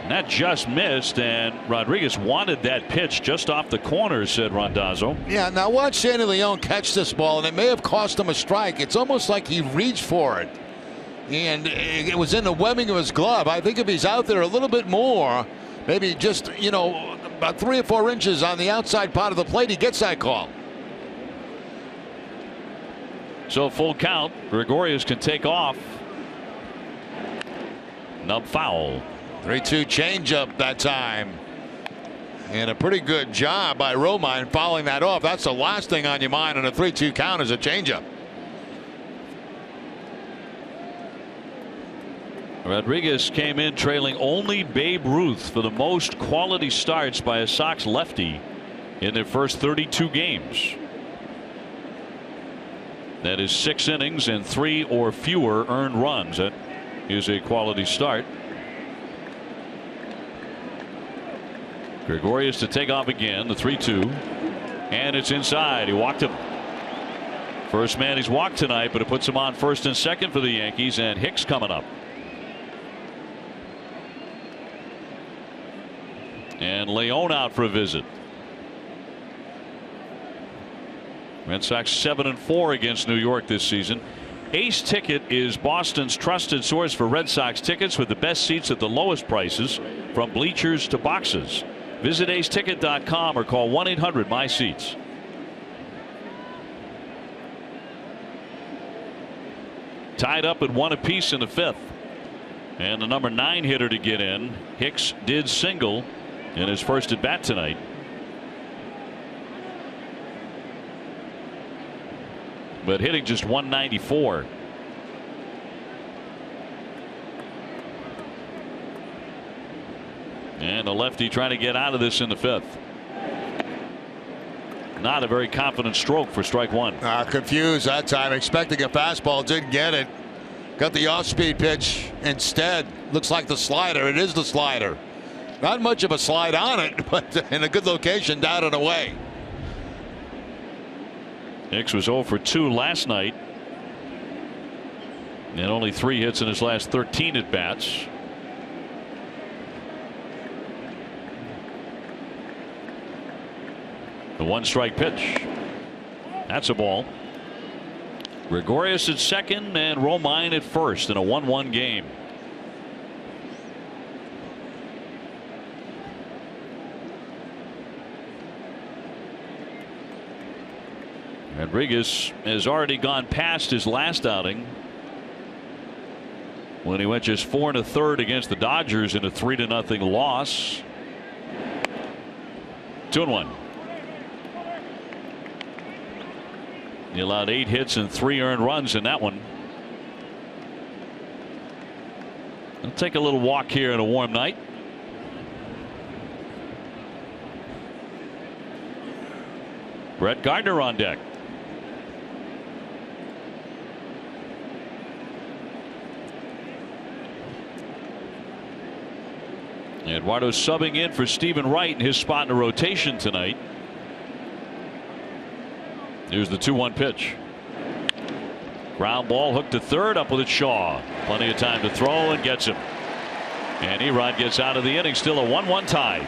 And that just missed, and Rodriguez wanted that pitch just off the corner, said Randazzo. Yeah, now watch Sandy Leon catch this ball, and it may have cost him a strike. It's almost like he reached for it, and it was in the webbing of his glove. I think if he's out there a little bit more, maybe just, you know, about 3 or 4 inches on the outside part of the plate, he gets that call. So full count. Gregorius can take off. Nub foul. 3-2 changeup that time. And a pretty good job by Romine fouling that off. That's the last thing on your mind on a 3-2 count is a changeup. Rodriguez came in trailing only Babe Ruth for the most quality starts by a Sox lefty in their first 32 games. That is 6 innings and 3 or fewer earned runs. That is a quality start. Gregorius to take off again. The 3-2. And it's inside. He walked him. First man he's walked tonight, but it puts him on first and second for the Yankees, and Hicks coming up. And Leon out for a visit. Red Sox 7-4 against New York this season. Ace Ticket is Boston's trusted source for Red Sox tickets with the best seats at the lowest prices, from bleachers to boxes. Visit aceticket.com or call 1-800-MY-SEATS. Tied up at 1 apiece in the 5th. And the number 9 hitter to get in. Hicks did single in his first at bat tonight. But hitting just 194. And the lefty trying to get out of this in the 5th. Not a very confident stroke for strike 1. Confused that time, expecting a fastball, didn't get it. Got the off-speed pitch instead. Looks like the slider. It is the slider. Not much of a slide on it, but in a good location down and away. Hicks was 0 for 2 last night. And only 3 hits in his last 13 at bats. The 1-strike pitch. That's a ball. Gregorius at second and Romine at first in a 1-1 game. Rodriguez has already gone past his last outing when he went just 4 1/3 against the Dodgers in a 3-0 loss. 2-1. He allowed 8 hits and 3 earned runs in that one. He'll take a little walk here in a warm night. Brett Gardner on deck. Eduardo subbing in for Stephen Wright in his spot in the rotation tonight. Here's the 2-1 pitch. Ground ball hooked to third, up with it Shaw. Plenty of time to throw and gets him. And Erod gets out of the inning. Still a 1-1 tie.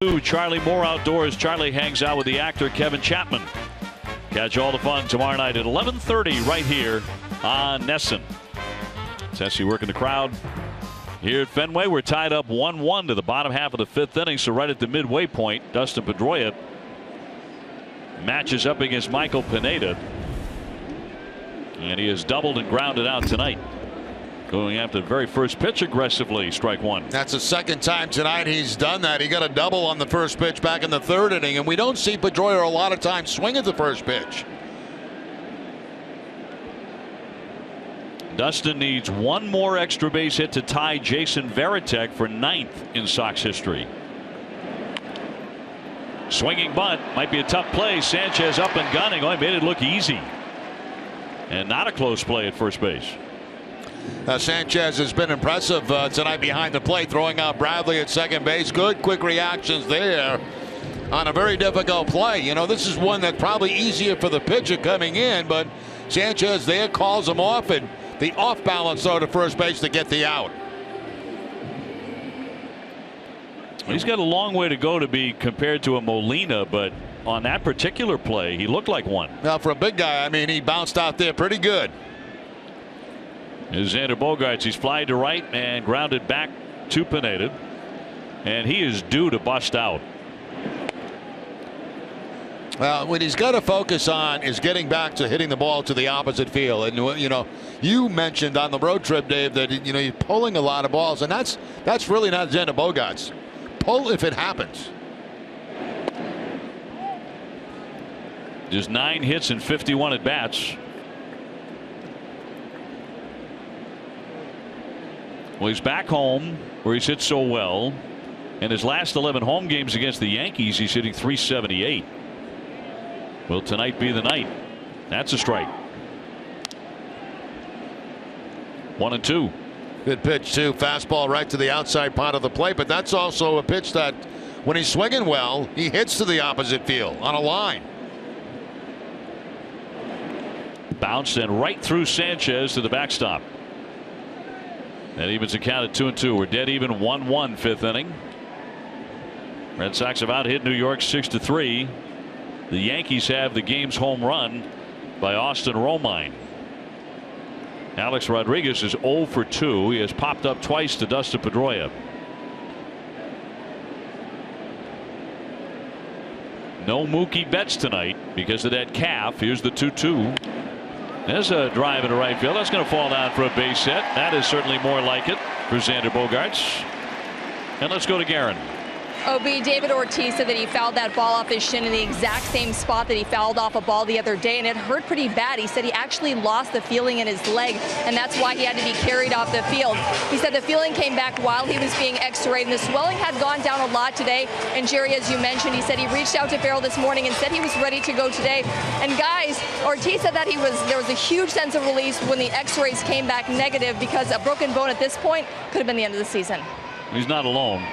New Charlie Moore Outdoors. Charlie hangs out with the actor Kevin Chapman. Catch all the fun tomorrow night at 11:30 right here on NESN. Tessie working the crowd here at Fenway. We're tied up 1-1 to the bottom half of the 5th inning. So right at the midway point, Dustin Pedroia matches up against Michael Pineda. And he has doubled and grounded out tonight. Going after the very first pitch aggressively, strike one. That's the second time tonight he's done that. He got a double on the first pitch back in the 3rd inning, and we don't see Pedroia a lot of times swing at the first pitch. Dustin needs one more extra base hit to tie Jason Varitek for 9th in Sox history. Swinging bunt, might be a tough play. Sanchez up and gunning. Oh, he made it look easy. And not a close play at first base. Sanchez has been impressive tonight behind the plate, throwing out Bradley at second base. Good quick reactions there on a very difficult play. You know, this is one that's probably easier for the pitcher coming in, but Sanchez there calls him off, and the off balance throw to first base to get the out. He's got a long way to go to be compared to a Molina, but on that particular play he looked like one. Now for a big guy, I mean, he bounced out there pretty good. Is Xander Bogaerts. He's flied to right and grounded back to Pineda, and he is due to bust out. Well, what he's got to focus on is getting back to hitting the ball to the opposite field. And you know, you mentioned on the road trip, Dave, that he's pulling a lot of balls, and that's really not Xander Bogaerts. Pull if it happens. Just 9 hits and 51 at bats. Well, he's back home where he's hit so well. In his last 11 home games against the Yankees, he's hitting .378. Will tonight be the night? That's a strike. 1-2. Good pitch too. Fastball right to the outside part of the plate, but that's also a pitch that when he's swinging well, he hits to the opposite field on a line. Bounced and right through Sanchez to the backstop. That evens the count at 2-2. We're dead even 1-1 5th inning. Red Sox have out hit New York 6-3. The Yankees have the game's home run by Austin Romine. Alex Rodriguez is 0 for 2. He has popped up twice to Dustin Pedroia. No Mookie Betts tonight because of that calf. Here's the 2-2. There's a drive into right field. That's going to fall down for a base hit. That is certainly more like it for Xander Bogaerts. And let's go to Guerin. OB, David Ortiz said that he fouled that ball off his shin in the exact same spot that he fouled off a ball the other day, and it hurt pretty bad. He said he actually lost the feeling in his leg, and that's why he had to be carried off the field. He said the feeling came back while he was being x-rayed, and the swelling had gone down a lot today. And Jerry, as you mentioned, he said he reached out to Farrell this morning and said he was ready to go today. And guys, Ortiz said that there was a huge sense of release when the x-rays came back negative, because a broken bone at this point could have been the end of the season. He's not alone.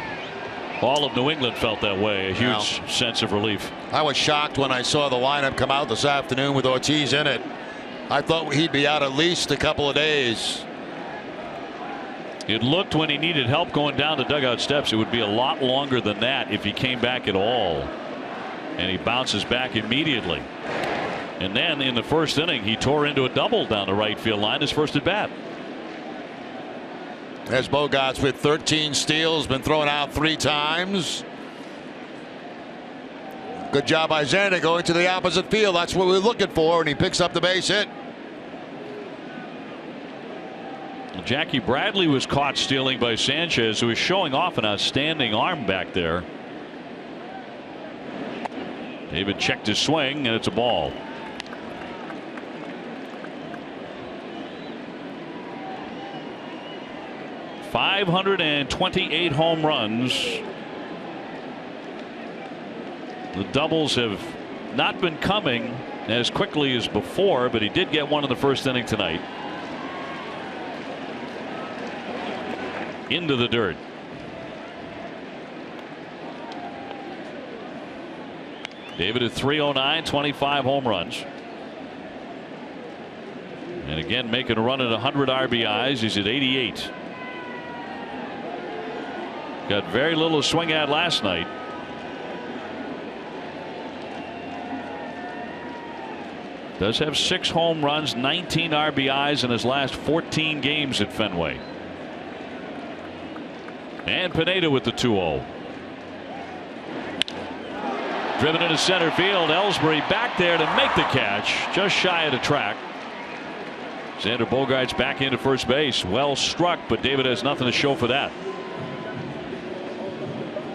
All of New England felt that way. A huge sense of relief. I was shocked when I saw the lineup come out this afternoon with Ortiz in it. I thought he'd be out at least a couple of days. It looked, when he needed help going down the dugout steps, it would be a lot longer than that if he came back at all. And he bounces back immediately. And then in the first inning, he tore into a double down the right field line, his first at bat. As Bogaerts with 13 steals, been thrown out 3 times. Good job by Xander going to the opposite field. That's what we're looking for, and he picks up the base hit. Jackie Bradley was caught stealing by Sanchez, who is showing off an outstanding arm back there. David checked his swing, and it's a ball. .528 home runs. The doubles have not been coming as quickly as before, but he did get one in the first inning tonight. Into the dirt. David at .309, 25 home runs. And again, making a run at 100 RBIs. He's at 88. Got very little to swing at last night. Does have 6 home runs, 19 RBIs in his last 14 games at Fenway. And Pineda with the 2-0. Driven into center field. Ellsbury back there to make the catch, just shy of the track. Xander Bogaerts back into first base. Well struck, but David has nothing to show for that.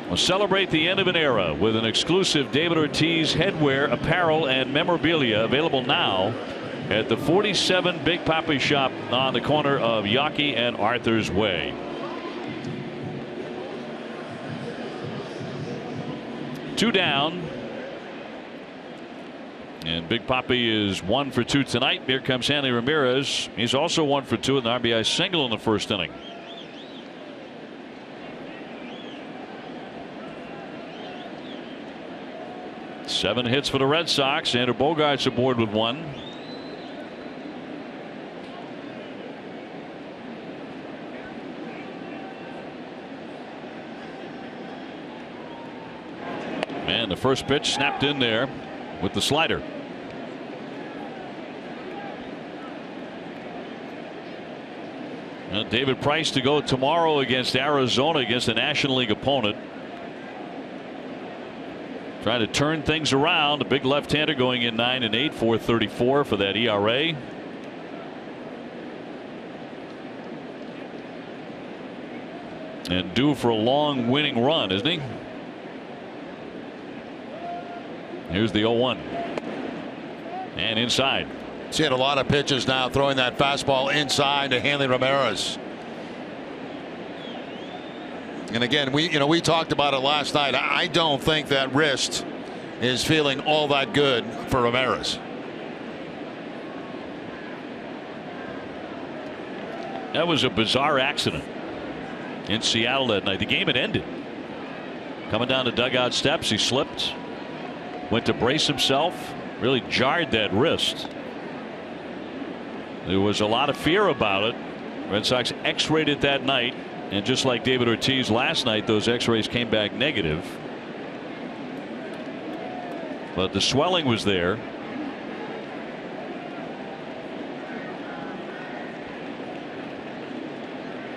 We'll celebrate the end of an era with an exclusive David Ortiz headwear, apparel, and memorabilia available now at the 47 Big Papi shop on the corner of Yawkey and Arthur's Way. Two down. And Big Papi is 1 for 2 tonight. Here comes Hanley Ramirez. He's also 1 for 2 with an RBI single in the first inning. Seven hits for the Red Sox. Xander Bogaerts aboard with 1. And the first pitch snapped in there with the slider. David Price to go tomorrow against Arizona, against a National League opponent. Trying to turn things around. A big left-hander going in 9 and 8, 4.34 for that ERA. And due for a long winning run, isn't he? Here's the 0-1. And inside. He's hit a lot of pitches now, throwing that fastball inside to Hanley Ramirez. And again, we talked about it last night. I don't think that wrist is feeling all that good for Ramirez. That was a bizarre accident in Seattle that night. The game had ended. Coming down the dugout steps, he slipped, went to brace himself, really jarred that wrist. There was a lot of fear about it. Red Sox x-rayed it that night. And just like David Ortiz last night, those x-rays came back negative. But the swelling was there.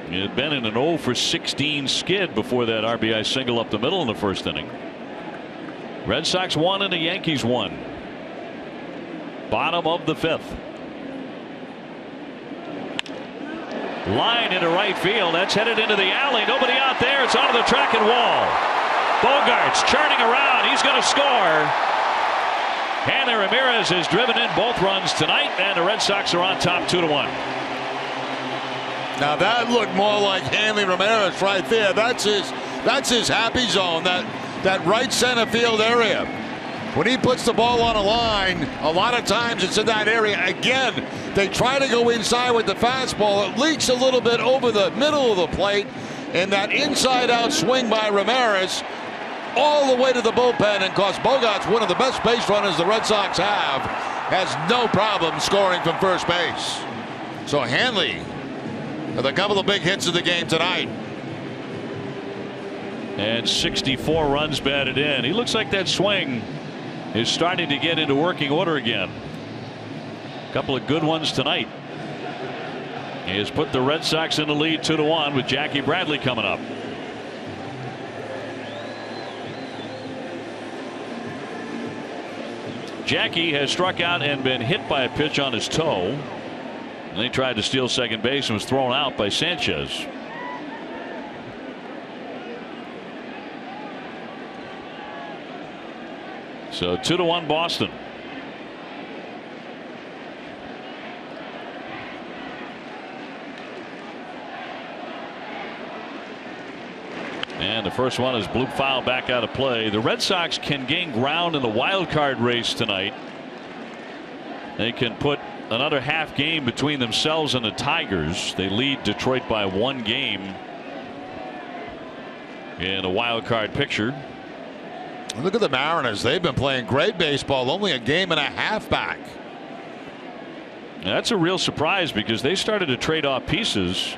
He had been in an 0 for 16 skid before that RBI single up the middle in the first inning. Red Sox 1 and the Yankees 1. Bottom of the 5th. Line into right field. That's headed into the alley. Nobody out there. It's onto the track and wall. Bogaerts churning around. He's going to score. Hanley Ramirez has driven in both runs tonight, and the Red Sox are on top 2-1. Now that looked more like Hanley Ramirez right there. That's his happy zone. That right center field area. When he puts the ball on a line, a lot of times it's in that area. Again, they try to go inside with the fastball. It leaks a little bit over the middle of the plate, and that inside-out swing by Ramirez all the way to the bullpen. And of course, Bogaerts, one of the best base runners the Red Sox have, has no problem scoring from first base. So Hanley with a couple of big hits of the game tonight. And 64 runs batted in. He looks like that swing is starting to get into working order again. A couple of good ones tonight. He has put the Red Sox in the lead 2-1 with Jackie Bradley coming up. Jackie has struck out and been hit by a pitch on his toe. And he tried to steal second base and was thrown out by Sanchez. So 2-1 Boston. And the first one is bloop foul back out of play. The Red Sox can gain ground in the wild card race tonight. They can put another half game between themselves and the Tigers. They lead Detroit by 1 game in a wild card picture. Look at the Mariners. They've been playing great baseball, only a game and a half back. Now, that's a real surprise because they started to trade off pieces.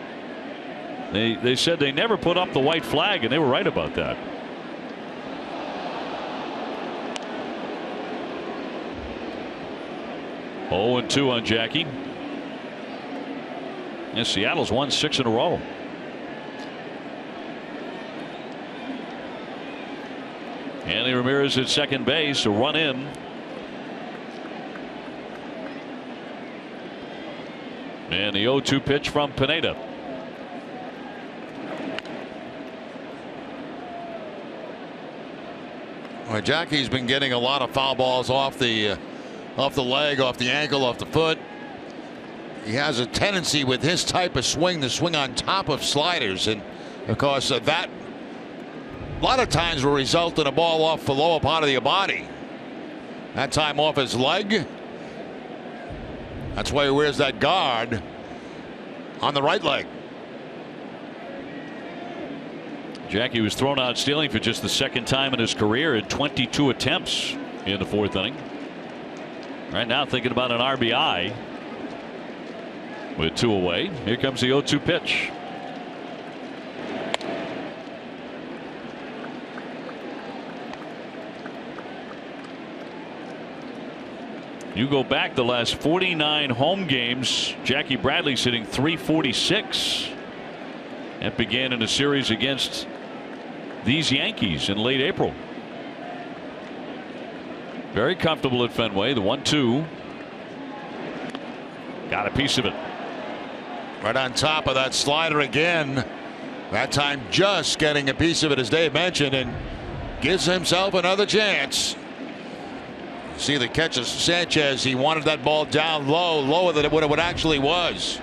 They said they never put up the white flag, and they were right about that. 0-2 on Jackie. And Seattle's won 6 in a row. Andy Ramirez at second base, a run in. And the 0-2 pitch from Pineda. Well, Jackie's been getting a lot of foul balls off the leg, off the ankle, off the foot. He has a tendency with his type of swing to swing on top of sliders, and of course that a lot of times will result in a ball off the lower part of your body. That time off his leg. That's why he wears that guard on the right leg. Jackie was thrown out stealing for just the second time in his career in 22 attempts in the 4th inning. Right now thinking about an RBI with 2 away. Here comes the 0-2 pitch. You go back the last 49 home games, Jackie Bradley's hitting .346. That began in a series against these Yankees in late April. Very comfortable at Fenway. The 1-2. Got a piece of it. Right on top of that slider again. That time just getting a piece of it, as Dave mentioned, and gives himself another chance. See the catch of Sanchez. He wanted that ball down low, lower than what it actually was.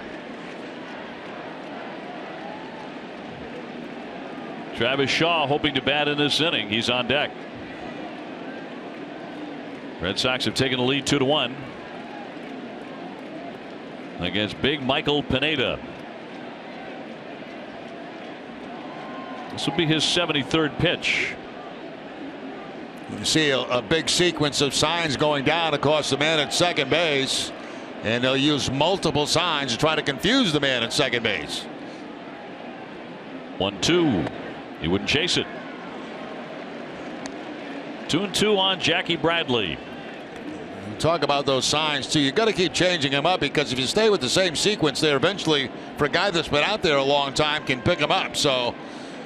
Travis Shaw hoping to bat in this inning. He's on deck. Red Sox have taken the lead 2-1 against big Michael Pineda. This will be his 73rd pitch. You see a big sequence of signs going down. Of course, the man at second base, and they'll use multiple signs to try to confuse the man at second base. 1-2. He wouldn't chase it. 2-2 on Jackie Bradley. Talk about those signs too. You got to keep changing them up, because if you stay with the same sequence, there eventually, for a guy that's been out there a long time, can pick them up. So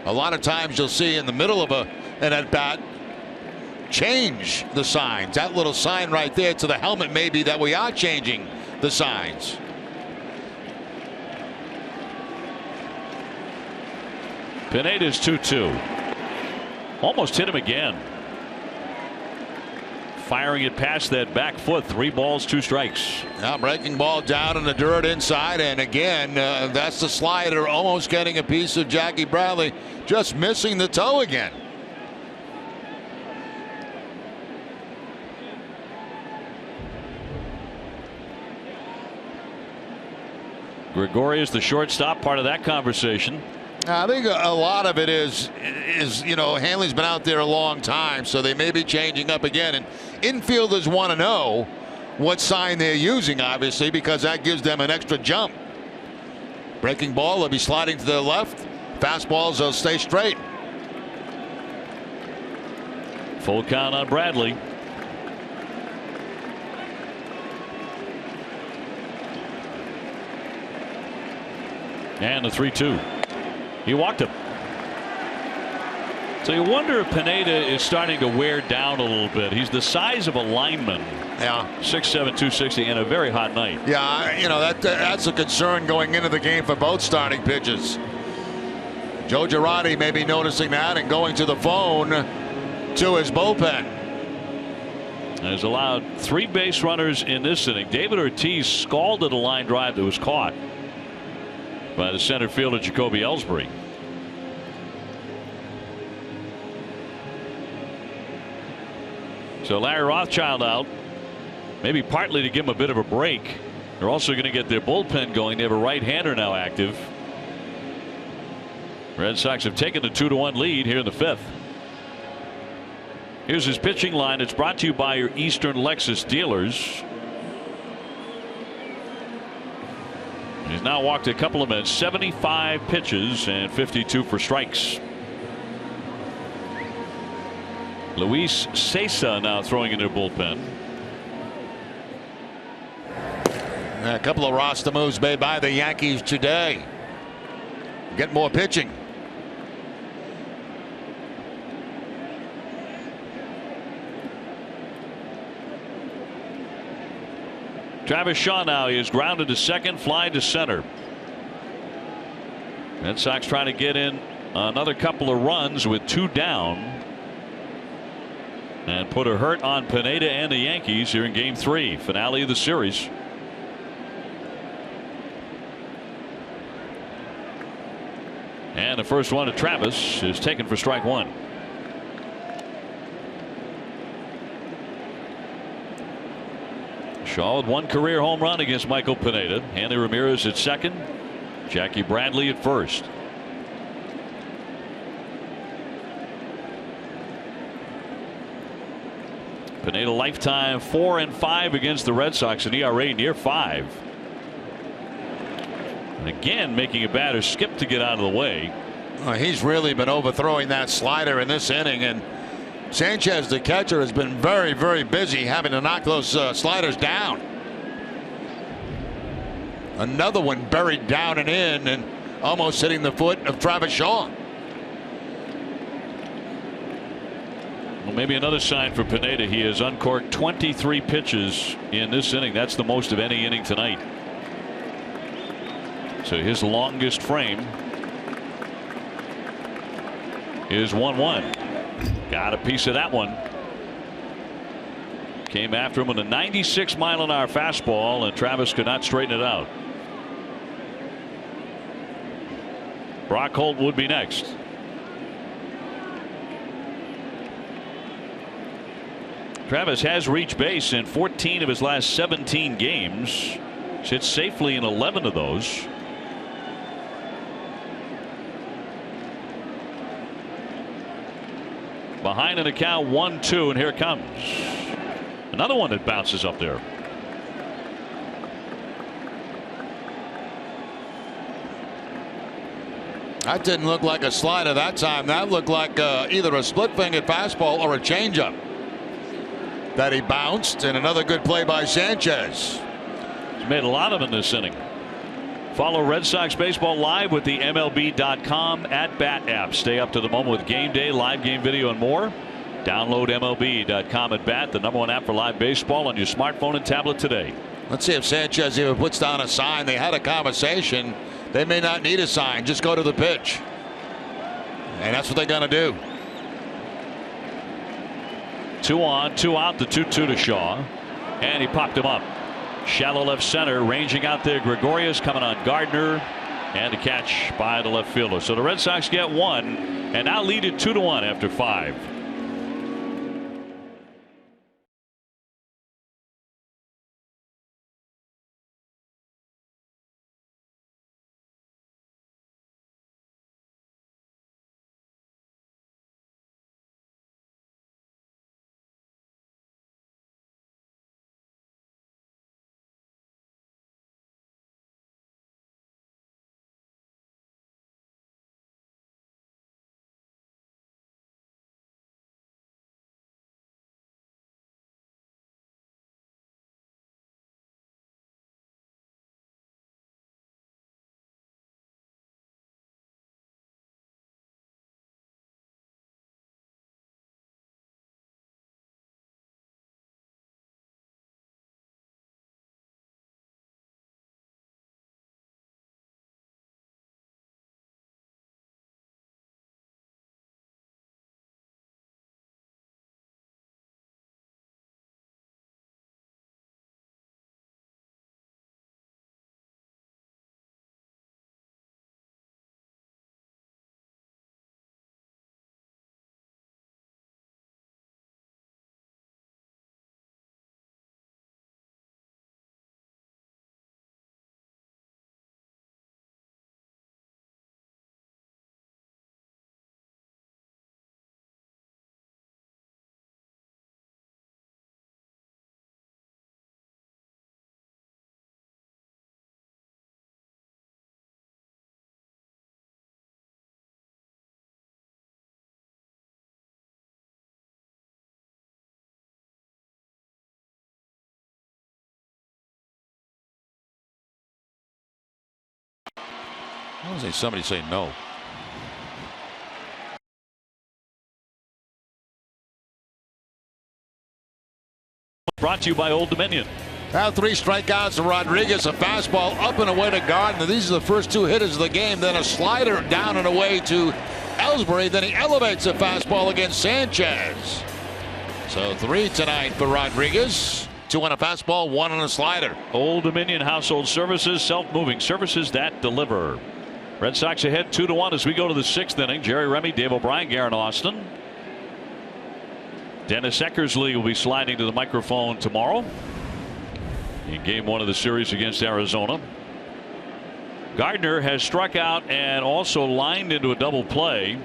a lot of times you'll see in the middle of an at bat, change the signs. That little sign right there to the helmet, maybe that we are changing the signs. Pineda's 2-2. Almost hit him again. Firing it past that back foot. 3 balls, 2 strikes. Now breaking ball down in the dirt inside, and again that's the slider almost getting a piece of Jackie Bradley, just missing the toe again. Gregorius, the shortstop, part of that conversation. I think a lot of it is Hanley's been out there a long time, so they may be changing up again, and infielders want to know what sign they're using, obviously, because that gives them an extra jump. Breaking ball, they'll be sliding to the left. Fastballs, they'll stay straight. Full count on Bradley. And the 3-2. He walked him. So you wonder if Pineda is starting to wear down a little bit. He's the size of a lineman. Yeah. 6'7", 260, and a very hot night. Yeah, that's a concern going into the game for both starting pitchers. Joe Girardi may be noticing that and going to the phone to his bullpen. Has allowed 3 base runners in this inning. David Ortiz scalded a line drive that was caught by the center fielder Jacoby Ellsbury. So Larry Rothschild out, maybe partly to give him a bit of a break. They're also going to get their bullpen going. They have a right-hander now active. Red Sox have taken the 2-1 lead here in the 5th. Here's his pitching line. It's brought to you by your Eastern Lexus dealers. He's now walked a couple of minutes, 75 pitches and 52 for strikes. Luis Cessa now throwing into the bullpen. A couple of roster moves made by the Yankees today. Get more pitching. Travis Shaw now is grounded to second, fly to center. Red Sox trying to get in another couple of runs with 2 down and put a hurt on Pineda and the Yankees here in Game 3, finale of the series. And the first one to Travis is taken for strike 1. Shaw with 1 career home run against Michael Pineda. Hanley Ramirez at second. Jackie Bradley at first. Pineda lifetime 4-5 against the Red Sox, an ERA near 5. And again making a batter skip to get out of the way. He's really been overthrowing that slider in this inning, and Sanchez, the catcher, has been very, very busy having to knock those sliders down. Another one buried down and in and almost hitting the foot of Travis Shaw. Well, maybe another sign for Pineda. He has uncorked 23 pitches in this inning. That's the most of any inning tonight. So his longest frame is 1-1. Got a piece of that one. Came after him with a 96-mile-an-hour fastball, and Travis could not straighten it out. Brock Holt would be next. Travis has reached base in 14 of his last 17 games. Sits safely in 11 of those. Behind in the count 1-2, and here it comes. Another one that bounces up there. That didn't look like a slider that time. That looked like either a split-fingered fastball or a changeup that he bounced, and another good play by Sanchez. He's made a lot of them this inning. Follow Red Sox baseball live with the MLB.com at Bat app. Stay up to the moment with game day, live game video, and more. Download MLB.com at Bat, the #1 app for live baseball, on your smartphone and tablet today. Let's see if Sanchez even puts down a sign. They had a conversation. They may not need a sign. Just go to the pitch. And that's what they're going to do. 2 on, 2 out, the 2-2 to Shaw. And he popped him up. Shallow left center, ranging out there. Gregorius coming on Gardner, and a catch by the left fielder. So the Red Sox get 1 and now lead it 2-1 after 5. I don't say somebody say no. Brought to you by Old Dominion. Now 3 strikeouts to Rodriguez, a fastball up and away to Gardner. These are the first 2 hitters of the game. Then a slider down and away to Ellsbury. Then he elevates a fastball against Sanchez. So 3 tonight for Rodriguez. 2 on a fastball, 1 on a slider. Old Dominion Household Services, self-moving services that deliver. Red Sox ahead 2-1 as we go to the 6th inning. Jerry Remy, Dave O'Brien, Garen Austin. Dennis Eckersley will be sliding to the microphone tomorrow in game 1 of the series against Arizona. Gardner has struck out and also lined into a double play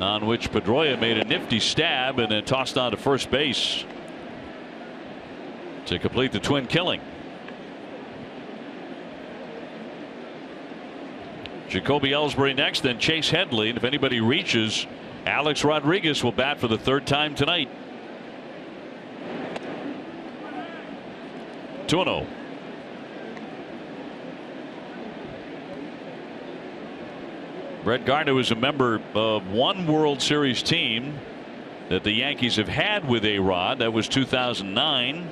on which Pedroia made a nifty stab and then tossed on to first base to complete the twin killing. Jacoby Ellsbury next, then Chase Headley, and if anybody reaches, Alex Rodriguez will bat for the 3rd time tonight. 2-0. Brett Gardner was a member of one World Series team that the Yankees have had with A-Rod. That was 2009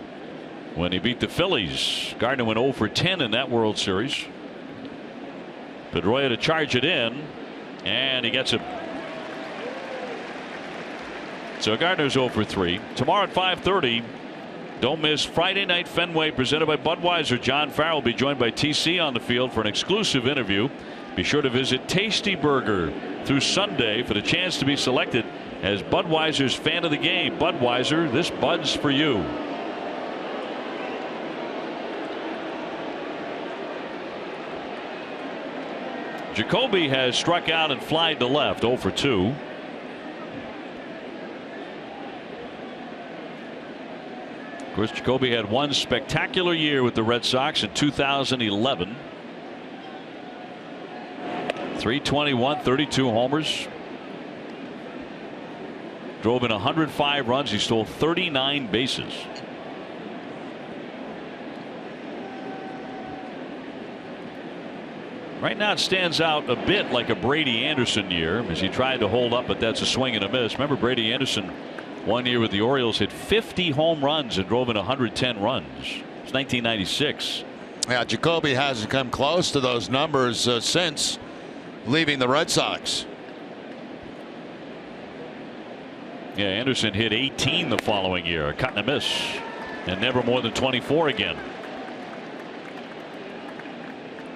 when he beat the Phillies. Gardner went 0 for 10 in that World Series. Pedroia to charge it in, and he gets it. So Gardner's 0 for 3. Tomorrow at 5:30. Don't miss Friday Night Fenway presented by Budweiser. John Farrell will be joined by TC on the field for an exclusive interview. Be sure to visit Tasty Burger through Sunday for the chance to be selected as Budweiser's fan of the game. Budweiser, this Bud's for you. Jacoby has struck out and flied to left, 0 for 2. Of course, Jacoby had one spectacular year with the Red Sox in 2011. 321, 32 homers. Drove in 105 runs. He stole 39 bases. Right now it stands out a bit like a Brady Anderson year as he tried to hold up, but that's a swing and a miss. Remember Brady Anderson one year with the Orioles hit 50 home runs and drove in 110 runs. It's 1996. Yeah, Jacoby hasn't come close to those numbers since leaving the Red Sox. Yeah, Anderson hit 18 the following year, a cut and a miss, and never more than 24 again.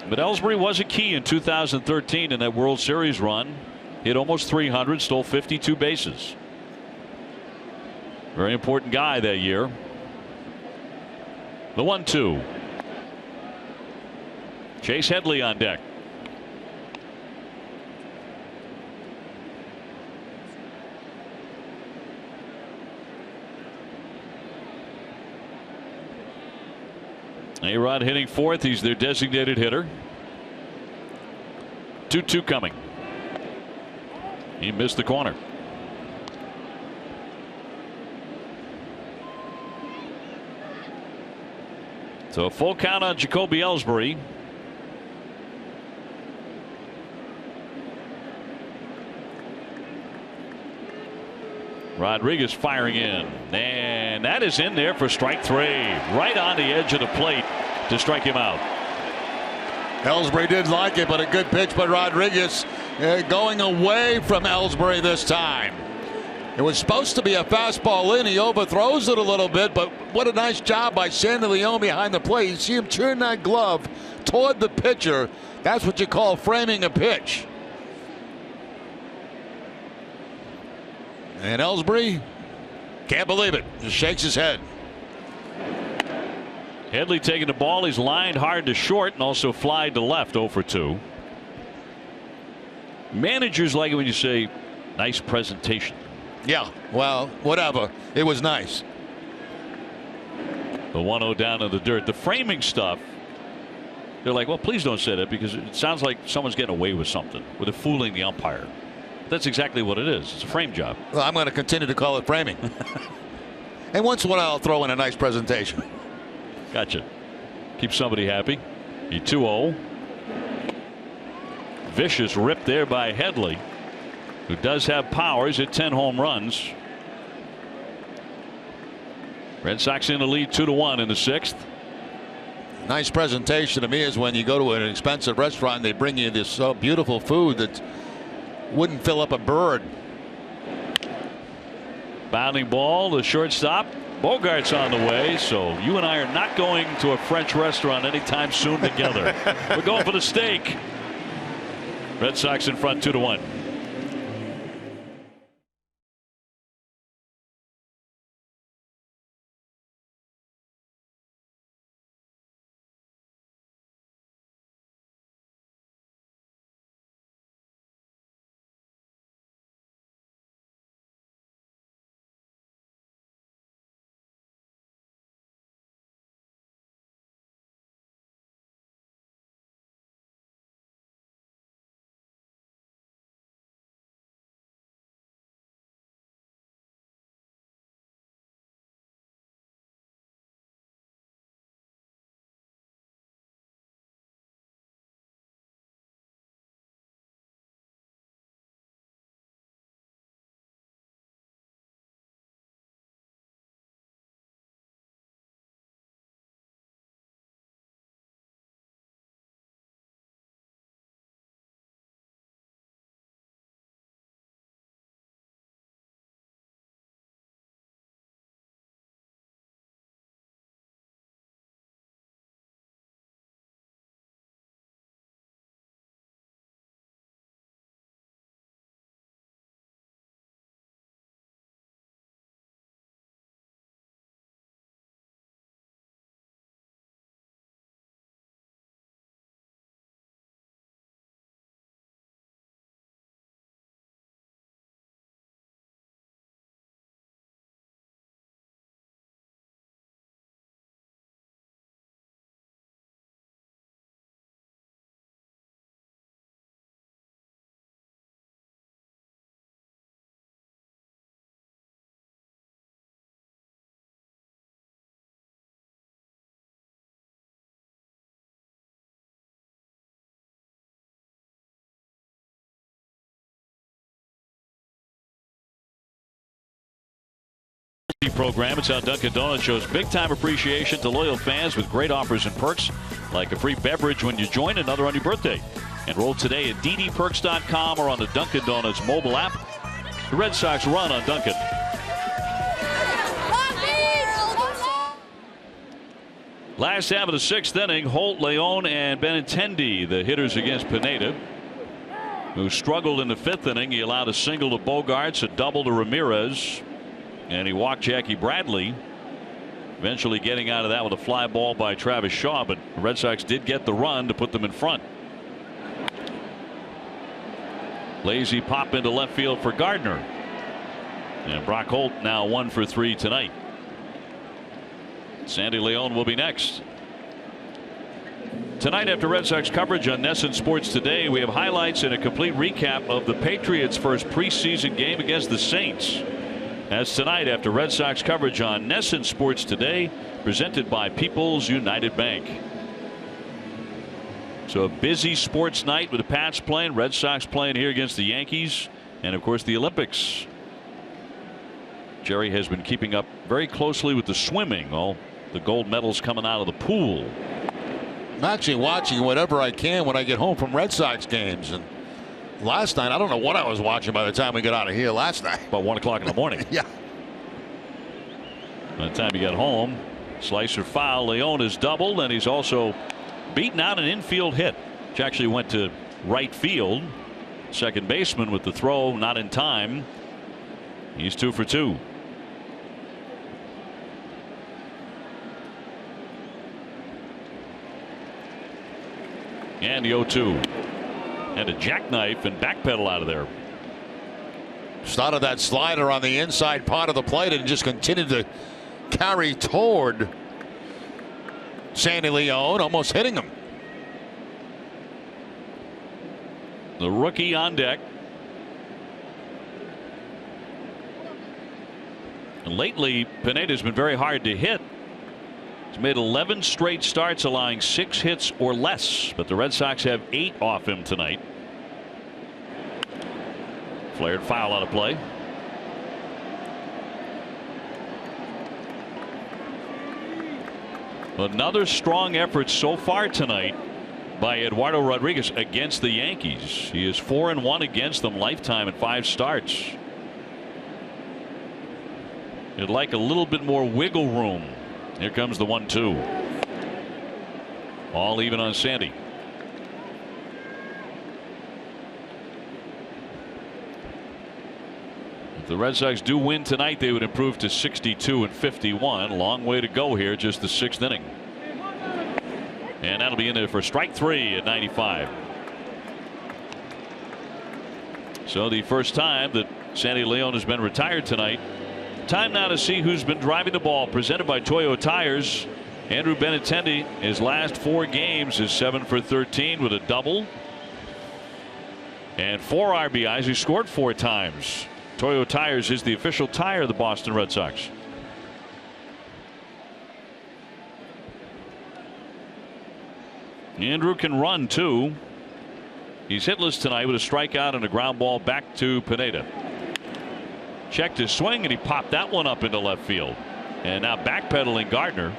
But Ellsbury was a key in 2013 in that World Series run. Hit almost 300, stole 52 bases. Very important guy that year. The 1-2. Chase Headley on deck. A-Rod hitting 4th. He's their designated hitter. 2-2 coming. He missed the corner. So a full count on Jacoby Ellsbury. Rodriguez firing in, and that is in there for strike 3, right on the edge of the plate to strike him out. Ellsbury didn't like it, but a good pitch by Rodriguez, going away from Ellsbury this time. It was supposed to be a fastball in. He overthrows it a little bit, but what a nice job by Sandy Leon behind the plate. You see him turn that glove toward the pitcher. That's what you call framing a pitch. And Ellsbury can't believe it. Just shakes his head. Headley taking the ball. He's lined hard to short and also flied to left, 0 for 2. Managers like it when you say nice presentation. Yeah, well, whatever. It was nice. The 1-0 down in the dirt. The framing stuff, they're like, well, please don't say that because it sounds like someone's getting away with something, with fooling the umpire. That's exactly what it is. It's a frame job. Well, I'm going to continue to call it framing. And once in a while, I'll throw in a nice presentation. Gotcha. Keep somebody happy. He 2-0. vicious rip there by Headley, who does have power. He's hit 10 home runs. Red Sox in the lead 2-1 in the 6th. Nice presentation to me is when you go to an expensive restaurant and they bring you this beautiful food that wouldn't fill up a bird. Bounding ball, the shortstop. Bogart's on the way, so you and I are not going to a French restaurant anytime soon together. We're going for the steak. Red Sox in front 2-1. Program. It's how Dunkin' Donuts shows big time appreciation to loyal fans with great offers and perks like a free beverage when you join, another on your birthday. Enroll today at ddperks.com or on the Dunkin' Donuts mobile app. The Red Sox run on Dunkin'. Last half of the 6th inning, Holt, Leon, and Benintendi, the hitters against Pineda, who struggled in the 5th inning. He allowed a single to Bogarts, a double to Ramirez, and he walked Jackie Bradley, eventually getting out of that with a fly ball by Travis Shaw. But the Red Sox did get the run to put them in front. Lazy pop into left field for Gardner, and Brock Holt now 1 for 3 tonight. Sandy Leon will be next. Tonight, after Red Sox coverage on NESN Sports Today, we have highlights and a complete recap of the Patriots' first preseason game against the Saints. As tonight, after Red Sox coverage on NESN Sports Today, presented by People's United Bank. So a busy sports night with the Pats playing, Red Sox playing here against the Yankees, and of course the Olympics. Jerry has been keeping up very closely with the swimming, all the gold medals coming out of the pool. I'm actually watching whatever I can when I get home from Red Sox games. And last night, I don't know what I was watching by the time we got out of here last night. About 1 o'clock in the morning. Yeah. By the time he got home, slicer foul. Leon is doubled, and he's also beaten out an infield hit, which actually went to right field. Second baseman with the throw, not in time. He's 2 for 2. And the 0-2. And a jackknife and backpedal out of there. Started that slider on the inside part of the plate and just continued to carry toward Sandy Leon, almost hitting him. The rookie on deck. And lately, Pineda's been very hard to hit. He's made 11 straight starts, allowing 6 hits or less, but the Red Sox have 8 off him tonight. Flared foul out of play. Another strong effort so far tonight by Eduardo Rodriguez against the Yankees. He is 4-1 against them lifetime in 5 starts. You'd like a little bit more wiggle room. Here comes the 1-2. All even on Sandy. If the Red Sox do win tonight, they would improve to 62-51. Long way to go here, just the 6th inning. And that'll be in there for strike 3 at 95. So the first time that Sandy Leon has been retired tonight. Time now to see who's been driving the ball. Presented by Toyo Tires. Andrew Benintendi, his last 4 games is 7 for 13 with a double and 4 RBIs. He scored 4 times. Toyo Tires is the official tire of the Boston Red Sox. Andrew can run too. He's hitless tonight with a strikeout and a ground ball back to Pineda. Checked his swing and he popped that one up into left field. And now backpedaling Gardner.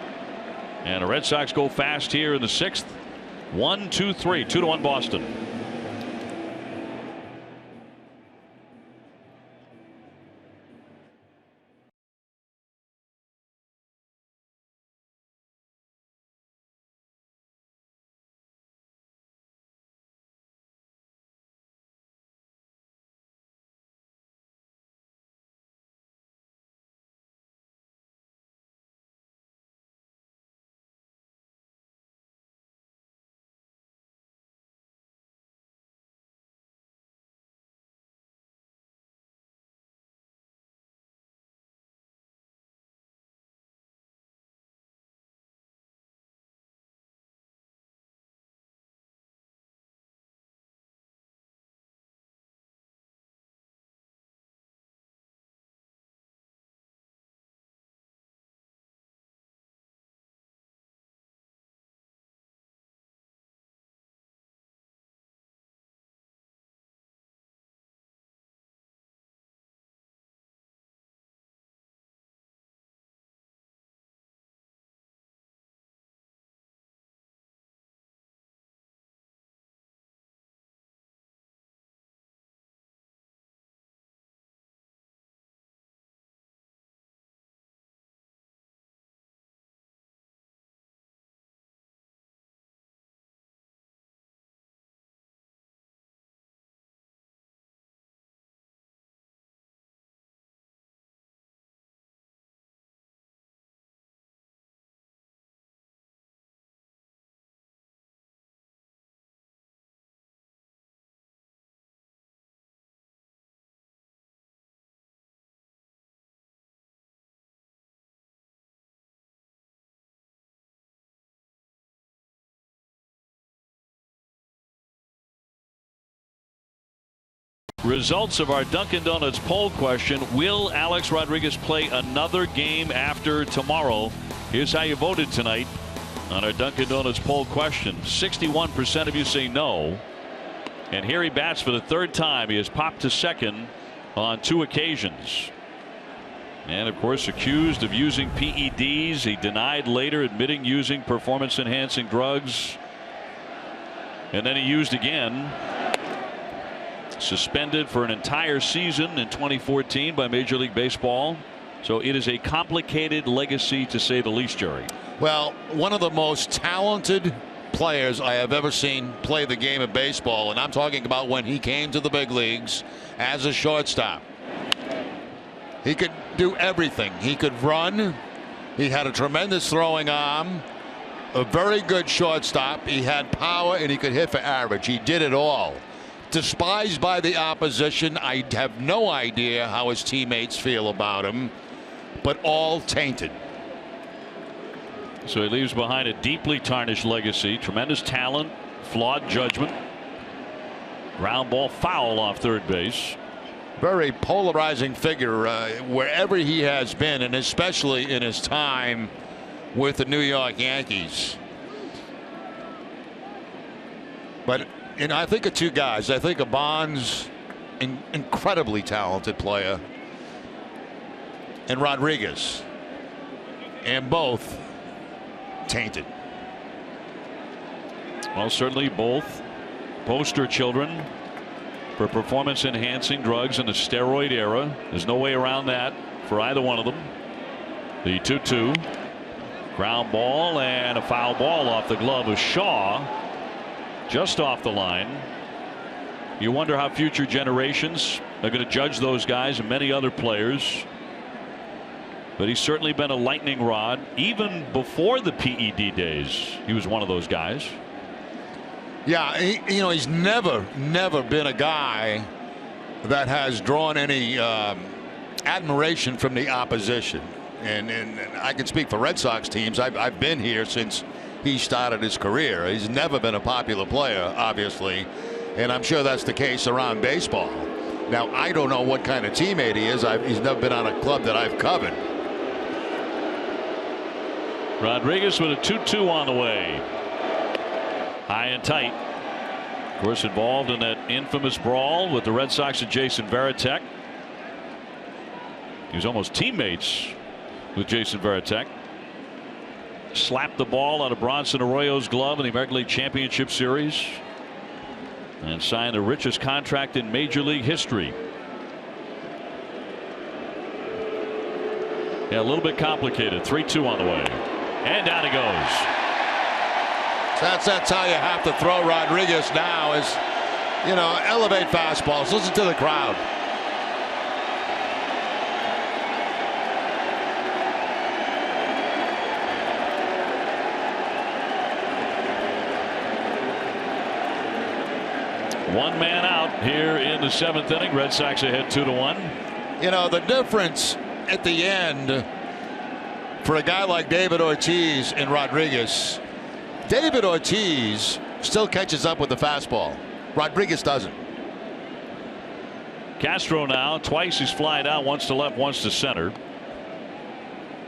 And the Red Sox go fast here in the 6th. 1-2-3, 2-1 Boston. Results of our Dunkin' Donuts poll question. Will Alex Rodriguez play another game after tomorrow? Here's how you voted tonight on our Dunkin' Donuts poll question. 61% of you say no. And here he bats for the 3rd time. He has popped to 2nd on 2 occasions. And of course accused of using PEDs. He denied later, admitting using performance enhancing drugs. And then he used again. Suspended for an entire season in 2014 by Major League Baseball. So it is a complicated legacy, to say the least, Jerry. Well, one of the most talented players I have ever seen play the game of baseball, and I'm talking about when he came to the big leagues as a shortstop. He could do everything. He could run. He had a tremendous throwing arm. A very good shortstop. He had power and he could hit for average. He did it all. Despised by the opposition. I have no idea how his teammates feel about him, but all tainted. So he leaves behind a deeply tarnished legacy. Tremendous talent, flawed judgment. Ground ball foul off third base. Very polarizing figure wherever he has been, and especially in his time with the New York Yankees. But I think of 2 guys. I think of Bonds incredibly talented player, and Rodriguez, and both tainted. Well, certainly both poster children for performance-enhancing drugs in the steroid era. There's no way around that for either one of them. The 2-2. Ground ball and a foul ball off the glove of Shaw. Just off the line. You wonder how future generations are going to judge those guys and many other players. But he's certainly been a lightning rod. Even before the PED days, he was one of those guys. Yeah, he's never been a guy that has drawn any admiration from the opposition. And I can speak for Red Sox teams. I've been here since he started his career. He's never been a popular player, obviously, and I'm sure that's the case around baseball. Now, I don't know what kind of teammate he is. He's never been on a club that I've covered. Rodriguez with a 2-2 on the way. High and tight. Of course, involved in that infamous brawl with the Red Sox and Jason Varitek. He was almost teammates with Jason Varitek. Slapped the ball out of Bronson Arroyo's glove in the American League Championship Series. And signed the richest contract in Major League history. Yeah, a little bit complicated. 3-2 on the way. And down he goes. That's how you have to throw Rodriguez now, is, elevate fastballs. Listen to the crowd. One man out here in the 7th inning. Red Sox ahead 2-1. The difference at the end for a guy like David Ortiz and Rodriguez, David Ortiz still catches up with the fastball. Rodriguez doesn't. Castro now, twice he's flied out, once to left, once to center.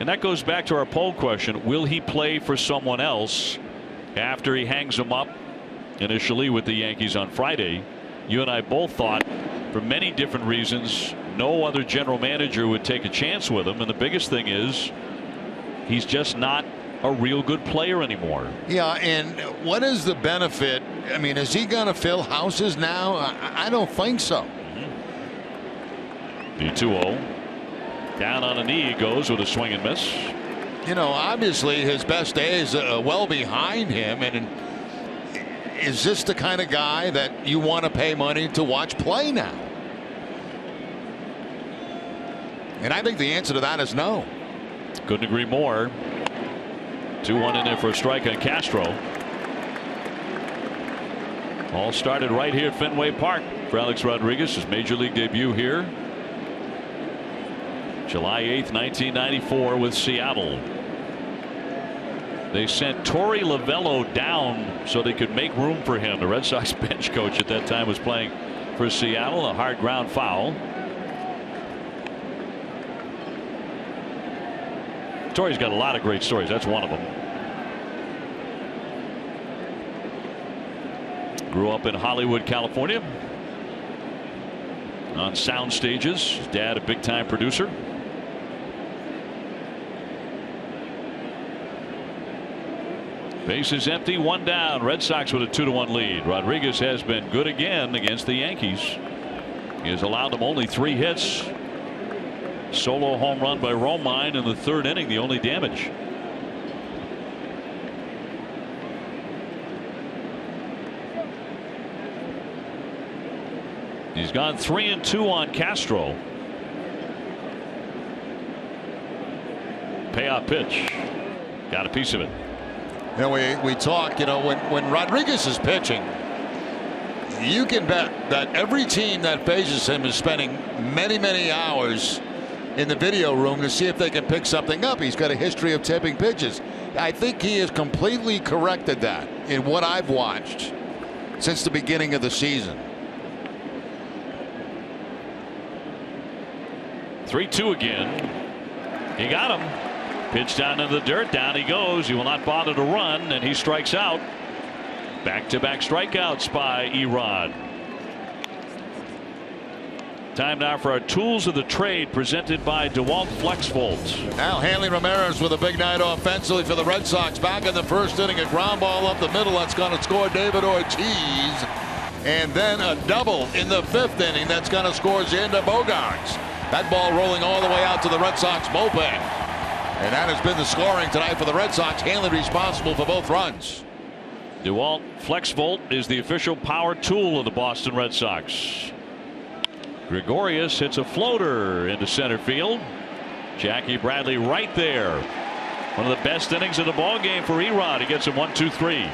And that goes back to our poll question. Will he play for someone else after he hangs him up initially with the Yankees on Friday? You and I both thought, for many different reasons, no other general manager would take a chance with him. And the biggest thing is, he's just not a real good player anymore. Yeah, and what is the benefit? I mean, is he going to fill houses now? I don't think so. The 2-0. Down on a knee he goes with a swing and miss. Obviously his best days well behind him. And is this the kind of guy that you want to pay money to watch play now? And I think the answer to that is no. Couldn't agree more. 2-1 in there for a strike on Castro. All started right here at Fenway Park for Alex Rodriguez, his major league debut here. July 8th, 1994 with Seattle. They sent Torey Lovello down so they could make room for him. The Red Sox bench coach at that time was playing for Seattle. A hard ground foul. Torey's got a lot of great stories. That's one of them. Grew up in Hollywood, California. On sound stages. His dad, a big time producer. Bases empty, one down. Red Sox with a 2-1 lead. Rodriguez has been good again against the Yankees. He has allowed them only 3 hits. Solo home run by Romine in the 3rd inning, the only damage. He's gone 3-2 on Castro. Payoff pitch. Got a piece of it. We talk, when Rodriguez is pitching, you can bet that every team that faces him is spending many hours in the video room to see if they can pick something up. He's got a history of tipping pitches. I think he has completely corrected that in what I've watched since the beginning of the season. 3-2 again. He got him. Pitch down into the dirt. Down he goes. He will not bother to run, and he strikes out. Back-to-back strikeouts by Erod. Time now for our tools of the trade presented by DeWalt FlexVolt. Now Hanley Ramirez with a big night offensively for the Red Sox. Back in the first inning, a ground ball up the middle. That's going to score David Ortiz. And then a double in the 5th inning. That's going to score Xander Bogaerts. That ball rolling all the way out to the Red Sox bullpen. And that has been the scoring tonight for the Red Sox. Hanley responsible for both runs. DeWalt FlexVolt is the official power tool of the Boston Red Sox. Gregorius hits a floater into center field. Jackie Bradley right there. One of the best innings of the ball game for Erod. He gets him 1-2-3.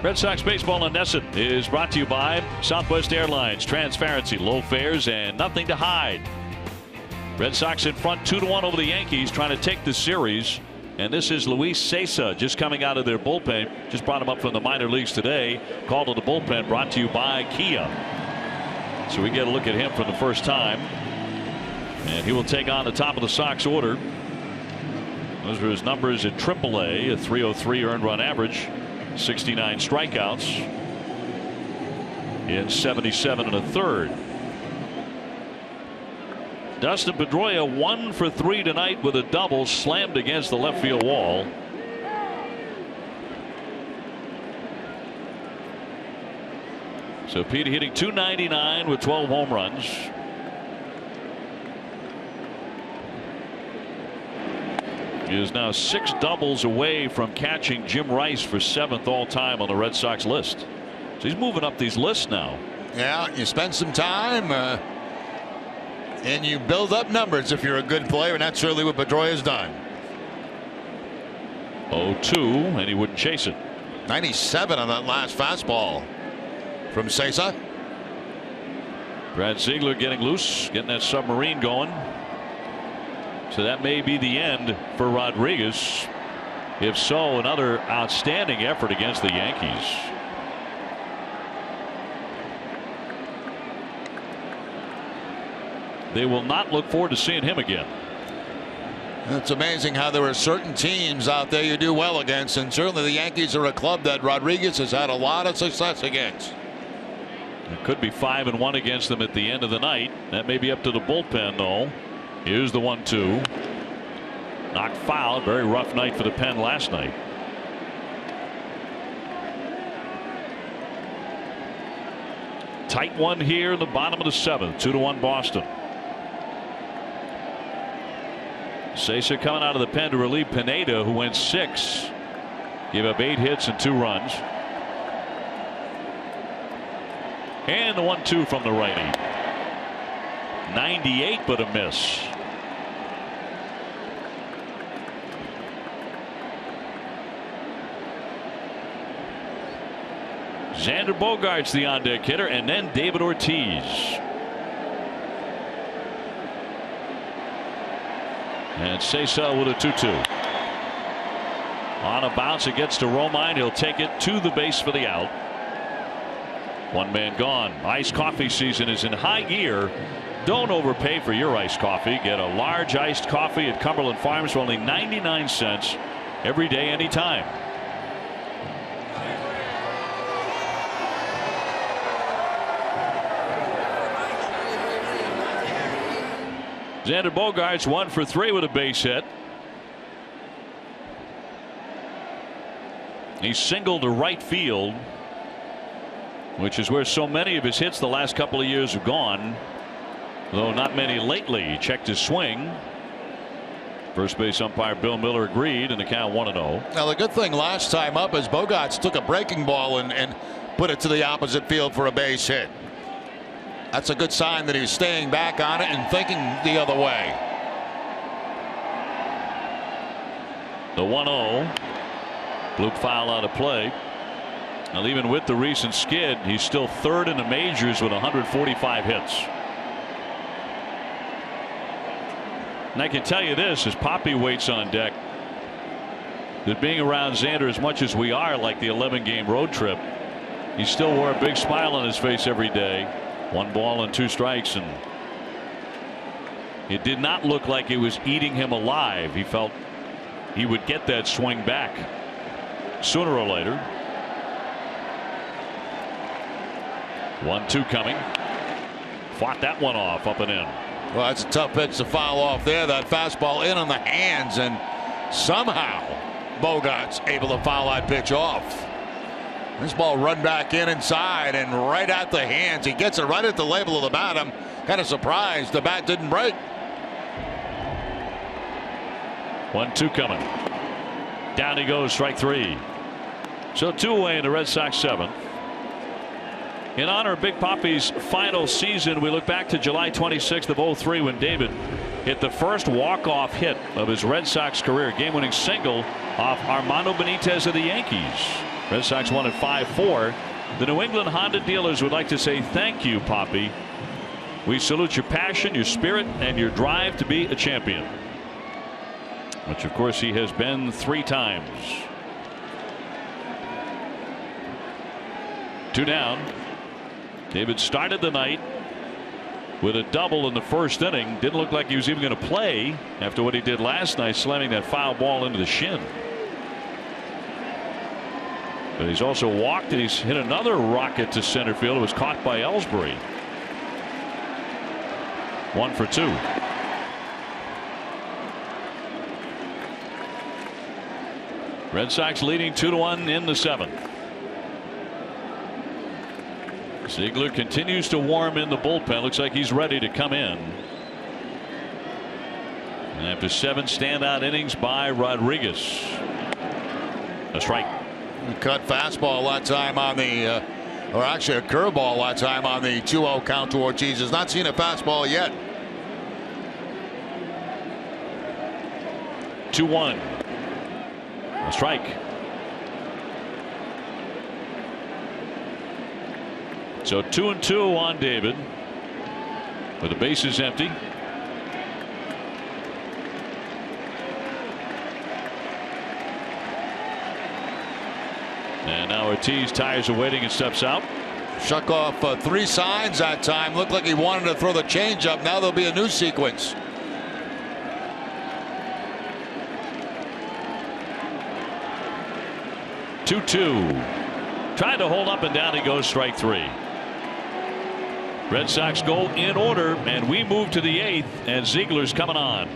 Red Sox baseball in NESN is brought to you by Southwest Airlines. Transparency, low fares, and nothing to hide. Red Sox in front 2-1 over the Yankees, trying to take the series. And this is Luis Cessa just coming out of their bullpen. Just brought him up from the minor leagues today. Called to the bullpen, brought to you by Kia. So we get a look at him for the first time. And he will take on the top of the Sox order. Those are his numbers at AAA, a .303 earned run average. 69 strikeouts in 77 1/3. Dustin Pedroia 1 for 3 tonight with a double, slammed against the left field wall. So Pete hitting .299 with 12 home runs. He is now 6 doubles away from catching Jim Rice for 7th all time on the Red Sox list. So he's moving up these lists now. Yeah, you spend some time and you build up numbers if you're a good player, and that's certainly what Pedroia has done. 0-2, and he wouldn't chase it. 97 on that last fastball from Cessa. Brad Ziegler getting loose, getting that submarine going. So that may be the end for Rodriguez. If so, another outstanding effort against the Yankees. They will not look forward to seeing him again. It's amazing how there are certain teams out there you do well against, and certainly the Yankees are a club that Rodriguez has had a lot of success against. It could be 5-1 against them at the end of the night. That may be up to the bullpen, though. Here's the 1-2. Knocked foul. Very rough night for the pen last night. Tight one here in the bottom of the 7th. 2-1 Boston. Cessa coming out of the pen to relieve Pineda, who went 6. Gave up 8 hits and 2 runs. And the 1-2 from the righty. 98, but a miss. Xander Bogaerts the on-deck hitter, and then David Ortiz. And Cesar with a 2-2. On a bounce, it gets to Romine. He'll take it to the base for the out. One man gone. Iced coffee season is in high gear. Don't overpay for your iced coffee. Get a large iced coffee at Cumberland Farms for only 99 cents every day, anytime. Xander Bogaerts 1 for 3 with a base hit. He singled to right field, which is where so many of his hits the last couple of years have gone, though not many lately. He checked his swing. First base umpire Bill Miller agreed, and the count 1-0. Now the good thing last time up is Bogaerts took a breaking ball and put it to the opposite field for a base hit. That's a good sign that he's staying back on it and thinking the other way. The 1-0. Bloop foul out of play. And even with the recent skid, he's still third in the majors with 145 hits. And I can tell you this, as Poppy waits on deck, that being around Xander as much as we are, like the 11-game road trip, he still wore a big smile on his face every day. 1 ball and 2 strikes, and it did not look like it was eating him alive. He felt he would get that swing back sooner or later. 1-2 coming. Fought that one off, up and in. Well, that's a tough pitch to foul off there. That fastball in on the hands, and somehow Bogaerts able to foul that pitch off. This ball run back in inside and right at the hands. He gets it right at the label of the bat. I'm kind of surprised the bat didn't break. 1-2 coming. Down he goes, strike 3. So 2 away in the Red Sox 7th. In honor of Big Poppy's final season, we look back to July 26th of 03 when David hit the first walk-off hit of his Red Sox career. Game-winning single off Armando Benitez of the Yankees. Red Sox won at 5-4. The New England Honda dealers would like to say thank you, Poppy. We salute your passion, your spirit, and your drive to be a champion, which of course he has been 3 times. 2 down. David started the night with a double in the first inning. Didn't look like he was even going to play after what he did last night, slamming that foul ball into the shin. But he's also walked, and he's hit another rocket to center field. It was caught by Ellsbury. 1 for 2. Red Sox leading 2-1 in the 7th. Ziegler continues to warm in the bullpen. Looks like he's ready to come in. And after 7 standout innings by Rodriguez. A strike. Cut fastball a lot of time on the or actually a curveball a lot of time on the 2-0 count to Ortiz. Has not seen a fastball yet. 2-1. A strike. So 2-2 on David with the bases empty. And now Ortiz tires are waiting and steps out. Shuck off 3 signs that time. Looked like he wanted to throw the changeup. Now there'll be a new sequence. 2-2. Trying to hold up, and down he goes, strike 3. Red Sox go in order, and we move to the 8th, and Ziegler's coming on.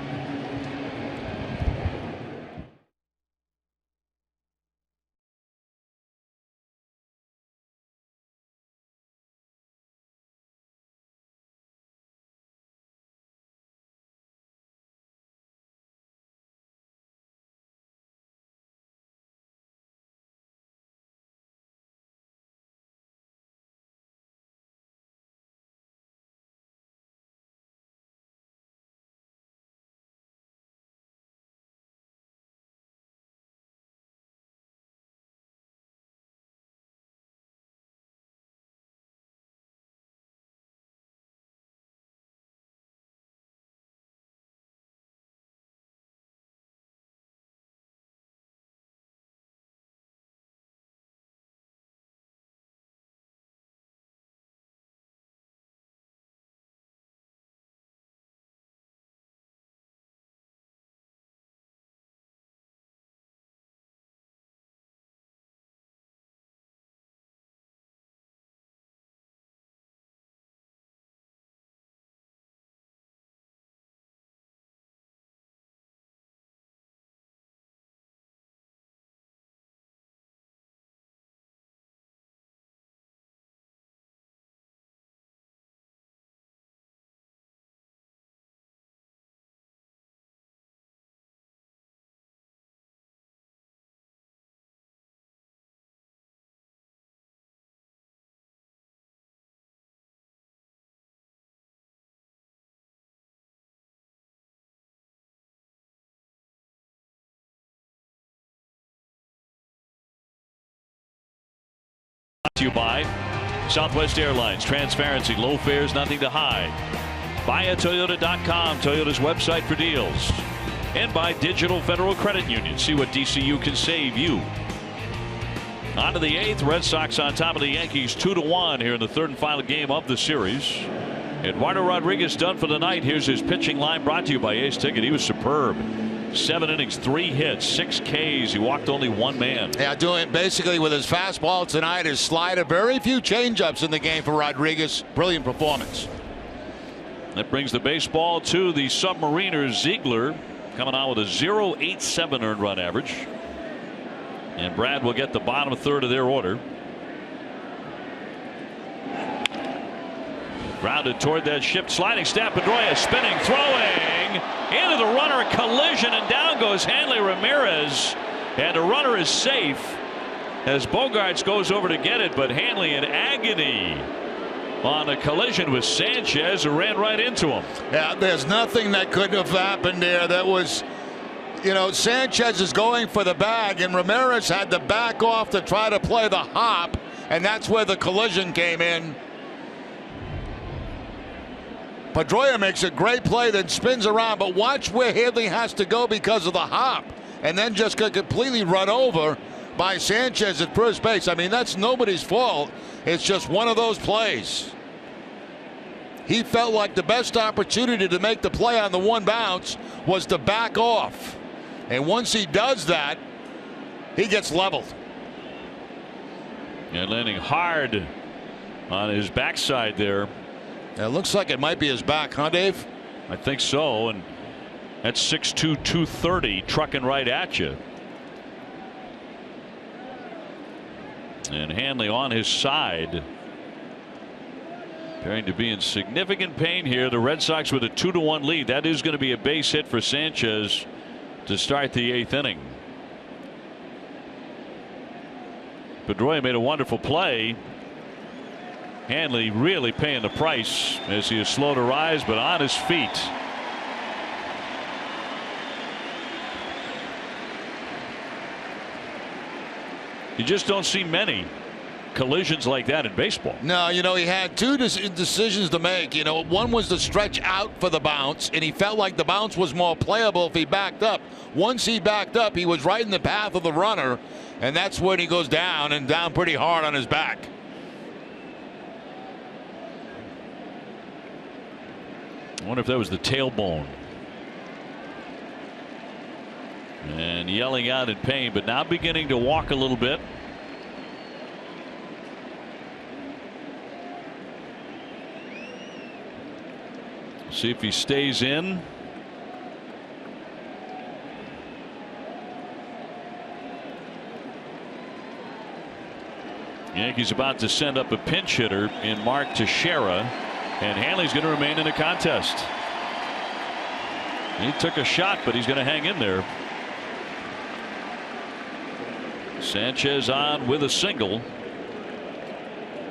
To you by Southwest Airlines. Transparency, low fares, nothing to hide. BuyAToyota.com, Toyota's website for deals. And by Digital Federal Credit Union. See what DCU can save you. On to the 8th. Red Sox on top of the Yankees 2-1 here in the third and final game of the series. Eduardo Rodriguez done for the night. Here's his pitching line brought to you by Ace Ticket. He was superb. 7 innings, 3 hits, 6 Ks. He walked only 1 man. Yeah, doing basically with his fastball tonight, his slider. Very few changeups in the game for Rodriguez. Brilliant performance. That brings the baseball to the Submariners. Ziegler coming out with a 0.87 earned run average. And Brad will get the bottom third of their order. Grounded toward that shift, sliding step. Pedroia spinning, throwing into the runner, a collision, and down goes Hanley Ramirez. And the runner is safe as Bogaerts goes over to get it, but Hanley in agony on a collision with Sanchez, who ran right into him. Yeah, there's nothing that couldn't have happened there. That was, you know, Sanchez is going for the bag, and Ramirez had to back off to try to play the hop, and that's where the collision came in. Pedroia makes a great play, then spins around, but watch where Hanley has to go because of the hop, and then just got completely run over by Sanchez at first base. I mean, that's nobody's fault. It's just one of those plays. He felt like the best opportunity to make the play on the one bounce was to back off, and once he does that, he gets leveled. And landing hard on his backside there. It looks like it might be his back, huh, Dave? I think so, and that's 6'2", 230 trucking right at you. And Hanley on his side, appearing to be in significant pain here. The Red Sox with a 2-1 lead. That is going to be a base hit for Sanchez to start the 8th inning. Pedroia made a wonderful play. Hanley really paying the price as he is slow to rise, but on his feet. You just don't see many collisions like that in baseball. No, you know, he had 2 decisions to make. You know, one was to stretch out for the bounce, and he felt like the bounce was more playable if he backed up. Once he backed up, he was right in the path of the runner, and that's when he goes down, and down pretty hard on his back. I wonder if that was the tailbone. And yelling out in pain, but now beginning to walk a little bit. See if he stays in. Yankees about to send up a pinch hitter in Mark Teixeira. And Hanley's going to remain in the contest. He took a shot, but he's going to hang in there. Sanchez on with a single.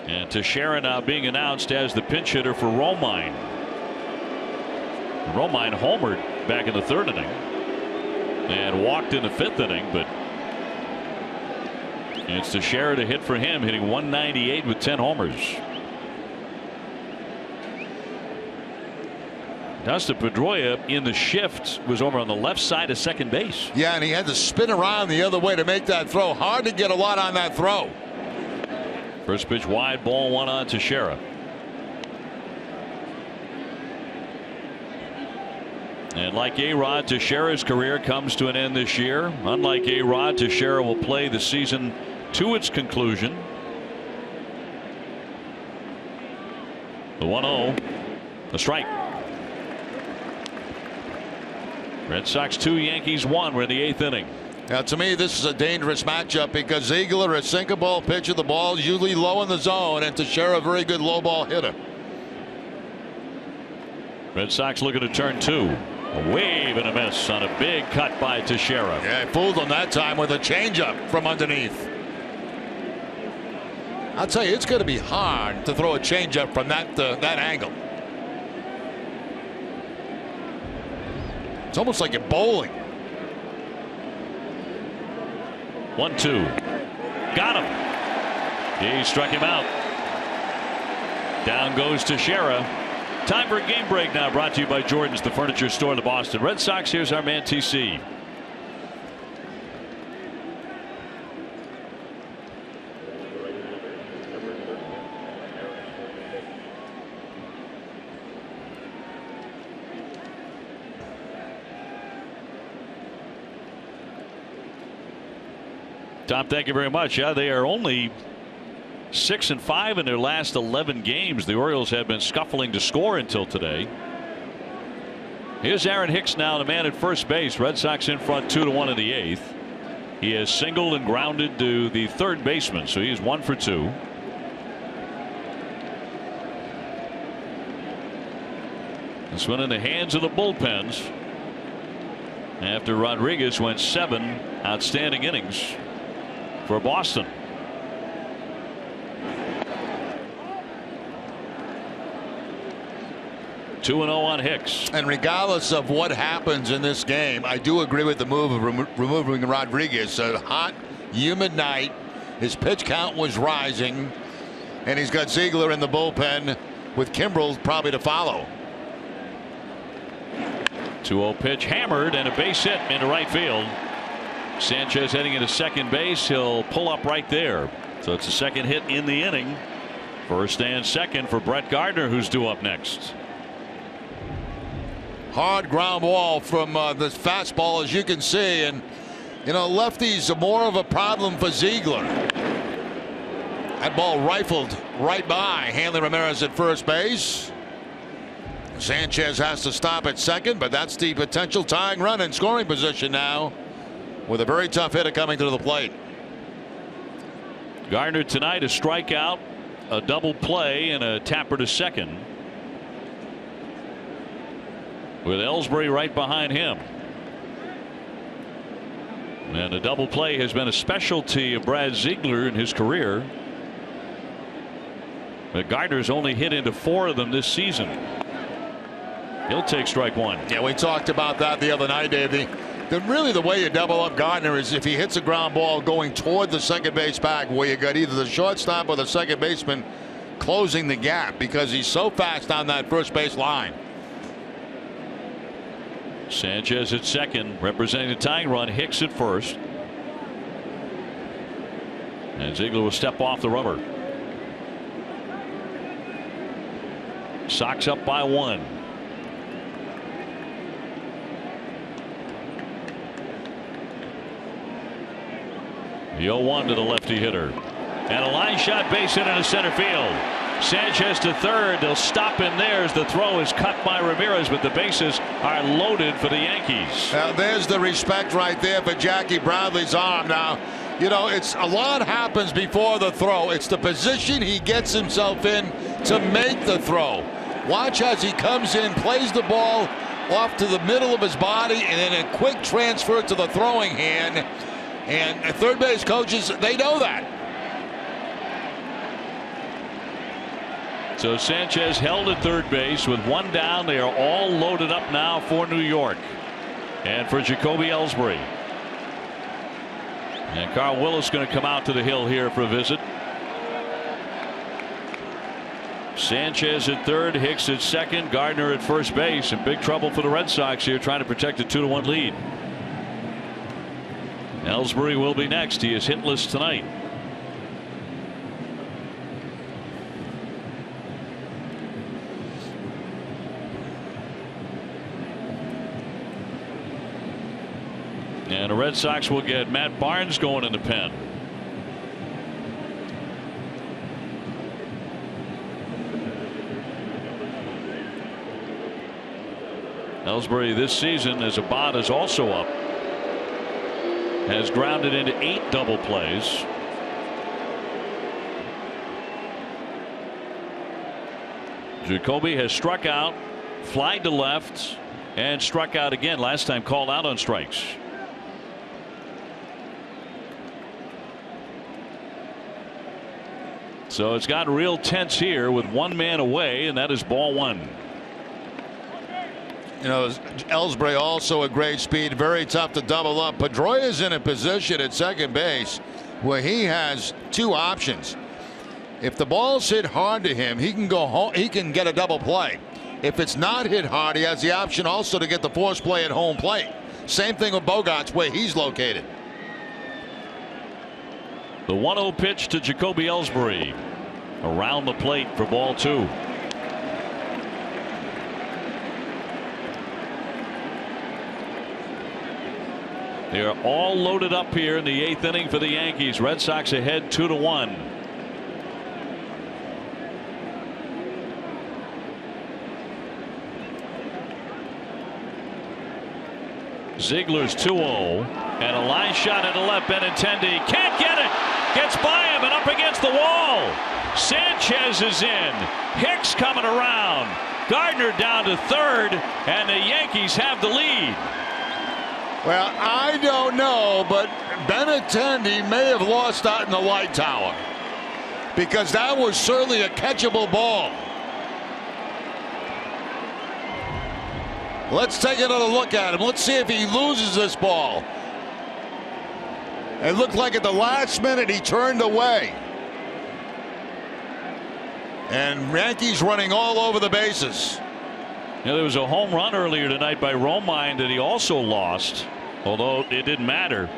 And Teixeira now being announced as the pinch hitter for Romine. Romine homered back in the 3rd inning and walked in the 5th inning, but it's Teixeira to hit for him, hitting 198 with 10 homers. Dustin Pedroia in the shift was over on the left side of second base. Yeah, and he had to spin around the other way to make that throw. Hard to get a lot on that throw. First pitch wide, ball 1 on Teixeira. And like A-Rod, Teixeira's career comes to an end this year. Unlike A-Rod, Teixeira will play the season to its conclusion. The 1-0, a strike. Red Sox 2, Yankees 1. We're in the 8th inning. Now, to me, this is a dangerous matchup because Ziegler, a sinker ball pitcher, the ball is usually low in the zone, and Teixeira, a very good low ball hitter. Red Sox looking to turn 2. A wave and a miss on a big cut by Teixeira. Yeah, he fooled him that time with a changeup from underneath. I'll tell you, it's going to be hard to throw a changeup from that angle. It's almost like you're bowling. 1-2. Got him. He struck him out. Down goes Teixeira. Time for a game break now, brought to you by Jordan's, the furniture store in the Boston Red Sox. Here's our man TC. Tom, thank you very much. Yeah, they are only 6-5 in their last 11 games. The Orioles have been scuffling to score until today. Here's Aaron Hicks now, the man at first base. Red Sox in front 2-1 in the 8th. He has singled and grounded to the third baseman, so he's 1 for 2. This one in the hands of the bullpens after Rodriguez went 7 outstanding innings for Boston. (2-0) on Hicks. And regardless of what happens in this game, I do agree with the move of removing Rodriguez. A hot, humid night. His pitch count was rising, and he's got Ziegler in the bullpen with Kimbrel probably to follow. 2-0 pitch hammered and a base hit into right field. Sanchez heading into second base. He'll pull up right there. So it's a second hit in the inning. First and second for Brett Gardner, who's due up next. Hard ground ball from this fastball, as you can see, and you know, lefties are more of a problem for Ziegler. That ball rifled right by Hanley Ramirez at first base. Sanchez has to stop at second, but that's the potential tying run in scoring position now, with a very tough hitter coming to the plate. Gardner tonight, a strikeout, a double play, and a tapper to second, with Ellsbury right behind him. And a double play has been a specialty of Brad Ziegler in his career. But Gardner's only hit into 4 of them this season. He'll take strike 1. Yeah, we talked about that the other night, Dave. Really the way you double up Gardner is if he hits a ground ball going toward the second base bag, where you got either the shortstop or the second baseman closing the gap, because he's so fast on that first base line. Sanchez at second, representing the tying run. Hicks at first, and Ziegler will step off the rubber. Sox up by 1. The 0-1 to the lefty hitter, and a line shot base hit into center field. Sanchez to third. They'll stop him there as the throw is cut by Ramirez, but the bases are loaded for the Yankees. Now there's the respect right there for Jackie Bradley's arm. Now, you know, it's a lot happens before the throw. It's the position he gets himself in to make the throw. Watch as he comes in, plays the ball off to the middle of his body, and then a quick transfer to the throwing hand. And third base coaches, they know that. So Sanchez held at third base with 1 down. They are all loaded up now for New York and for Jacoby Ellsbury. And Carl Willis going to come out to the hill here for a visit. Sanchez at third, Hicks at second, Gardner at first base. In big trouble for the Red Sox here, trying to protect a 2-1 lead. Ellsbury will be next. He is hitless tonight. And the Red Sox will get Matt Barnes going in the pen. Ellsbury this season, as Abad is also up, has grounded into 8 double plays. Jacoby has struck out, flied to left, and struck out again. Last time called out on strikes. So it's gotten real tense here with 1 man away, and that is ball 1. You know, Ellsbury also a great speed, very tough to double up. Pedroia's in a position at second base where he has 2 options. If the ball's hit hard to him, he can go home. He can get a double play. If it's not hit hard, he has the option also to get the force play at home plate. Same thing with Bogarts where he's located. The 1-0 pitch to Jacoby Ellsbury. Around the plate for ball 2. They're all loaded up here in the 8th inning for the Yankees. Red Sox ahead 2-1. Ziegler's 2-0 and a line shot into left. Benintendi can't get it. Gets by him and up against the wall. Sanchez is in. Hicks coming around. Gardner down to third, and the Yankees have the lead. Well, I don't know, but Benintendi may have lost out in the light tower, because that was certainly a catchable ball. Let's take another look at him. Let's see if he loses this ball. It looked like at the last minute he turned away. And Yankees running all over the bases. Yeah, there was a home run earlier tonight by Romine that he also lost, although it didn't matter.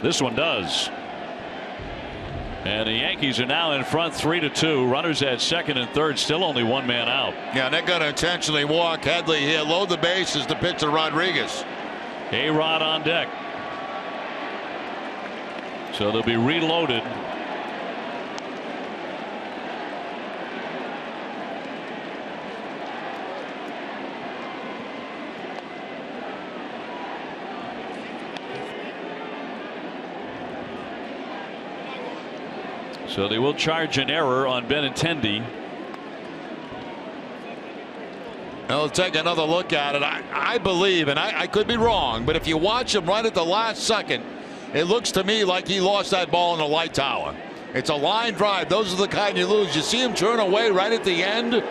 This one does. And the Yankees are now in front 3-2. Runners at second and third, still only one man out. Yeah, they're going to intentionally walk Headley here, load the bases to pitch to Rodriguez. A-Rod on deck. So they'll be reloaded. So they will charge an error on Benintendi. I'll take another look at it. I believe, and I could be wrong, but if you watch him right at the last second, it looks to me like he lost that ball in the light tower. It's a line drive. Those are the kind you lose. You see him turn away right at the end.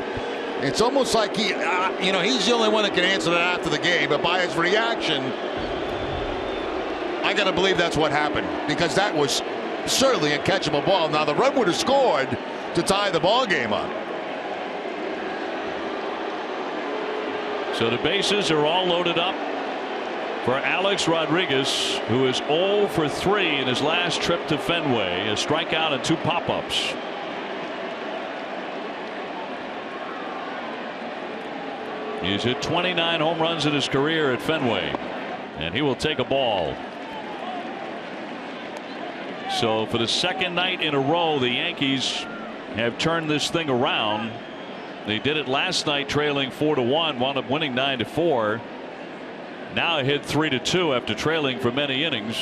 It's almost like he, he's the only one that can answer that after the game. But by his reaction, I got to believe that's what happened, because that was certainly a catchable ball. Now the run would have scored to tie the ball game up. So the bases are all loaded up for Alex Rodriguez, who is 0 for 3 in his last trip to Fenway. A strikeout and 2 pop-ups. He's hit 29 home runs in his career at Fenway, and he will take a ball. So for the second night in a row, the Yankees have turned this thing around. They did it last night, trailing 4-1, wound up winning 9-4. Now hit 3-2 after trailing for many innings.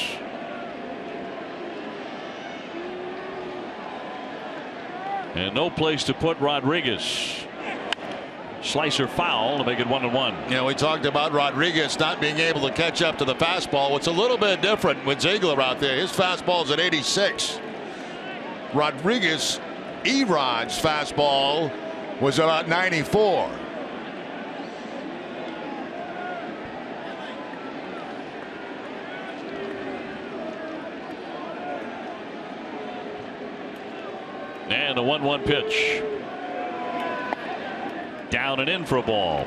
And no place to put Rodriguez. Slicer foul to make it 1-1. Yeah, we talked about Rodriguez not being able to catch up to the fastball. It's a little bit different with Ziegler out there. His fastball's at 86. Rodriguez, Erod's fastball was about 94. And a 1-1 pitch. Down and in for a ball.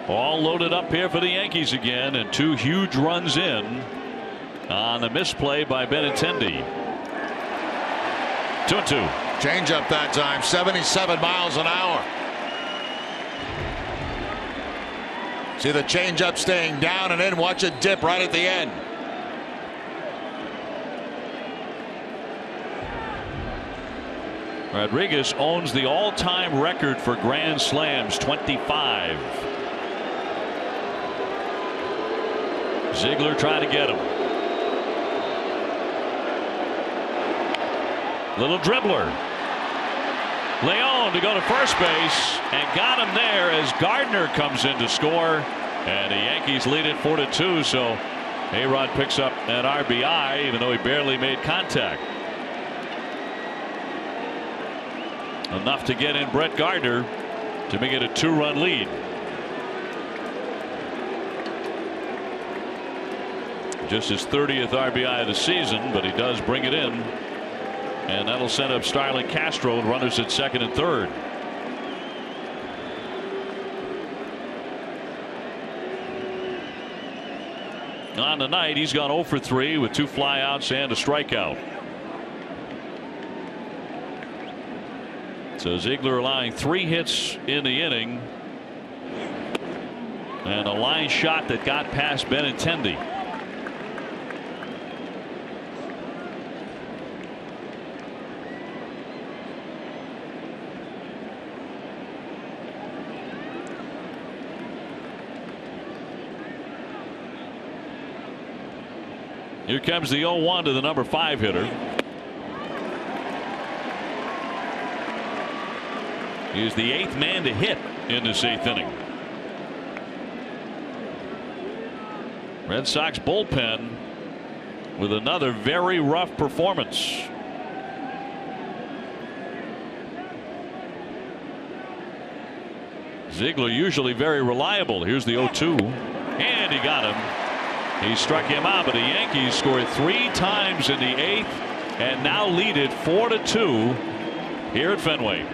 All loaded up here for the Yankees again, and 2 huge runs in on the misplay by Benintendi. 2-2. Change up that time, 77 miles an hour. See the change up staying down and in. Watch it dip right at the end. Rodriguez owns the all-time record for grand slams, 25. Ziegler trying to get him. Little dribbler. Leon to go to first base and got him there as Gardner comes in to score, and the Yankees lead it 4-2. So A-Rod picks up an RBI even though he barely made contact. Enough to get in Brett Gardner to make it a 2-run lead. Just his 30th RBI of the season, but he does bring it in. And that'll set up Starlin Castro and runners at second and third. On the night, he's gone 0 for 3 with 2 flyouts and a strikeout. So Ziegler allowing 3 hits in the inning. And a line shot that got past Benintendi. Here comes the 0-1 to the number 5 hitter. He's the 8th man to hit in this 8th inning. Red Sox bullpen with another very rough performance. Ziegler usually very reliable. Here's the 0-2, and he got him. He struck him out, but the Yankees scored 3 times in the 8th and now lead it 4-2 here at Fenway.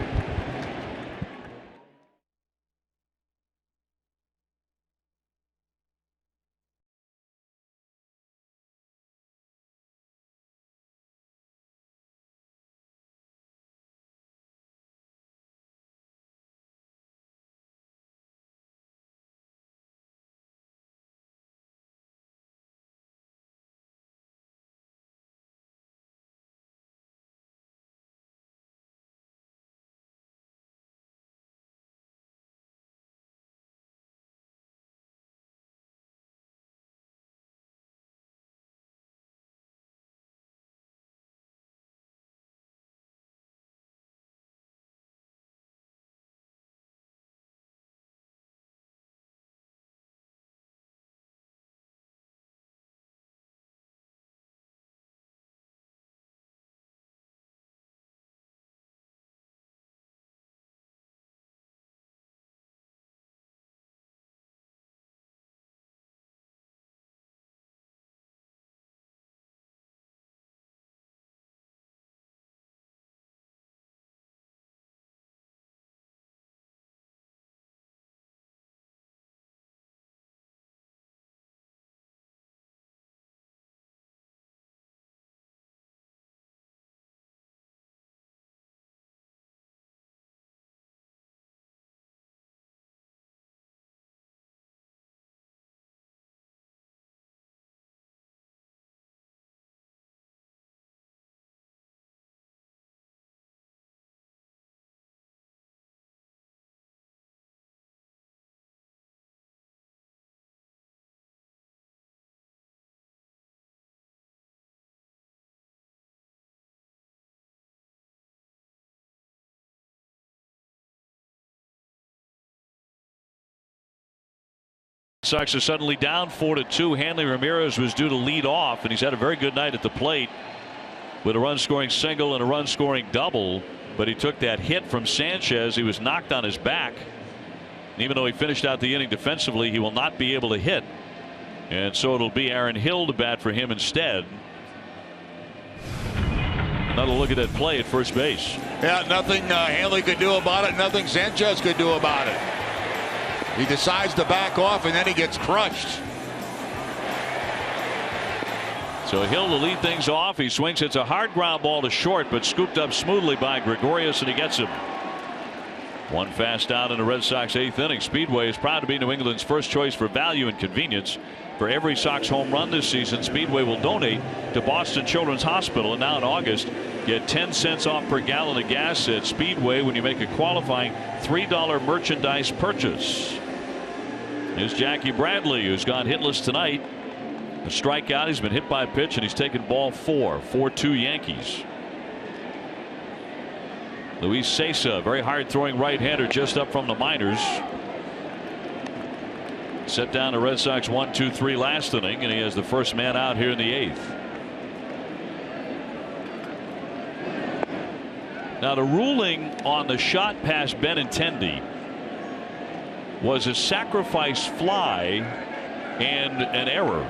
Sox are suddenly down 4-2. Hanley Ramirez was due to lead off, and he's had a very good night at the plate with a run-scoring single and a run-scoring double. But he took that hit from Sanchez. He was knocked on his back. And even though he finished out the inning defensively, he will not be able to hit. And so it'll be Aaron Hill to bat for him instead. Another look at that play at first base. Yeah, nothing Hanley could do about it. Nothing Sanchez could do about it. He decides to back off, and then he gets crushed. So Hill to lead things off. He swings. It's a hard ground ball to short, but scooped up smoothly by Gregorius, and he gets him. One fast out in the Red Sox 8th inning. Speedway is proud to be New England's first choice for value and convenience. For every Sox home run this season, Speedway will donate to Boston Children's Hospital. And now in August, get 10 cents off per gallon of gas at Speedway when you make a qualifying $3 merchandise purchase. Here's Jackie Bradley, who's gone hitless tonight. A strikeout. He's been hit by a pitch, and he's taken ball 4. 4-2 Yankees. Luis Cessa, very hard throwing right-hander, just up from the minors. Set down the Red Sox 1-2-3 last inning, and he has the first man out here in the 8th. Now the ruling on the shot past Benintendi was a sacrifice fly and an error.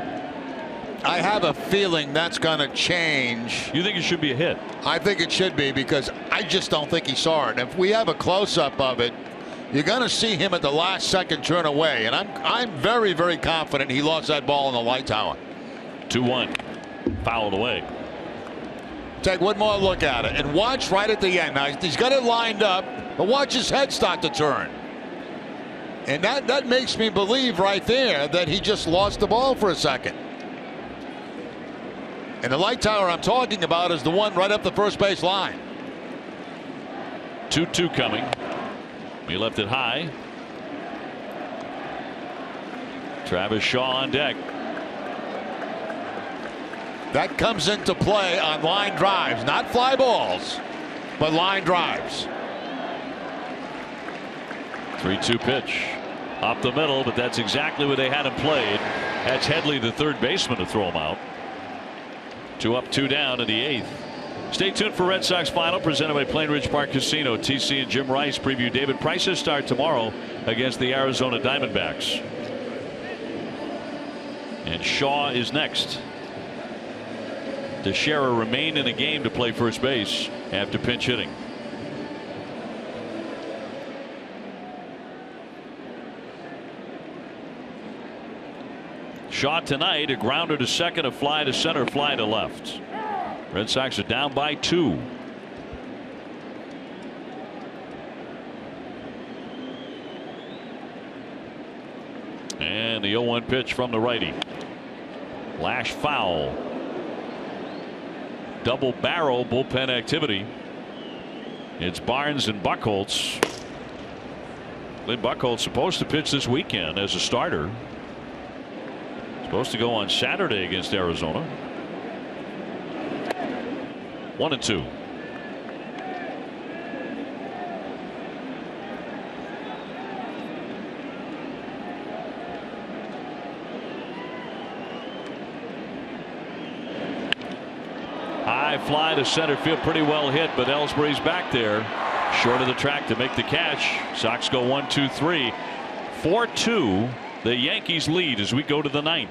I have a feeling that's going to change. You think it should be a hit? I think it should be, because I just don't think he saw it. If we have a close-up of it, you're going to see him at the last second turn away, and I'm very, very confident he lost that ball in the light tower. 2-1, fouled away. Take one more look at it and watch right at the end. Now he's got it lined up, but watch his head start to turn. And that makes me believe right there that he just lost the ball for a second. And the light tower I'm talking about is the one right up the first base line. 2-2 coming. He left it high. Travis Shaw on deck. That comes into play on line drives, not fly balls, but line drives. 3-2 pitch. Up the middle, but that's exactly what they had him played. That's Headley, the third baseman, to throw him out. 2 up, 2 down in the 8th. Stay tuned for Red Sox Final, presented by Plain Ridge Park Casino. TC and Jim Rice preview David Price's start tomorrow against the Arizona Diamondbacks. And Shaw is next. Teixeira remained in the game to play first base after pinch hitting. Shaw tonight, a grounder to second, a fly to center, fly to left. Red Sox are down by 2. And the 0-1 pitch from the righty. Lash foul. Double barrel bullpen activity. It's Barnes and Buchholz. Lynn Buchholz supposed to pitch this weekend as a starter. Supposed to go on Saturday against Arizona. 1-2. High fly to center field, pretty well hit, but Ellsbury's back there, short of the track to make the catch. Sox go 1-2-3, 4-2. The Yankees lead as we go to the 9th.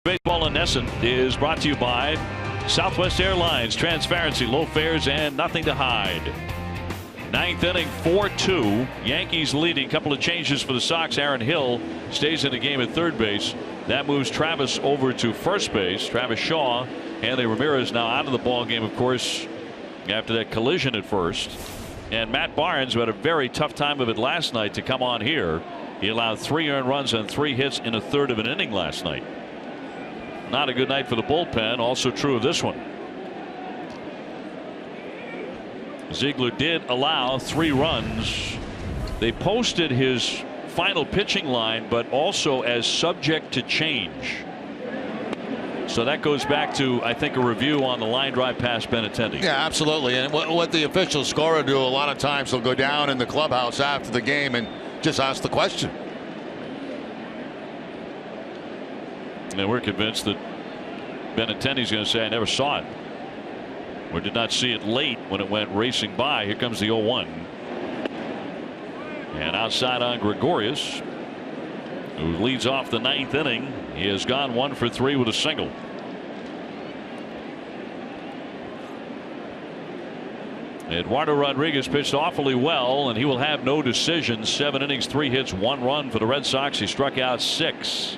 Baseball in Nesson is brought to you by Southwest Airlines. Transparency, low fares, and nothing to hide. 9th inning, 4-2. Yankees leading. Couple of changes for the Sox. Aaron Hill stays in the game at third base. That moves Travis over to first base. Travis Shaw. Anthony Ramirez now out of the ball game, of course, after that collision at first. And Matt Barnes, who had a very tough time of it last night to come on here, he allowed 3 earned runs on 3 hits in a third of an inning last night. Not a good night for the bullpen. Also true of this one. Ziegler did allow 3 runs. They posted his final pitching line, but also as subject to change. So that goes back to, I think, a review on the line drive past Benintendi. Yeah, absolutely. And what the official scorer do a lot of times, they'll go down in the clubhouse after the game and just ask the question. And we're convinced that Benintendi's going to say, I never saw it, or did not see it late when it went racing by. Here comes the 0-1. And outside on Gregorius, who leads off the 9th inning. He has gone 1 for 3 with a single. Eduardo Rodriguez pitched awfully well, and he will have no decision. 7 innings, 3 hits, 1 run for the Red Sox. He struck out 6.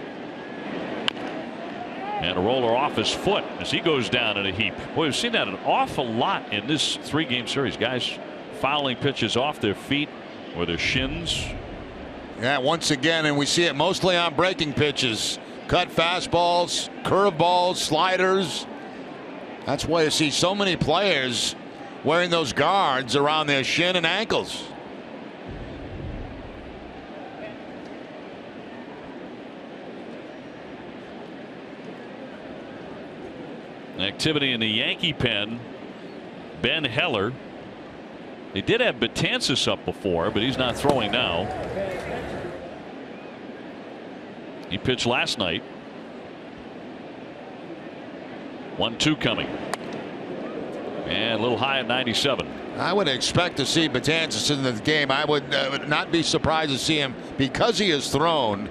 And a roller off his foot as he goes down in a heap. Boy, we've seen that an awful lot in this 3-game series. Guys fouling pitches off their feet or their shins. Yeah, once again, and we see it mostly on breaking pitches. Cut fastballs, curveballs, sliders. That's why you see so many players wearing those guards around their shin and ankles. Activity in the Yankee pen. Ben Heller. They did have Betances up before, but he's not throwing now. He pitched last night. 1-2 coming. And a little high at 97. I would expect to see Betances in the game. I would not be surprised to see him, because he has thrown,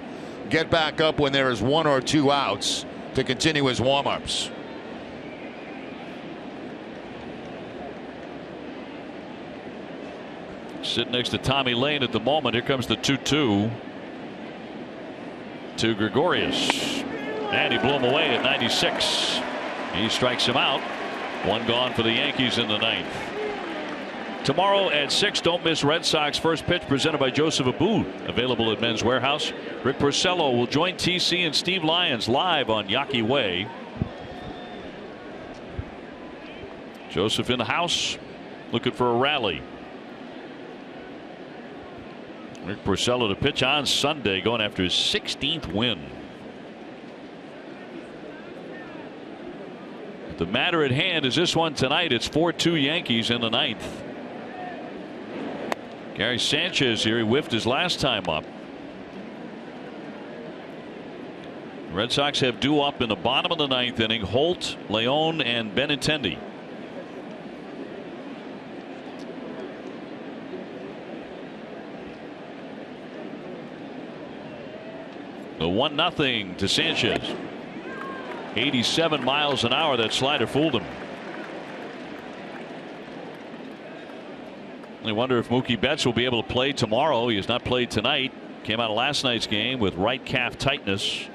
get back up when there is 1 or 2 outs to continue his warm-ups. Sitting next to Tommy Lane at the moment. Here comes the 2-2 to Gregorius, and he blew him away at 96. He strikes him out. 1 gone for the Yankees in the 9th. Tomorrow at 6, don't miss Red Sox first pitch, presented by Joseph Abboud, available at Men's Warehouse. Rick Porcello will join TC and Steve Lyons live on Yawkey Way. Joseph in the house, looking for a rally. Rick Porcello to pitch on Sunday, going after his 16th win. The matter at hand is this one tonight. It's 4-2 Yankees in the 9th. Gary Sanchez here. He whiffed his last time up. Red Sox have due up in the bottom of the 9th inning. Holt, Leon, and Benintendi. The 1-0 to Sanchez. 87 miles an hour. That slider fooled him. I wonder if Mookie Betts will be able to play tomorrow. He has not played tonight. Came out of last night's game with right calf tightness.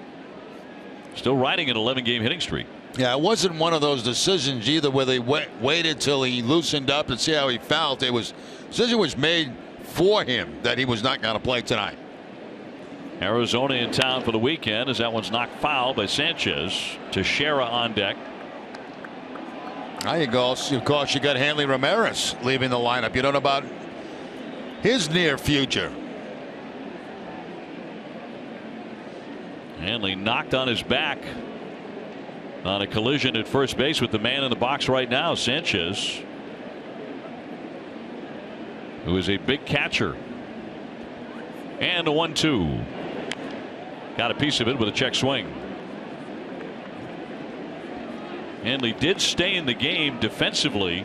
Still riding an 11-game hitting streak. Yeah, it wasn't one of those decisions either where they waited till he loosened up and see how he felt. It was, decision was made for him that he was not going to play tonight. Arizona in town for the weekend as that one's knocked foul by Sanchez. Teixeira on deck. Now you go. Of course, you got Hanley Ramirez leaving the lineup. You don't know about his near future. Hanley knocked on his back on a collision at first base with the man in the box right now, Sanchez, who is a big catcher. And a 1-2. Got a piece of it with a check swing. Hanley did stay in the game defensively,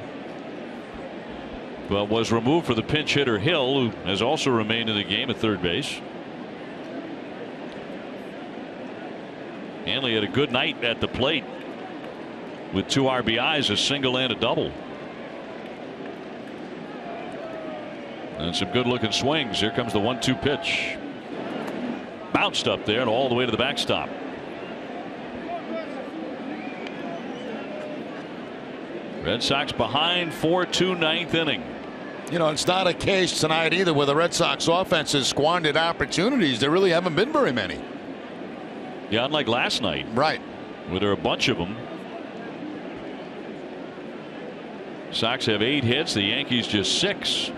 but was removed for the pinch hitter Hill, who has also remained in the game at third base. Hanley had a good night at the plate with 2 RBIs, a single and a double. And some good looking swings. Here comes the 1-2 pitch. Bounced up there and all the way to the backstop. Red Sox behind 4-2 ninth inning. You know, it's not a case tonight either where the Red Sox offense has squandered opportunities. There really haven't been very many. Yeah, unlike last night. Right. Where there are a bunch of them. Sox have 8 hits. The Yankees just 6.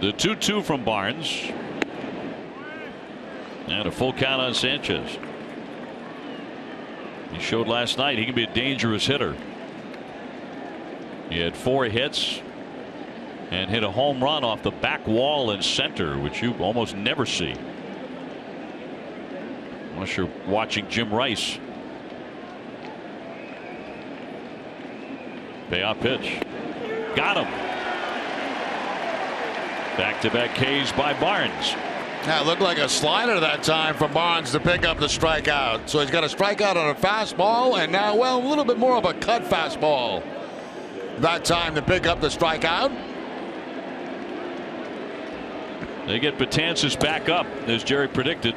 The 2-2 from Barnes. And a full count on Sanchez. He showed last night he can be a dangerous hitter. He had 4 hits and hit a home run off the back wall in center, which you almost never see unless you're watching Jim Rice. Payoff pitch. Got him. Back-to-back Ks by Barnes. That looked like a slider that time for Barnes to pick up the strikeout. So he's got a strikeout on a fastball, and now, well, a little bit more of a cut fastball that time to pick up the strikeout. They get Betances back up, as Jerry predicted.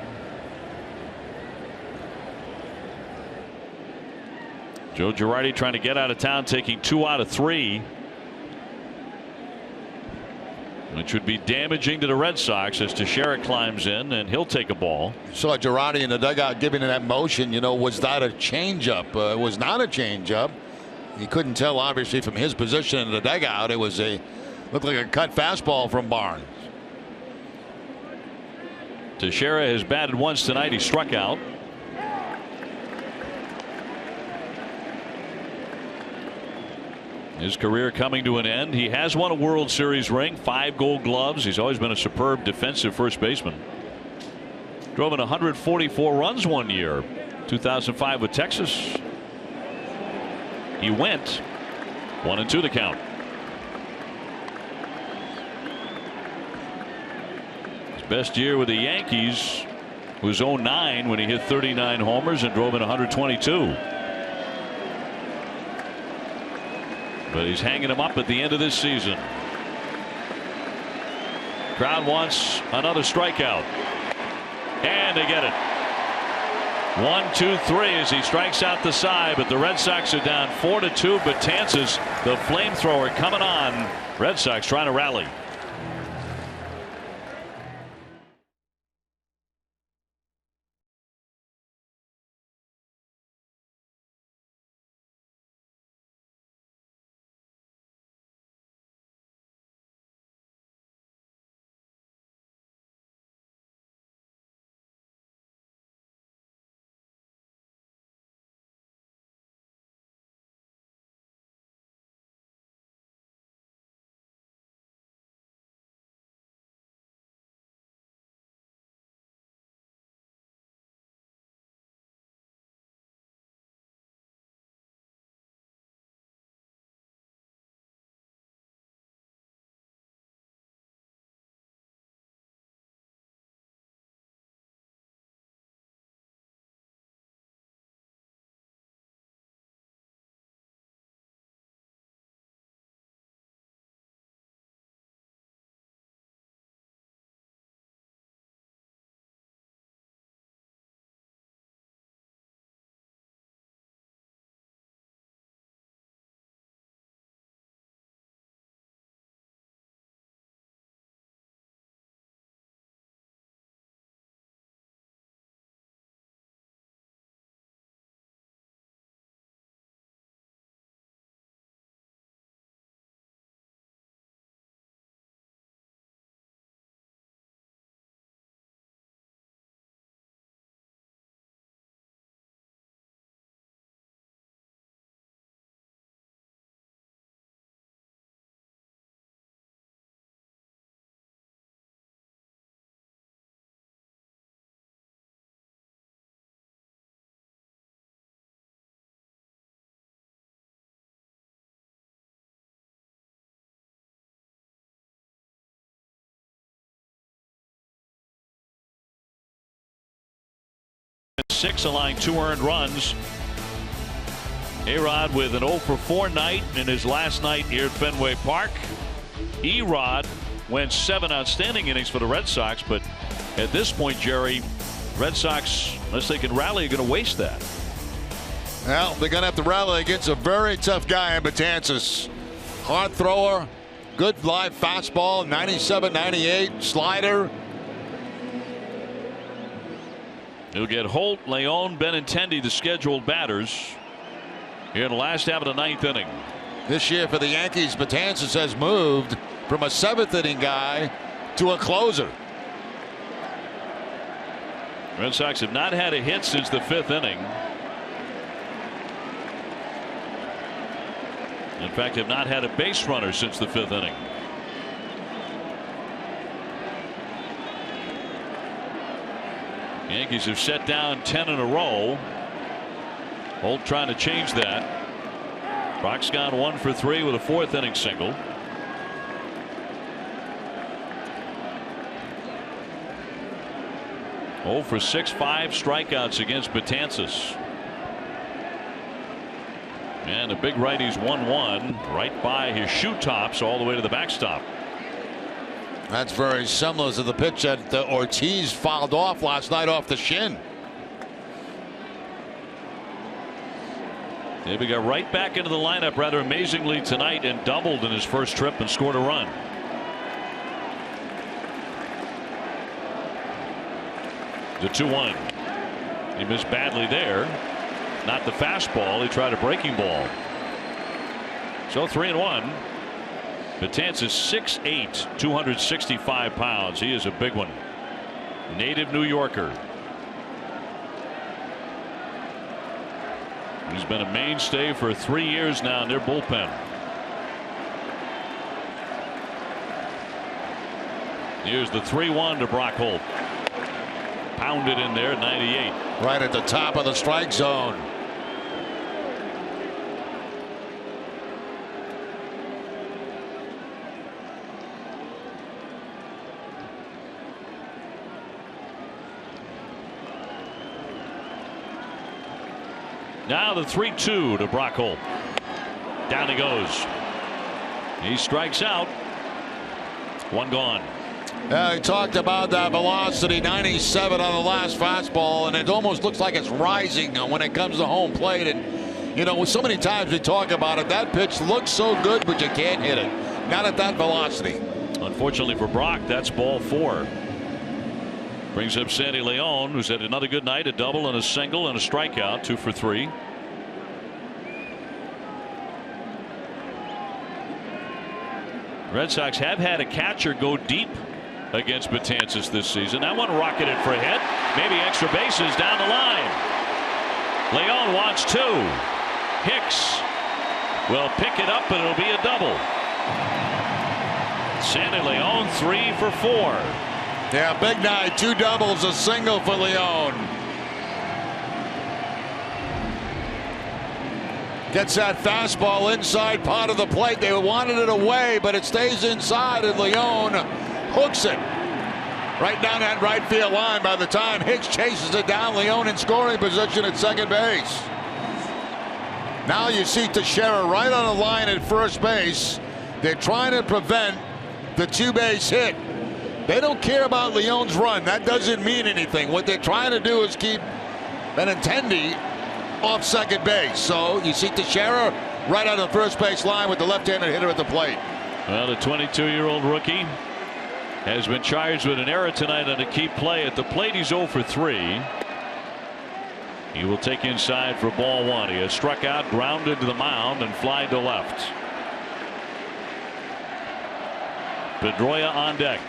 Joe Girardi trying to get out of town, taking 2 out of 3. Which would be damaging to the Red Sox as Teixeira climbs in and he'll take a ball. Saw Girardi in the dugout giving it that motion. You know, was that a changeup? It was not a changeup. He couldn't tell obviously from his position in the dugout. It was looked like a cut fastball from Barnes. Teixeira has batted once tonight. He struck out. His career coming to an end. He has won a World Series ring, 5 Gold Gloves. He's always been a superb defensive first baseman. Drove in 144 runs one year, 2005 with Texas. He went 1-2 the count. His best year with the Yankees was 09 when he hit 39 homers and drove in 122. But he's hanging him up at the end of this season. Crowd wants another strikeout. And they get it. 1-2-3 as he strikes out the side, but the Red Sox are down 4-2. Betances, the flamethrower, coming on. Red Sox trying to rally. Six, allowing 2 earned runs. A-Rod with an 0 for 4 night in his last night here at Fenway Park. E-Rod went 7 outstanding innings for the Red Sox, but at this point, Jerry, Red Sox, unless they can rally, are going to waste that. Well, they're going to have to rally against a very tough guy in Betances. Hard thrower, good live fastball, 97, 98, slider. He'll get Holt, Leon, Benintendi, the scheduled batters here in the last half of the 9th inning. This year for the Yankees, Betances has moved from a 7th inning guy to a closer. Red Sox have not had a hit since the 5th inning. In fact, have not had a base runner since the 5th inning. Yankees have set down 10 in a row. Holt trying to change that. Brock's gone 1 for 3 with a 4th inning single. Oh for 6, 5 strikeouts against Betances. And the big righty's 1-1 right by his shoe tops all the way to the backstop. That's very similar to the pitch that Ortiz fouled off last night off the shin. David got right back into the lineup rather amazingly tonight and doubled in his first trip and scored a run. The 2-1. He missed badly there. Not the fastball. He tried a breaking ball. So 3-1. Betances 6'8", 265 pounds. He is a big one. Native New Yorker. He's been a mainstay for 3 years now in their bullpen. Here's the 3-1 to Brock Holt. Pounded in there at 98. Right at the top of the strike zone. Now the 3-2 to Brock Holt. Down he goes. He strikes out. 1 gone. He talked about that velocity, 97 on the last fastball, and it almost looks like it's rising when it comes to home plate. And you know, so many times we talk about it, that pitch looks so good, but you can't hit it. Not at that velocity. Unfortunately for Brock, that's ball 4. Brings up Sandy Leon, who's had another good night, a double and a single and a strikeout, 2 for 3. Red Sox have had a catcher go deep against Betances this season. That one rocketed for a hit. Maybe extra bases down the line. Leon wants 2. Hicks will pick it up and it'll be a double. Sandy Leon 3 for 4. Yeah, big night. 2 doubles, a single for Leon. Gets that fastball inside part of the plate. They wanted it away, but it stays inside, and Leon hooks it right down that right field line. By the time Hicks chases it down, Leon in scoring position at second base. Now you see Teixeira right on the line at first base. They're trying to prevent the 2-base hit. They don't care about Leon's run. That doesn't mean anything. What they're trying to do is keep Benintendi off second base. So you see Teixeira right on the first base line with the left-handed hitter at the plate. Well, the 22-year-old rookie has been charged with an error tonight on a key play. At the plate, he's 0 for 3. He will take inside for ball 1. He has struck out, grounded to the mound, and flied to left. Pedroia on deck.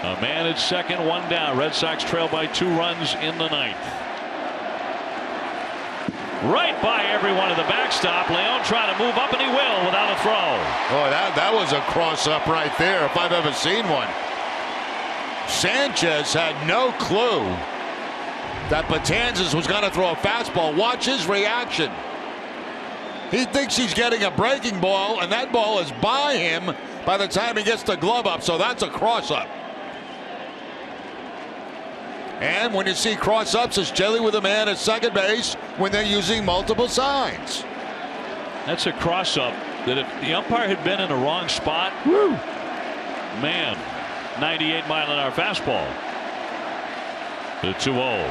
A man at second, 1 down. Red Sox trail by 2 runs in the 9th. Right by everyone at the backstop. Leon trying to move up, and he will without a throw. Boy, that was a cross-up right there if I've ever seen one. Sanchez had no clue that Betances was going to throw a fastball. Watch his reaction. He thinks he's getting a breaking ball, and that ball is by him by the time he gets the glove up. So that's a cross-up. And when you see cross-ups, it's generally with a man at second base when they're using multiple signs. That's a cross-up that if the umpire had been in the wrong spot, woo, man, 98-mile-an-hour fastball. The 2-0.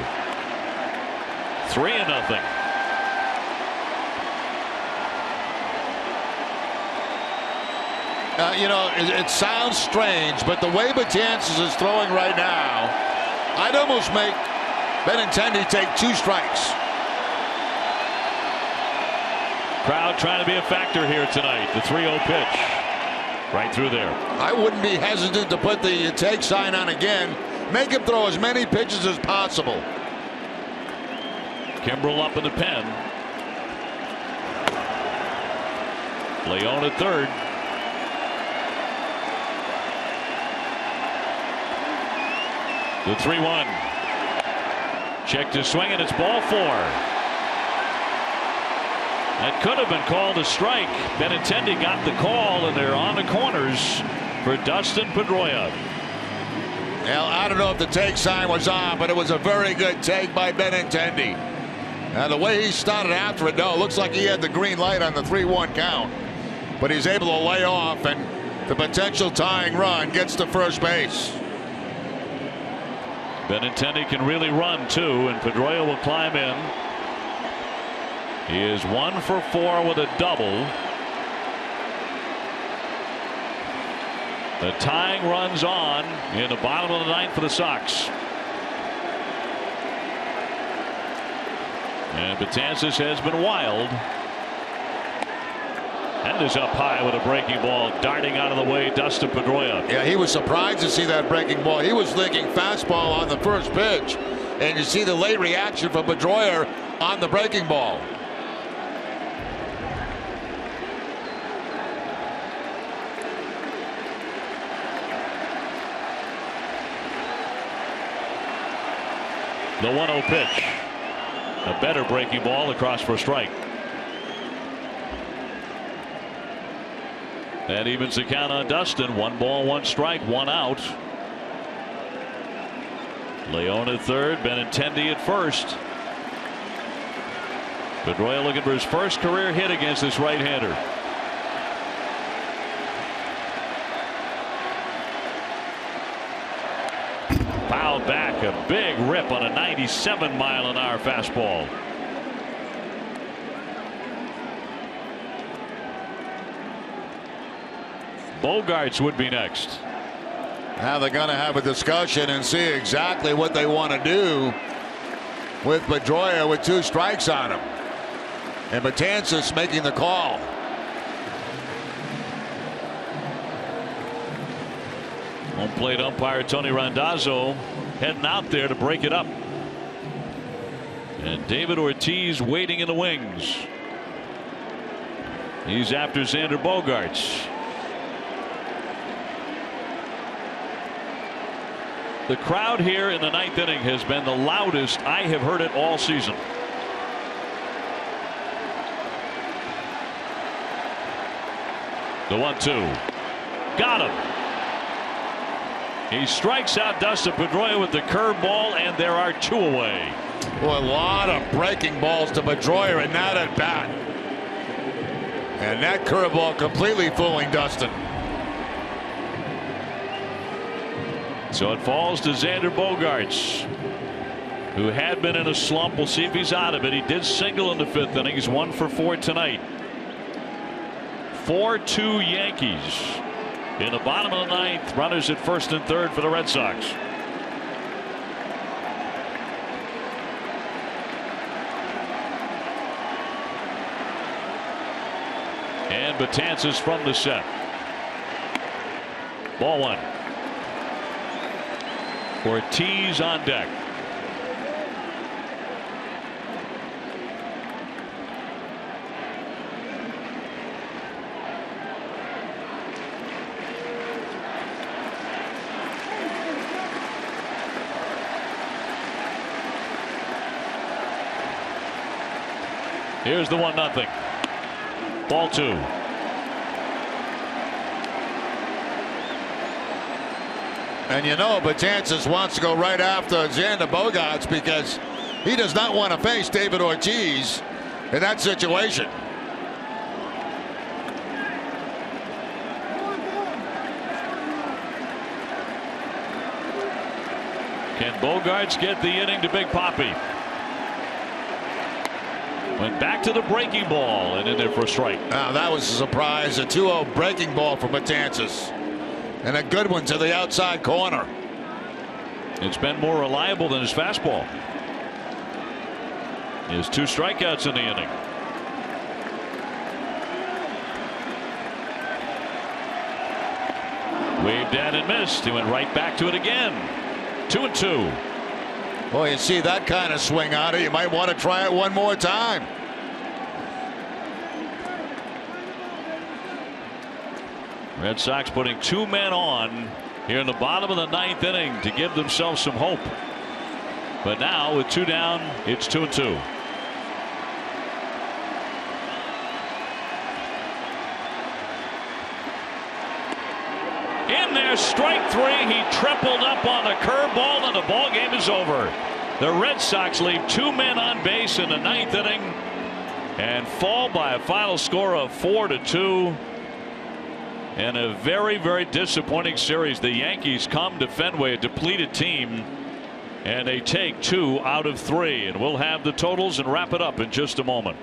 3-0. You know, it sounds strange, but the way Betances is throwing right now, I'd almost make Benintendi take 2 strikes. Crowd trying to be a factor here tonight. The 3-0 pitch. Right through there. I wouldn't be hesitant to put the take sign on again. Make him throw as many pitches as possible. Kimbrel up in the pen. Leone at third. The 3-1. Check to swing, and it's ball 4. That could have been called a strike. Benintendi got the call, and they're on the corners for Dustin Pedroia. Well, I don't know if the take sign was on, but it was a very good take by Benintendi. Now, the way he started after it, though, looks like he had the green light on the 3-1 count. But he's able to lay off, and the potential tying run gets to first base. Benintendi can really run, too, and Pedroia will climb in. He is 1 for 4 with a double. The tying runs on in the bottom of the 9th for the Sox. And Betances has been wild. And is up high with a breaking ball, darting out of the way, Dustin Pedroia. Yeah, he was surprised to see that breaking ball. He was thinking fastball on the first pitch. And you see the late reaction from Pedroia on the breaking ball. The 1-0 pitch. A better breaking ball across for a strike. That evens the count on Dustin. 1 ball, 1 strike, 1 out. Leone at third, Benintendi at first. Pedroia looking for his first career hit against this right-hander. Fouled back, a big rip on a 97-mile-an-hour fastball. Bogarts would be next. Now they're going to have a discussion and see exactly what they want to do with Pedroia with 2 strikes on him. And Betances making the call. Home plate umpire Tony Randazzo heading out there to break it up. And David Ortiz waiting in the wings. He's after Xander Bogaerts. The crowd here in the 9th inning has been the loudest I have heard it all season. The 1-2. Got him. He strikes out Dustin Pedroia with the curveball, and there are 2 away. Well, a lot of breaking balls to Pedroia and not at bat. And that curveball completely fooling Dustin. So it falls to Xander Bogaerts, who had been in a slump. We'll see if he's out of it. He did single in the 5th inning. He's 1 for 4 tonight. 4-2 Yankees. In the bottom of the 9th, runners at first and third for the Red Sox. And Betances from the set. Ball 1. Ortiz on deck. Here's the 1-0. Ball 2. And you know Betances wants to go right after Xander Bogaerts because he does not want to face David Ortiz in that situation. Can Bogaerts get the inning to Big Papi? Went back to the breaking ball and in there for a strike. Now that was a surprise. A 2-0 breaking ball for Betances. And a good one to the outside corner. It's been more reliable than his fastball. He has 2 strikeouts in the inning. Waved at and missed. He went right back to it again. 2-2. Boy, you see that kind of swing out of it, you might want to try it one more time. Red Sox putting 2 men on here in the bottom of the 9th inning to give themselves some hope. But now with 2 down, it's 2-2. In there, strike 3. He tripled up on the curveball, and the ball game is over. The Red Sox leave 2 men on base in the 9th inning and fall by a final score of 4-2. In a very, very disappointing series. The Yankees come to Fenway, a depleted team, and they take 2 out of 3. And we'll have the totals and wrap it up in just a moment.